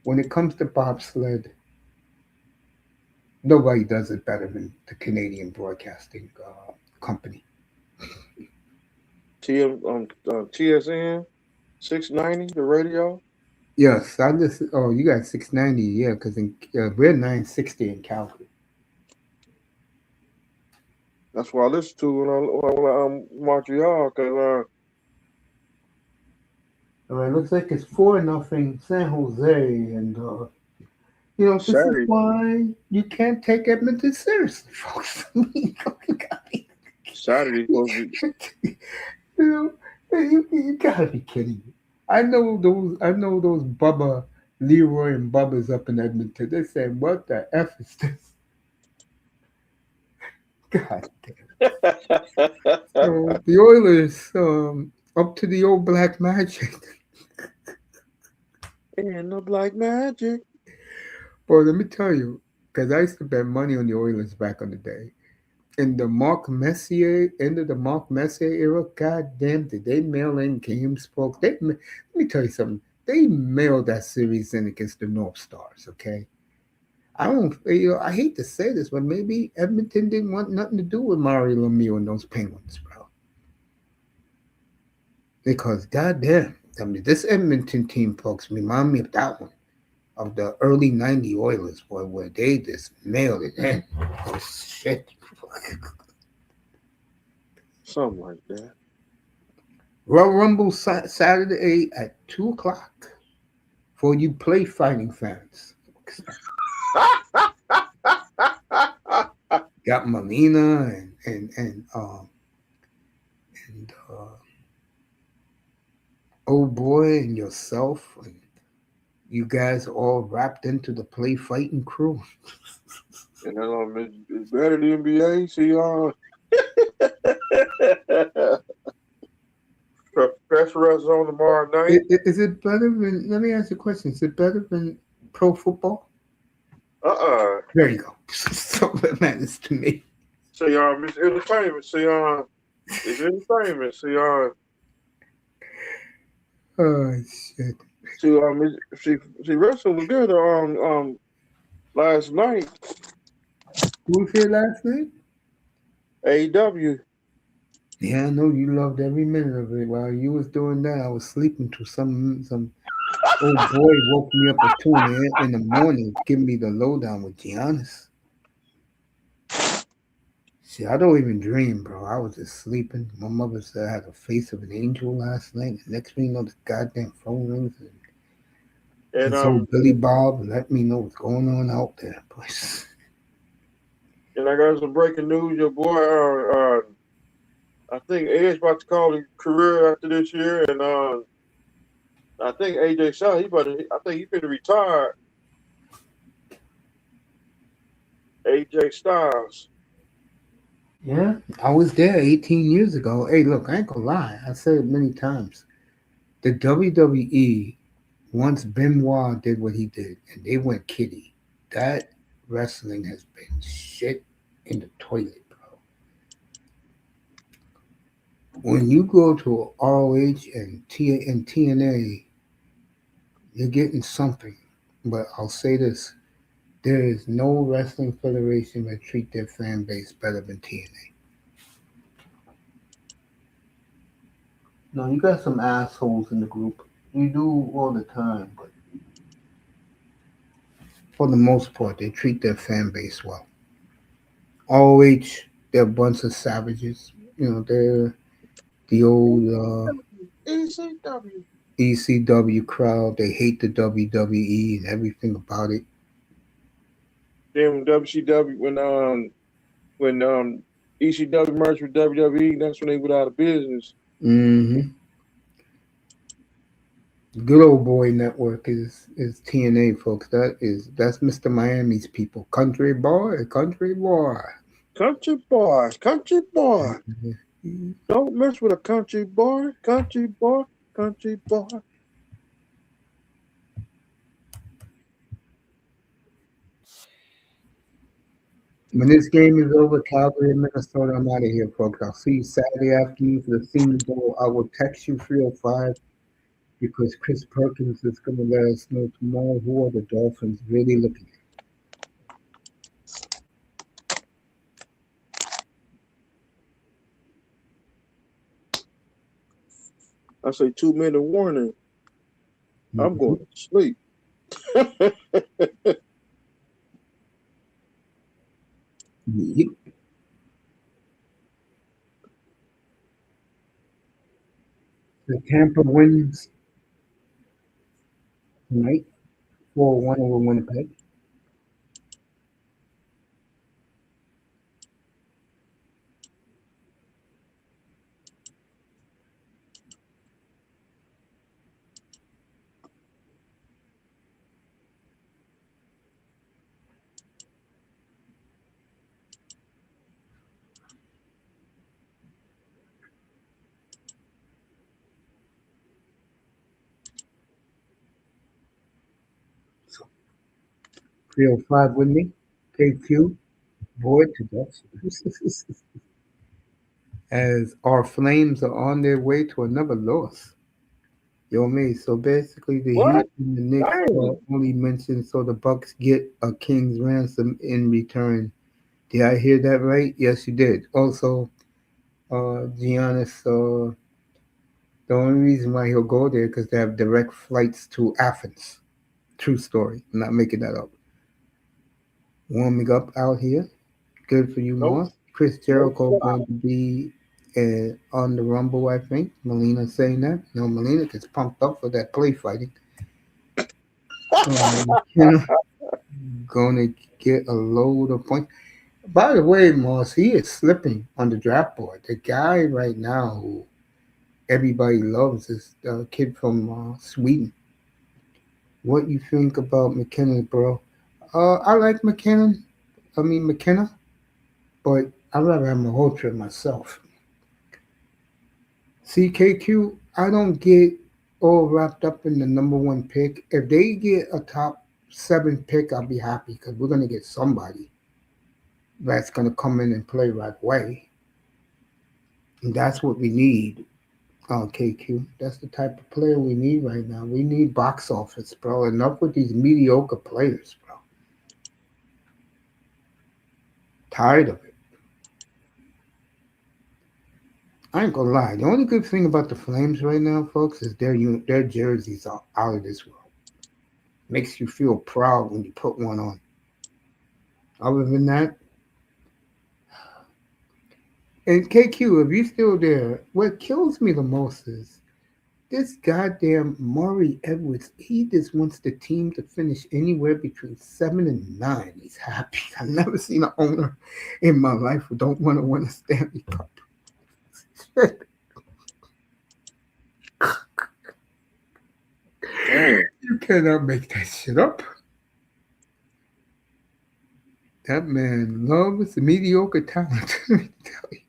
when it comes to bobsled, nobody does it better than the Canadian Broadcasting Company. TSN 690, the radio. Yes, I just, you got 690, yeah, because we're 960 in Calgary. That's what I listen to when Montreal, because All right, looks like it's 4-0 San Jose, and this is Saturday, why you can't take Edmonton seriously, folks. Saturday supposed to be. you you gotta be kidding me. I know those Bubba, Leroy and Bubba's up in Edmonton. They're saying, what the F is this? God damn. So the Oilers, up to the old black magic. And the black magic. Boy, let me tell you, because I used to bet money on the Oilers back in the day. In the Mark Messier, end of the Mark Messier era, god damn, did they mail in games, folks? Let me tell you something. They mailed that series in against the North Stars, okay? I don't, I hate to say this, but maybe Edmonton didn't want nothing to do with Mario Lemieux and those Penguins, bro. Because goddamn, I mean, this Edmonton team, folks, remind me of that one, of the early '90s Oilers, boy, where they just mailed it in. Oh, shit. Something like that. Royal Rumble Saturday at 2 o'clock for you play fighting fans. Got Melina and old boy and yourself, and you guys all wrapped into the play fighting crew. And it's better than the NBA. See, Professor us on tomorrow night. Is it better than? Let me ask you a question. Is it better than pro football? There you go. So that matters to me. See, it's entertainment. See, it's entertainment. See, Oh shit. she wrestled was good last night. Who was here last night? AEW. Yeah, I know you loved every minute of it. While you was doing that, I was sleeping to some old boy woke me up at 2 in the morning, giving me the lowdown with Giannis. See, I don't even dream, bro. I was just sleeping. My mother said I had the face of an angel last night. The next thing you know, the goddamn phone rings and And this old Billy Bob let me know what's going on out there, boys. And I got some breaking news. Your boy, I think Ed's about to call his career after this year, and I think AJ Shaw, I think he's gonna retire. AJ Styles. Yeah, I was there 18 years ago. Hey, look, I ain't gonna lie. I said it many times. The WWE, once Benoit did what he did, and they went kitty, that wrestling has been shit in the toilet, bro. When you go to ROH and TNA, you're getting something. But I'll say this. There is no wrestling federation that treat their fan base better than TNA. No, you got some assholes in the group. You do all the time, but for the most part, they treat their fan base well. OH, they're a bunch of savages. They're the old ECW. ECW crowd. They hate the WWE and everything about it. Then when WCW when ECW merged with WWE, that's when they went out of business. Hmm. Good old boy network is TNA, folks. That's Mr. Miami's people. Country boy, country boy. Country boy, country boy. Don't mess with a country boy, country boy, country boy. When this game is over, Calgary and Minnesota, I'm out of here, folks. I'll see you Saturday afternoon for the Senior Bowl. I will text you 305 because Chris Perkins is going to let us know tomorrow who are the Dolphins really looking at. I say 2 minute warning. I'm going to sleep. Yep. The Tampa wins tonight 4-1 over Winnipeg. So 305 with me. KQ, boy to death. As our Flames are on their way to another loss. Yo, me. So basically, the Heat What? and the Knicks Dang. are only mentioned so the Bucks get a king's ransom in return. Did I hear that right? Yes, you did. Also, Giannis, the only reason why he'll go there because they have direct flights to Athens. True story. I'm not making that up. Warming up out here. Good for you, No, Moss. Chris no Jericho stop. going to be on the Rumble, I think. Melina saying that. Melina gets pumped up for that play fighting. You going to get a load of points. By the way, Moss, he is slipping on the draft board. The guy right now who everybody loves is the kid from Sweden. What you think about McKinnon, bro? I like McKinnon. I mean McKenna, but I'd rather have Malhotra myself. CKQ, I don't get all wrapped up in the number one pick. If they get a top seven pick, I'll be happy because we're gonna get somebody that's gonna come in and play right away. And that's what we need. KQ. That's the type of player we need right now. We need box office, bro. Enough with these mediocre players, bro. Tired of it. I ain't gonna lie. The only good thing about the Flames right now, folks, is their jerseys are out of this world. Makes you feel proud when you put one on. Other than that, and KQ, if you're still there, what kills me the most is this goddamn Maury Edwards. He just wants the team to finish anywhere between 7 and 9. He's happy. I've never seen an owner in my life who don't want to win a Stanley Cup. Damn. You cannot make that shit up. That man loves mediocre talent. Let me tell you.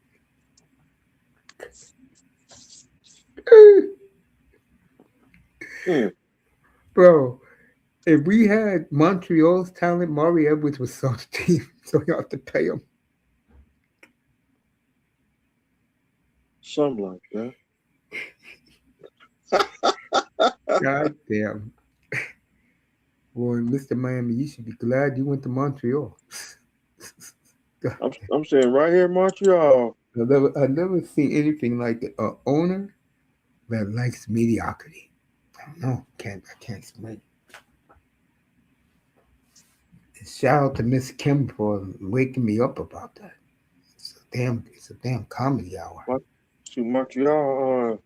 Hmm. Bro, if we had Montreal's talent, Maury Edwards would sell the team, so you have to pay him. Something like that. God damn. Boy, Mr. Miami, you should be glad you went to Montreal. God, I'm saying right here in Montreal. I never seen anything like it. A owner that likes mediocrity. I don't know. I can't explain. And shout out to Miss Kim for waking me up about that. It's a damn comedy hour. What to Montreal?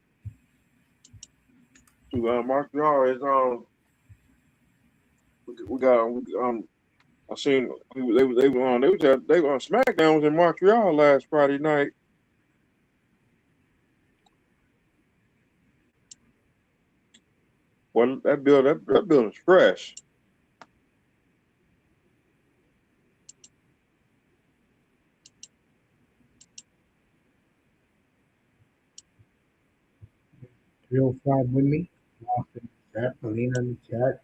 Montreal is we got I seen they were on SmackDown was in Montreal last Friday night. Well, that building's fresh. Real five with me. Lost in the chat. Melina in the chat.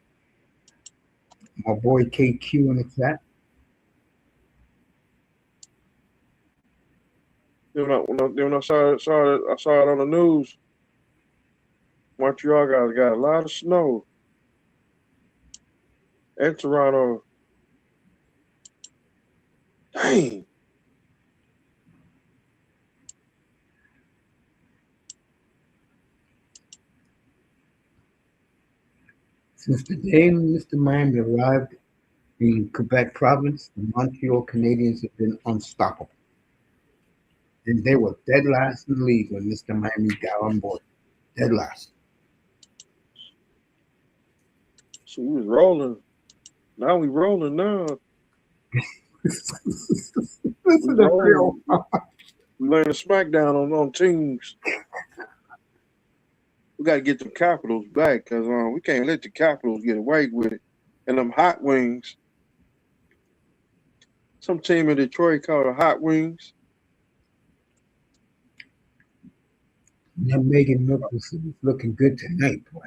My boy KQ in the chat. Then I saw it on the news. Montreal got a lot of snow. And Toronto. Dang. Since the day Mr. Miami arrived in Quebec province, the Montreal Canadiens have been unstoppable. And they were dead last in the league when Mr. Miami got on board. Dead last. So we was rolling. Now we rolling now. This is the real. We learned SmackDown on teams. We got to get the Capitals back because we can't let the Capitals get away with it. And them hot wings. Some team in Detroit called it Hot Wings. That Megan Nichols is looking good tonight, boy.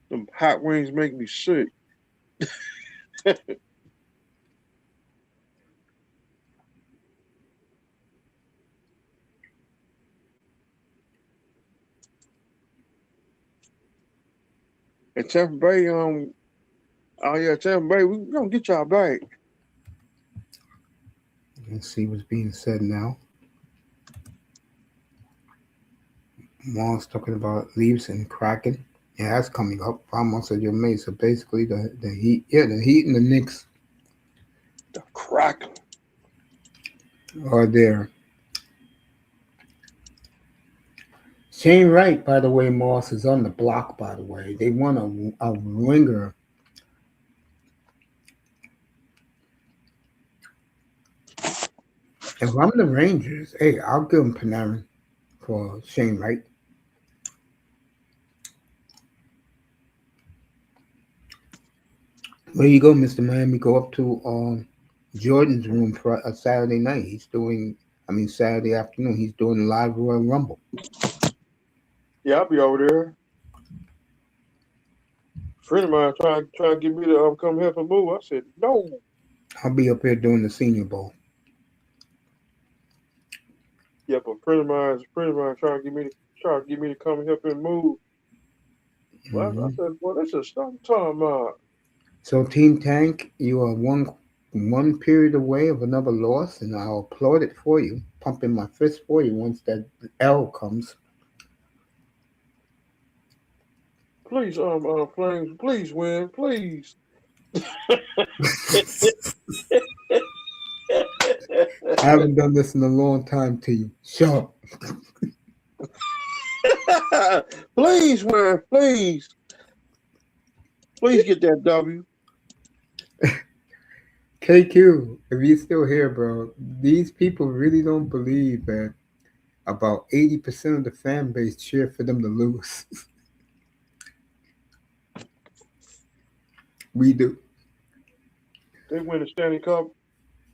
Them hot wings make me sick. And Tampa Bay, Tampa Bay, we're gonna get y'all back. Let's see what's being said now. Moss talking about Leafs and Kraken. Yeah, that's coming up. Almost at your mate. So basically, the Heat, the Heat and the Knicks The Kraken are there. Shane Wright, by the way, Moss is on the block. By the way, they want a winger. If I'm the Rangers, hey, I'll give him Panarin for Shane Wright. Where you go, Mr. Miami? Go up to Jordan's room for a Saturday night. Saturday afternoon. He's doing a live Royal Rumble. Yeah, I'll be over there. A friend of mine trying to get me to come help him move. I said no. I'll be up here doing the Senior Bowl. Yep, a friend of mine trying to get me to come help him move. Well, I said, well, that's just stop talking about. So, Team Tank, you are one period away of another loss, and I'll applaud it for you, pumping my fist for you once that L comes. Please, Flames, please win, please. I haven't done this in a long time to you. Shut up. Please win, please. Please get that W. KQ, if you're still here, bro, these people really don't believe that about 80% of the fan base cheer for them to lose. We do. They win the Stanley Cup.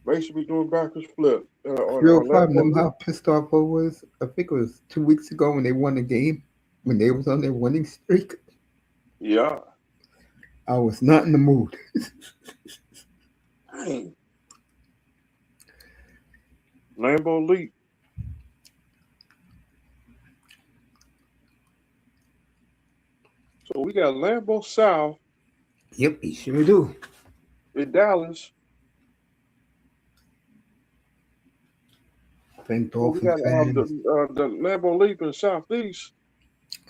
They should be doing backwards flip. Real five, remember how pissed off I was? I think it was 2 weeks ago when they won the game, when they was on their winning streak. Yeah. I was not in the mood. Dang. Lambeau Leap. So we got Lambeau South. Yep, he sure do. In Dallas. I think We Dolphin got fans. the Lambeau Leap in Southeast.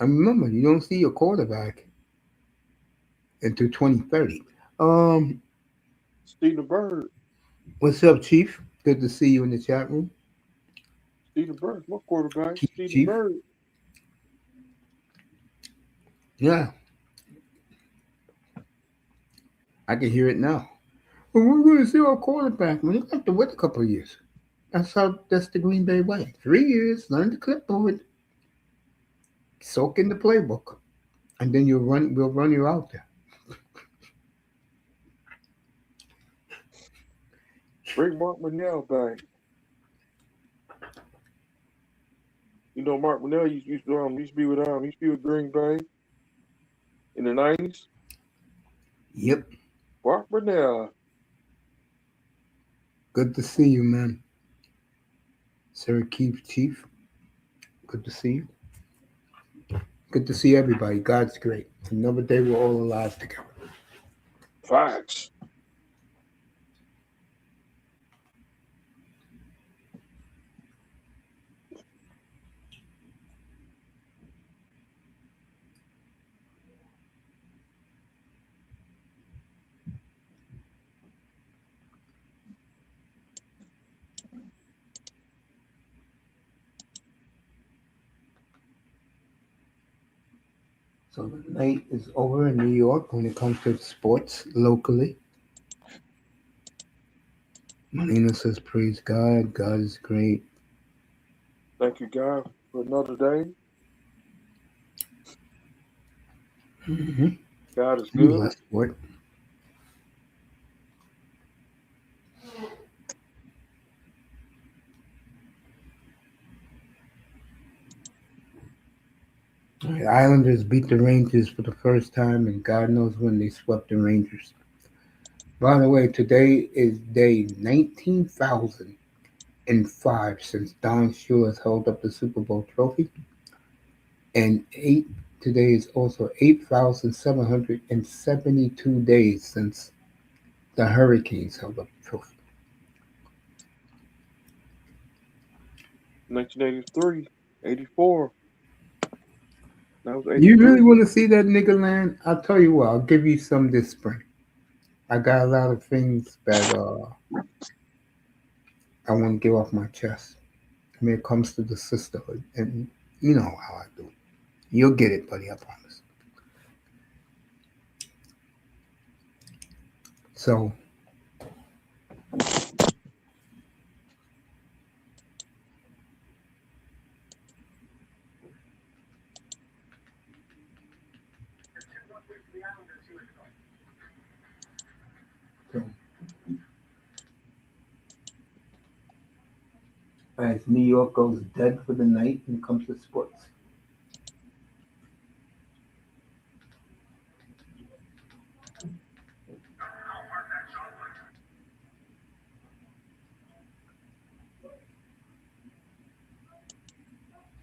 And remember, you don't see your quarterback until 2030. Um, Steven Bird. what's up, Chief? Good to see you in the chat room. Steven Bird, my quarterback. Steven Chief. Bird. Yeah, I can hear it now. Well, we're going to see our quarterback. Well, you have to wait a couple of years. That's the Green Bay way. 3 years, learn the clipboard, soak in the playbook, and then we'll run you out there. Bring Mark Manell back. You know, Mark Manell used to be with Green Bay in the 90s. Yep. Mark Manell. Good to see you, man. Sir Keith Chief. Good to see you. Good to see everybody. God's great. Another day we're all alive together. Facts. So the night is over in New York when it comes to sports locally. Melina says, praise God. God is great. Thank you, God, for another day. Mm-hmm. God is You good. blessed for it. All right, Islanders beat the Rangers for the first time, and God knows when they swept the Rangers. By the way, today is day 19,005 since Don Shula held up the Super Bowl trophy, and today is also 8,772 days since the Hurricanes held up the trophy. 1983, 84. That was You really 83. want to see that nigga land? I'll tell you what, I'll give you some this spring. I got a lot of things that I want to get off my chest when it comes to the sisterhood. And you know how I do. You'll get it, buddy, I promise. So, so as New York goes dead for the night when it comes to sports.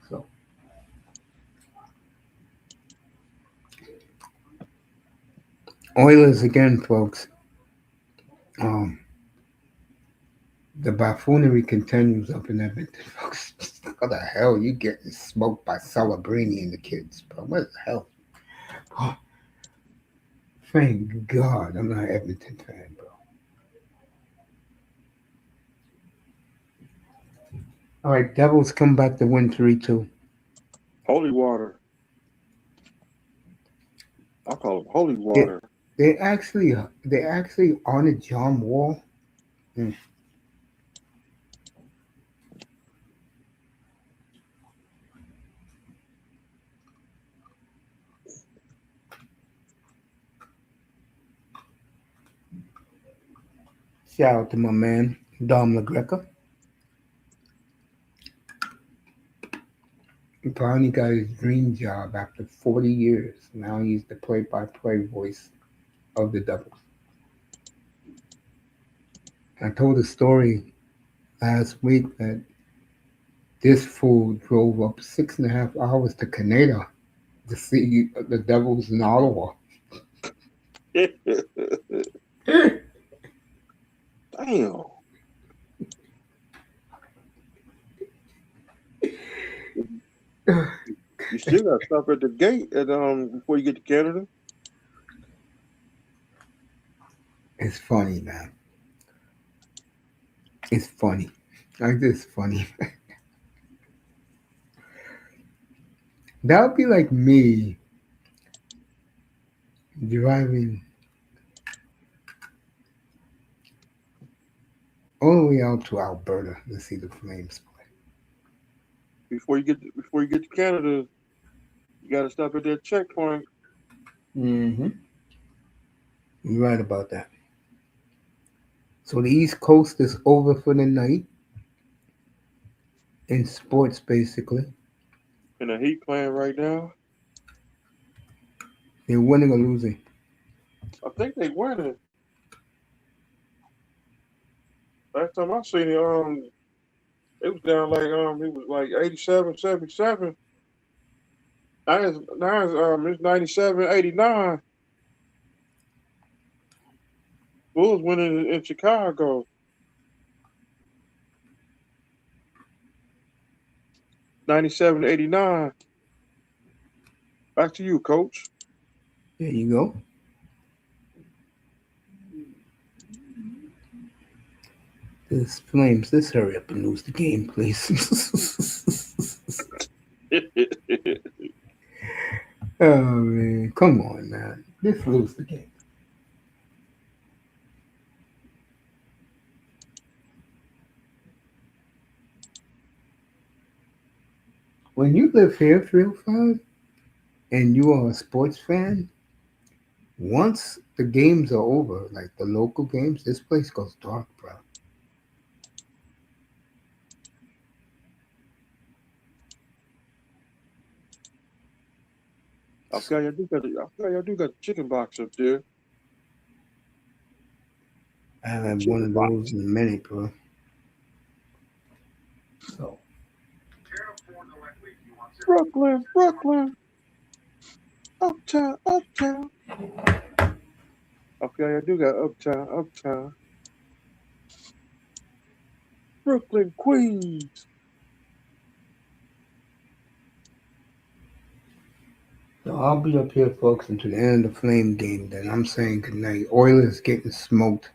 So, Oilers again, folks. Um, the buffoonery continues up in Edmonton, folks. What the hell? You getting smoked by Cellebrini and the kids, bro? What the hell? Oh, thank God I'm not an Edmonton fan, bro. All right, Devils come back to win 3-2. Holy water. I call him holy They, water. they actually honored John Wall. Mm. Shout out to my man Dom LaGreca. He finally got his dream job after 40 years. Now he's the play-by-play voice of the Devils. I told a story last week that this fool drove up 6.5 hours to Canada to see the Devils in Ottawa. Damn. You still got to stop at the gate at before you get to Canada. It's funny, man. It's funny. Like this funny. That would be like me driving all the way out to Alberta to see the Flames play. Before you get to Canada, you got to stop at that checkpoint. Mm-hmm. You're right about that. So the East Coast is over for the night in sports, basically. And the Heat playing right now. They're winning or losing. I think they winning. Last time I seen it, it was down like it was like 87-77. It's 97-89. Bulls winning in Chicago. 97-89. Back to you, coach. There you go. This Flames, let's hurry up and lose the game, please. Oh, man. Come on, man. Let's lose the game. When you live here, 305, and you are a sports fan, once the games are over, like the local games, this place goes dark, bro. Okay, y'all do got the chicken box up there. I haven't had one Chicken of box. those in a minute, bro. So, Brooklyn, uptown. Okay, I do got uptown. Brooklyn, Queens. I'll be up here, folks, until the end of the Flame game. Then I'm saying goodnight. Oilers getting smoked.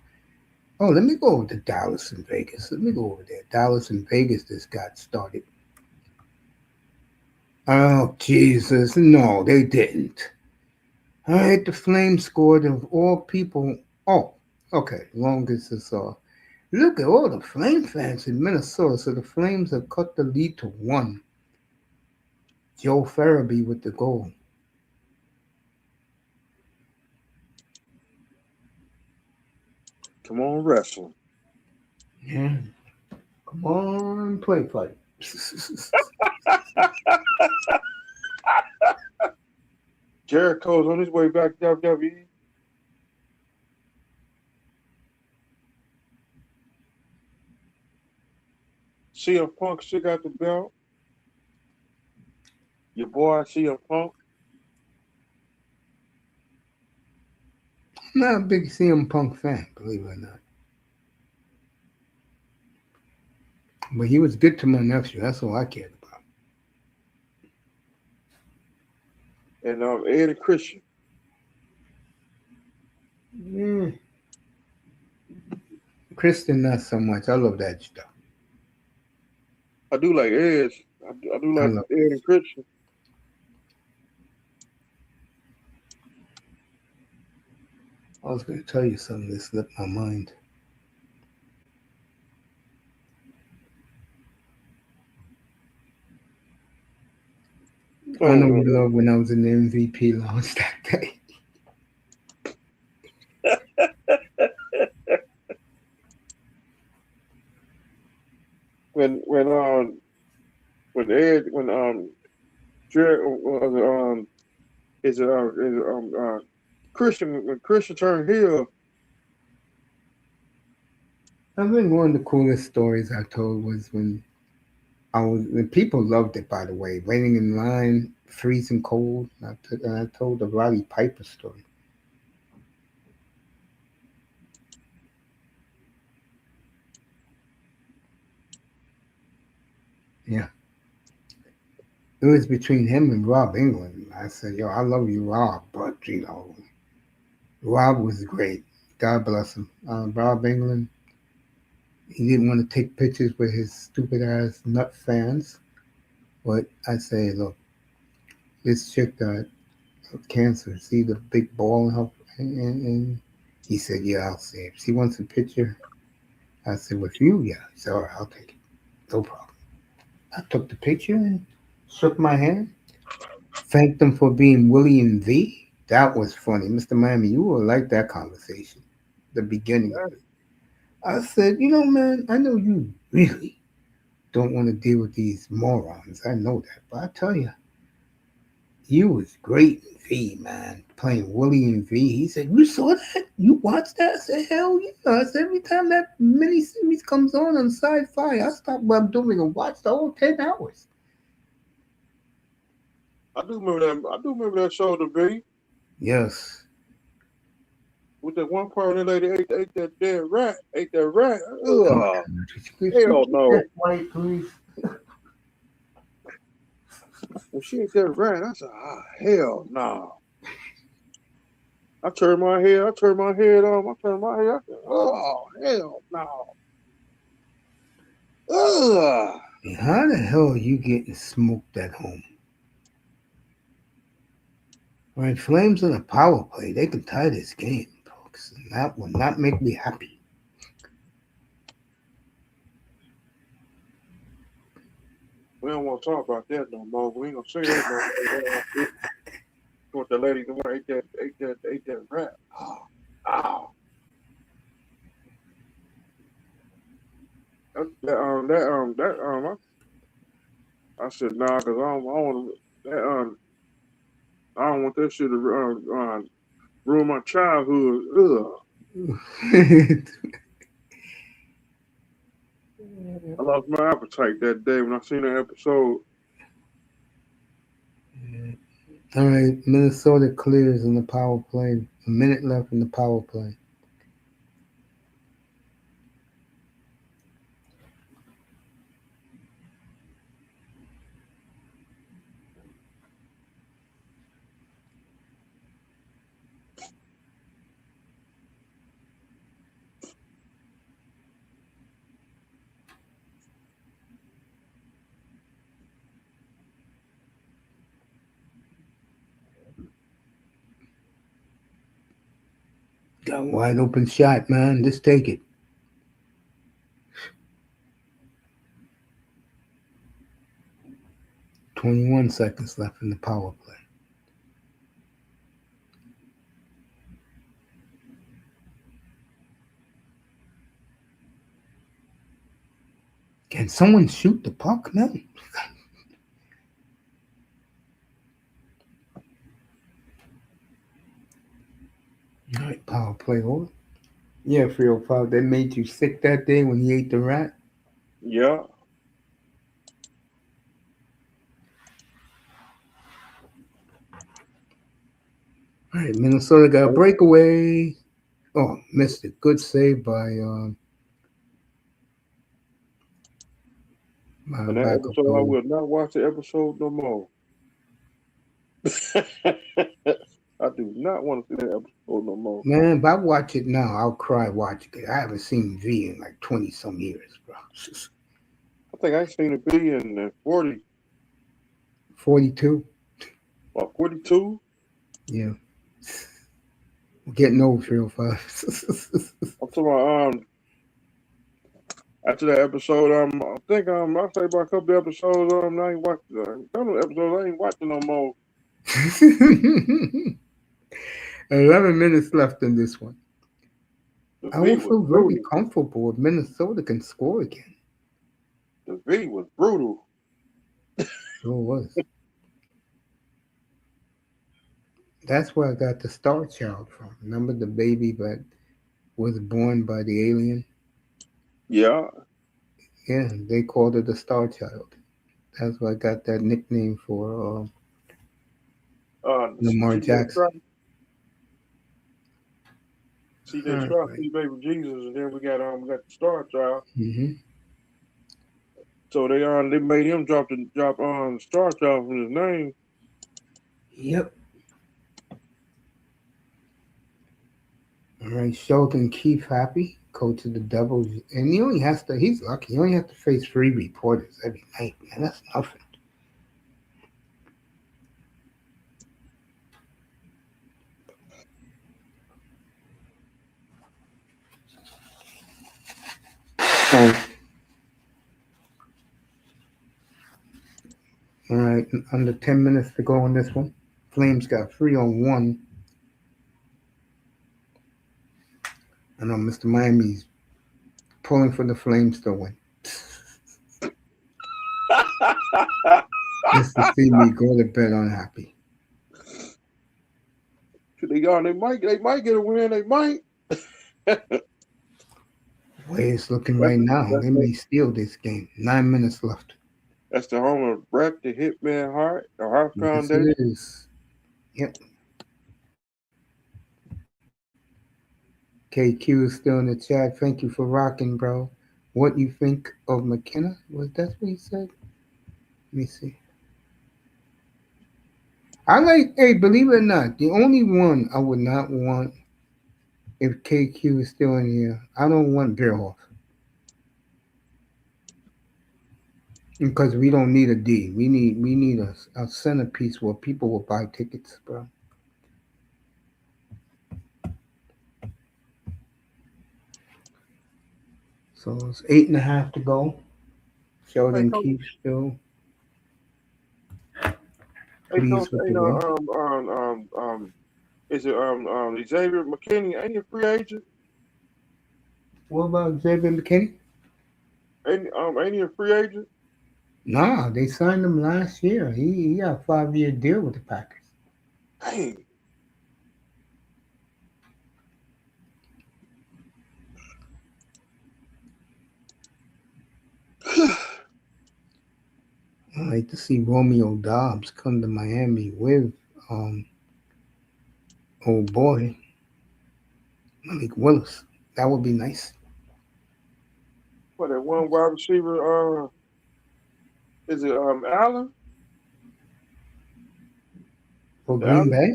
Oh, let me go over to Dallas and Vegas. Let me go over there. Dallas and Vegas just got started. Oh, Jesus. No, they didn't. All right, the Flames scored of all people. Oh, okay. Longest is look at all the Flame fans in Minnesota. So the Flames have cut the lead to 1. Joe Farabee with the goal. Come on, wrestling. Yeah. Come on, play fight. Jericho's on his way back to WWE. CM Punk still got the belt. Your boy CM Punk. I'm not a big CM Punk fan, believe it or not. But he was good to my nephew. That's all I cared about. And Ed and Christian. Yeah. Kristen, not so much. I love that stuff. I do like Ed. I do I like love Ed and Christian. I was going to tell you something that slipped my mind. I know you love when I was in the MVP lounge that day. when Ed is Christian when Christian turned heel. I think one of the coolest stories I told was when people loved it, by the way, waiting in line, freezing cold. I told the Roddy Piper story. Yeah. It was between him and Rob England. I said, "Yo, I love you, Rob, but Rob was great. God bless him. Rob England, he didn't want to take pictures with his stupid ass nut fans. But I say, look, this chick got cancer. See the big ball in her, and he said, yeah, I'll see it. If she wants a picture, I said, with you, yeah. He said, all right, I'll take it. No problem. I took the picture and shook my hand, thanked them for being William V. That was funny. Mr. Miami, you will like that conversation, the beginning of it. I said, man, I know you really don't want to deal with these morons. I know that. But I tell you, you was great in V, man, playing Willie in V. He said, you saw that? You watched that? I said, hell yeah. I said, every time that mini-series comes on Sci-Fi, I stop what I'm doing and watch the whole 10 hours. I do remember that show, The V. Yes. With that one part when that lady ate that dead rat. Ate that rat. Oh, Ugh. please, Hell no. white, please. When she ate that rat, I said, hell no. I turned my head on. I turned my head. I said, oh, hell no. Ugh. How the hell are you getting smoked at home? Right, Flames on a power play. They can tie this game, folks. And that will not make me happy. We don't want to talk about that no more. We ain't gonna say that no more. What the lady the one ate that rat. Oh, ow. I said nah, cause I don't want that I don't want that shit to ruin my childhood. Ugh. I lost my appetite that day when I seen that episode. All right, Minnesota clears in the power play. A minute left in the power play. Got a wide open shot, man. Just take it. 21 seconds left in the power play. Can someone shoot the puck, man? All right, power play over. Yeah, 305. They made you sick that day when he ate the rat. Yeah. All right, Minnesota got a breakaway. Oh, missed it. Good save by my And that backup episode, I goalie. will not watch the episode no more. I do not want to see that episode no more. Man, if I watch it now, I'll cry watching it. I haven't seen V in like 20 some years, bro. I think I seen it be in 40 42. or 42. Yeah. We're getting old, 305. I'm talking about after that episode, I think I say about a couple of episodes, I ain't watching a couple of episodes, I ain't watching no more. 11 minutes left in this one. The I V will was feel very brutal. comfortable if Minnesota can score again. The V was brutal. Sure was. That's where I got the Star Child from. Remember the baby that was born by the alien? Yeah. Yeah, they called it the Star Child. That's where I got that nickname for Lamar CJ Jackson. Stroud, All CJ right. Stroud, C Baby Jesus, and then we got the Star Child. Mm-hmm. So they made him drop starch off with his name. Yep. All right, Sheldon Keefe happy, coach of the Devils, and he's lucky. He only has to face 3 reporters every night, man. That's nothing. All right, under 10 minutes to go on this one. Flames got 3-on-1. I know Mr. Miami's pulling for the Flames to win. Just to see me go to bed unhappy. They might get a win. They might. Way it's looking right now, they may steal this game. 9 minutes left. That's the home of Brett the Hitman Hart, the Hart Yes, Foundation. it is. Yep. KQ is still in the chat. Thank you for rocking, bro. What you think of McKenna? Was that what he said? Let me see. Hey, believe it or not, the only one I would not want if KQ is still in here, I don't want Beerhoff. Because we don't need a D. We need a centerpiece where people will buy tickets, bro. So it's 8.5 to go. Sheldon Keefe still pleased with the win. Is it Xavier McKinney? Ain't he a free agent? What about Xavier McKinney? Ain't he a free agent? Nah, they signed him last year. He got a 5-year deal with the Packers. Dang. I like to see Romeo Dobbs come to Miami with old boy Malik Willis. That would be nice. What, that one wide receiver? Is it Allen? For Green Bay?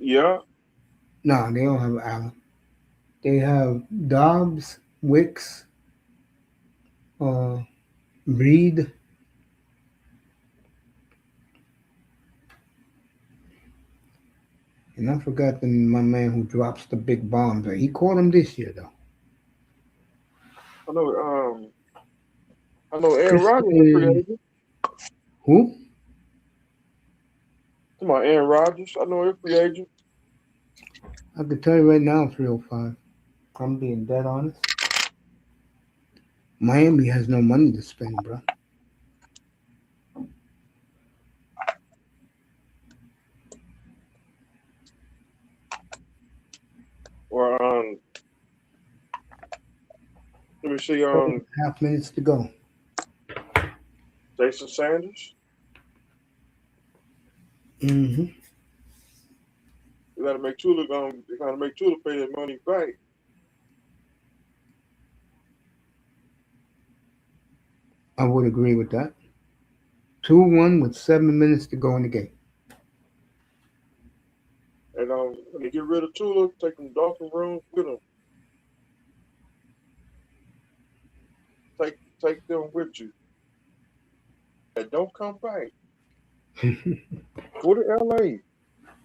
Yeah. No, they don't have Allen. They have Dobbs, Wicks, Breed. And I forgot my man who drops the big bombs. He caught him this year, though. I know Aaron Rodgers is a free agent. Who? Come on, Aaron Rodgers. I know he's a free agent. I can tell you right now, 305. I'm being dead honest. Miami has no money to spend, bro. Or let me see. 7.5 minutes to go. Jason Sanders. Mm-hmm. You got to make Tula pay their money back. I would agree with that. 2-1 with 7 minutes to go in the game. And when they get rid of Tula, take them Dolphin rooms with them. Take them with you. And don't come back. Go to LA.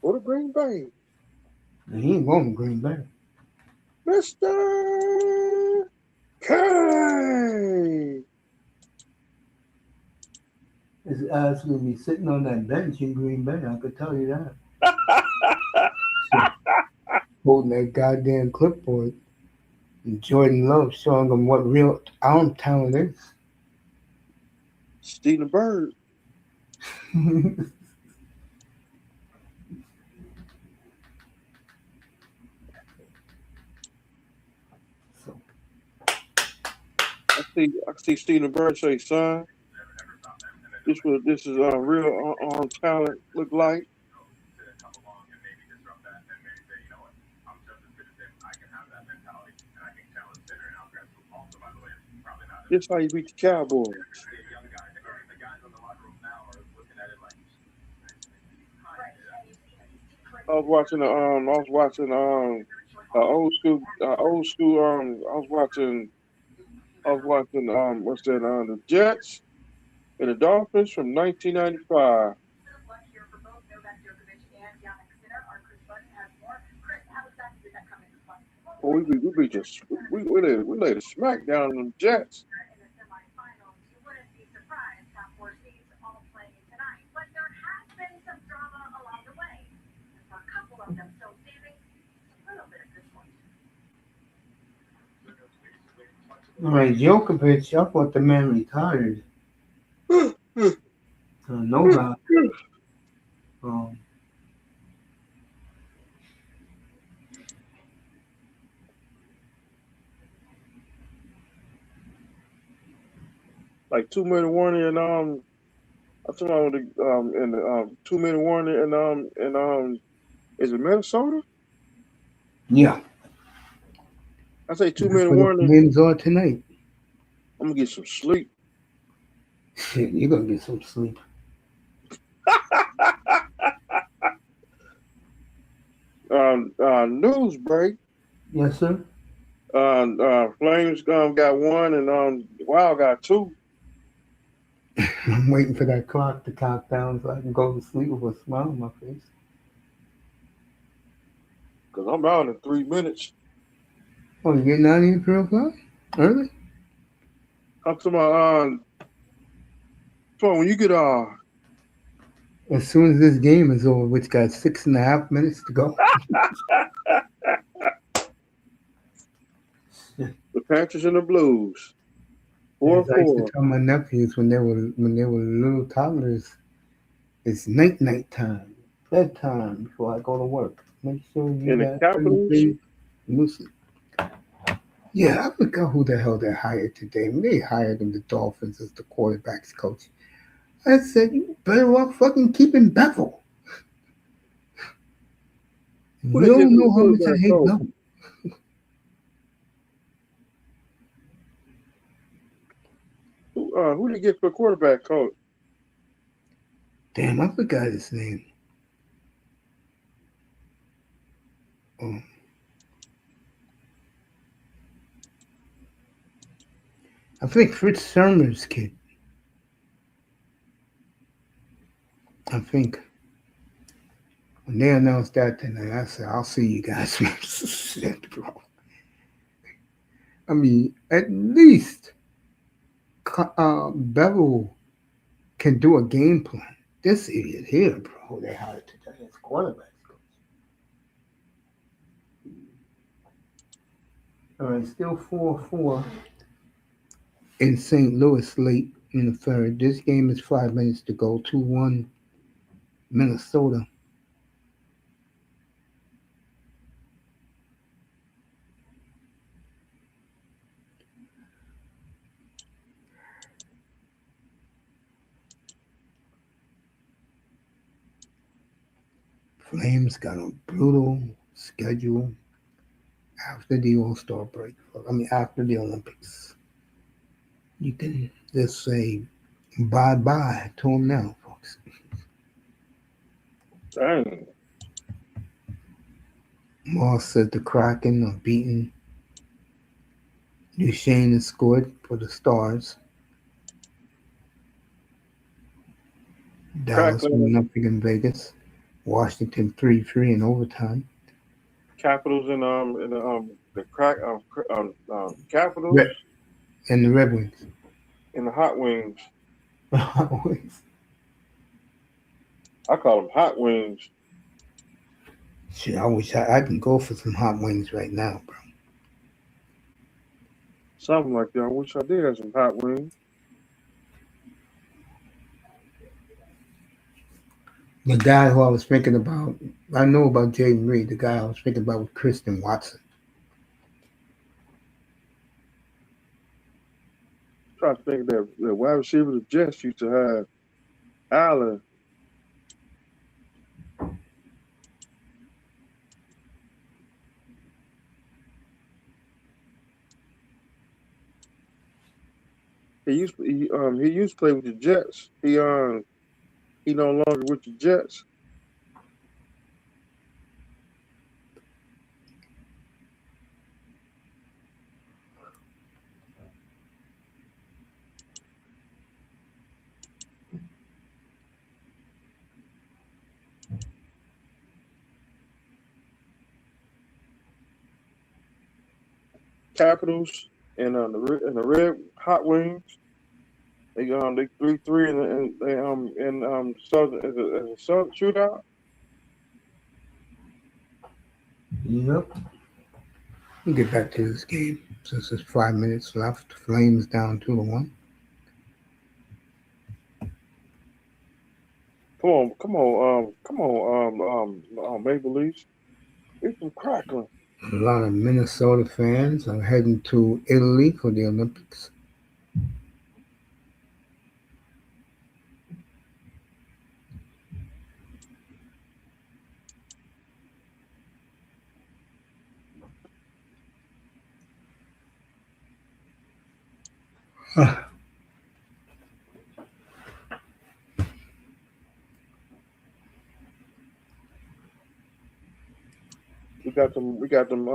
Go to Green Bay. He ain't going to Green Bay. Mr. K. His ass going to be sitting on that bench in Green Bay. I could tell you that. Holding that goddamn clipboard. And Jordan Love showing him what real arm talent is. Steven Bird. I see Steven Bird say, son, this is real arm talent look like. This how you beat the Cowboys. I was watching old school I was watching what's that the Jets and the Dolphins from 1995. Well, we just we laid a smack down on them Jets. All right, Djokovic, I thought the man retired. No doubt. Um, Like 2 minute warning and I'm talking about the 2 minute warning and is it Minnesota? yeah, I say two that's minute what the warning. Flames are tonight. I'm gonna get some sleep. Shit, you're gonna get some sleep. News break. Yes, sir. Flames got one and Wild got two. I'm waiting for that clock to count down so I can go to sleep with a smile on my face. Cause I'm out in 3 minutes. Oh, you getting out of here at 3 o'clock? Early? I'm talking about when you get As soon as this game is over, which got 6.5 minutes to go. the Panthers and the Blues. As I used to 4-4. tell my nephews when they were little toddlers, it's night time, bedtime before I go to work. Make sure you And the got Capitals. everything loose. Yeah, I forgot who the hell they hired today. They hired him, the Dolphins, as the quarterbacks coach. I said, you better off fucking keeping Bevel. Who You they get don't for the know how much I quarterback hate coach? Bevel. Who they get for quarterback coach? Damn, I forgot his name. Oh, I think Fritz Sermer's kid. I think when they announced that tonight, I said, I'll see you guys. Shit, bro. I mean, at least Bevel can do a game plan. This idiot here, bro, they hired today as quarterback coach. All right, still 4-4 in St. Louis late in the third. This game is 5 minutes to go. 2-1 Minnesota. Flames got a brutal schedule after the All-Star break. I mean, after the Olympics. You can just say bye-bye to them now, folks. Dang. Moss said the Kraken are beaten. Duchesne has scored for the Stars. Dallas Crackling 1-0 in Vegas. Washington 3-3 in overtime. Capitals and the crack Capitals Red and the Red Wings. and the Hot Wings. I call them Hot Wings. Shit, I wish I can go for some hot wings right now, bro. Something like that. I wish I did have some Hot Wings. The guy who I was thinking about, I know about Jaden Reed. The guy I was thinking about was Kristen Watson. Try to think that the wide receiver the Jets used to have, Allen. He used to play with the Jets. He no longer with the Jets. Capitals and the Red Hot Wings. They 3-3 in Southern as a Southern shootout. Yep. We'll get back to this game. Since there's 5 minutes left. Flames down 2-1. Come on, Maple Leafs. It's some crackling. A lot of Minnesota fans are heading to Italy for the Olympics. We got them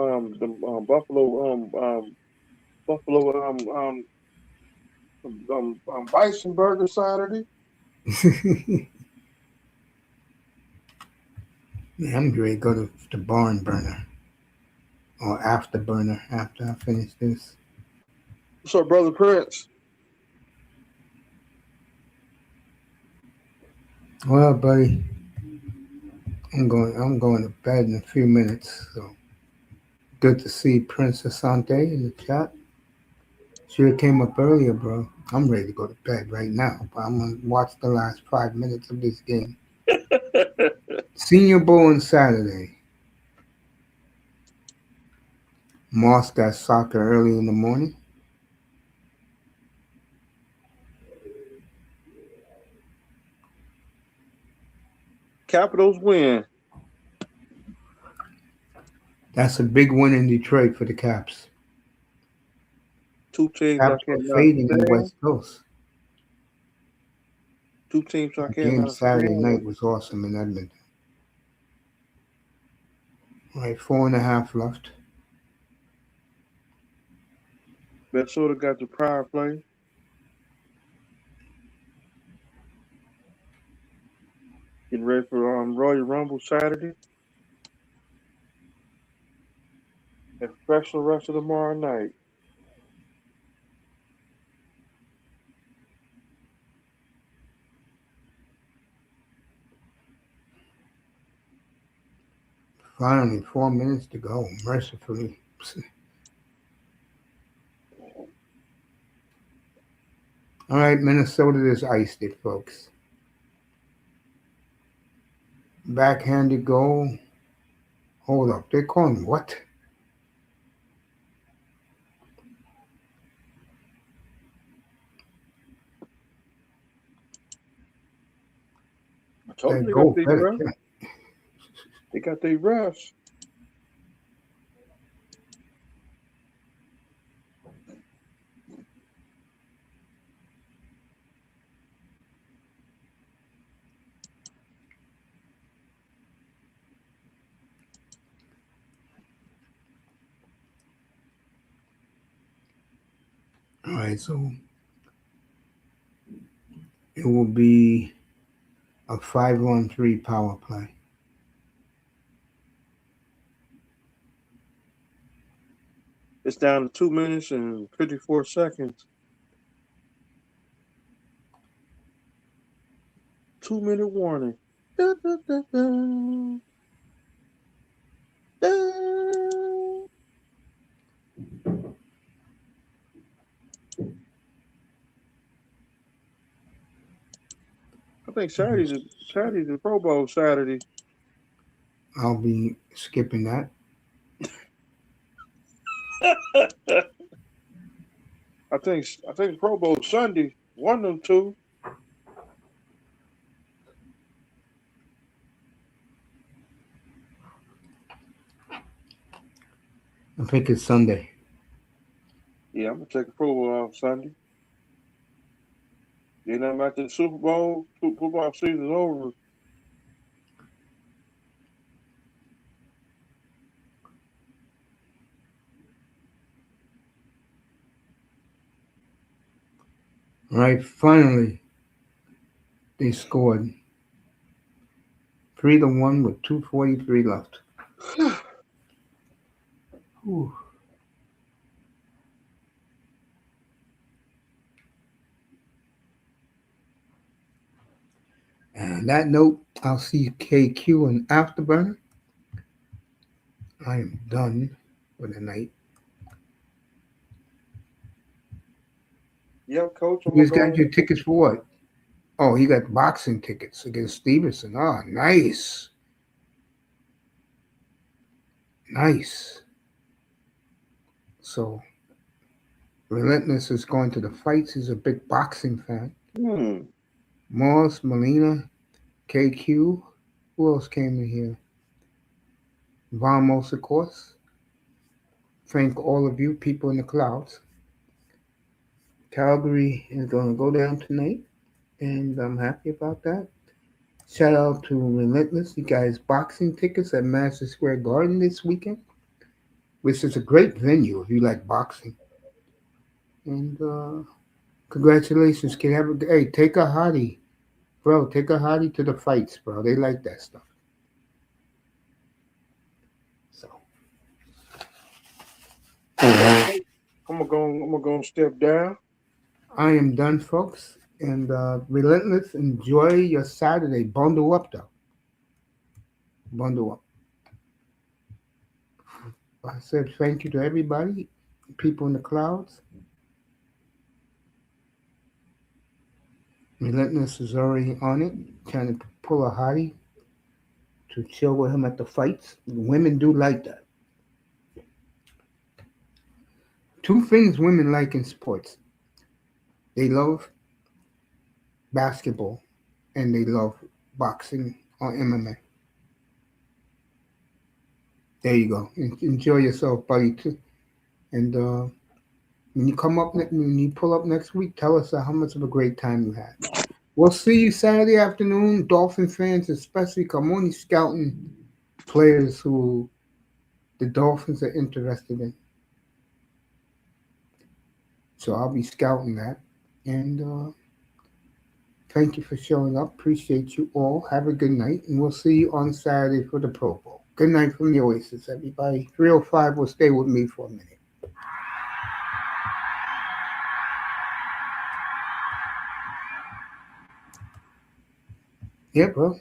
Buffalo Bison Burger Saturday. Yeah, I'm ready to go to the barn burner or afterburner after I finish this. What's up, brother Prince? Well, buddy, I'm going to bed in a few minutes. So good to see Prince Asante in the chat. Should have came up earlier, bro. I'm ready to go to bed right now, but I'm gonna watch the last 5 minutes of this game. Senior Bowl on Saturday. Moss got soccer early in the morning. Capitals win. That's a big win in Detroit for the Caps. Two teams I Caps were cannot fading in the stand. West Coast. Two teams I The game cannot Saturday stand. night was awesome in Edmonton. All right, 4.5 left. Minnesota got the power play. Getting ready for Royal Rumble Saturday. And special rest of tomorrow night. Finally, 4 minutes to go. Mercifully. All right, Minnesota just iced it, folks. Backhanded goal. Hold up. They're calling what? I told That you they got goal these better refs. count. They got these refs. All right, so it will be a 5-on-3 power play. It's down to 2 minutes and 54 seconds. 2-minute warning. Da, da, da, da. Da. I think Saturday's the Pro Bowl Saturday. I'll be skipping that. I think Pro Bowl Sunday. One of them two. I think it's Sunday. Yeah, I'm gonna take a Pro Bowl off Sunday. You know, after the Super Bowl, football season's over. All right, finally, they scored 3-1 with 2:43 left. Whew. And on that note, I'll see KQ and Afterburner. I am done for the night. Yeah, coach, I'm You gonna just got go. your tickets for what? Oh, he got boxing tickets against Stevenson. Oh, nice. Nice. So, Relentless is going to the fights. He's a big boxing fan. Hmm. Moss, Molina, KQ. Who else came in here? Vamos, of course. Thank all of you people in the clouds. Calgary is going to go down tonight, and I'm happy about that. Shout out to Relentless. You guys, boxing tickets at Madison Square Garden this weekend, which is a great venue if you like boxing. And congratulations, kid. Hey, take a hottie, bro. Take a hottie to the fights, bro. They like that stuff. So Well, coach, I'm gonna go step down. I am done, folks. And Relentless, enjoy your Saturday. Bundle up, though. Bundle up. I said thank you to everybody, people in the clouds. Relentless is already on it, trying to pull a hottie to chill with him at the fights. Women do like that. Two things women like in sports: they love basketball and they love boxing or MMA. There you go. Enjoy yourself, buddy. Too. And when you come up, when you pull up next week, tell us how much of a great time you had. We'll see you Saturday afternoon, Dolphin fans, especially. Come on, scouting players who the Dolphins are interested in. So I'll be scouting that. And thank you for showing up. Appreciate you all. Have a good night. And we'll see you on Saturday for the Pro Bowl. Good night from the Oasis, everybody. 305 will stay with me for a minute. Yeah, bro.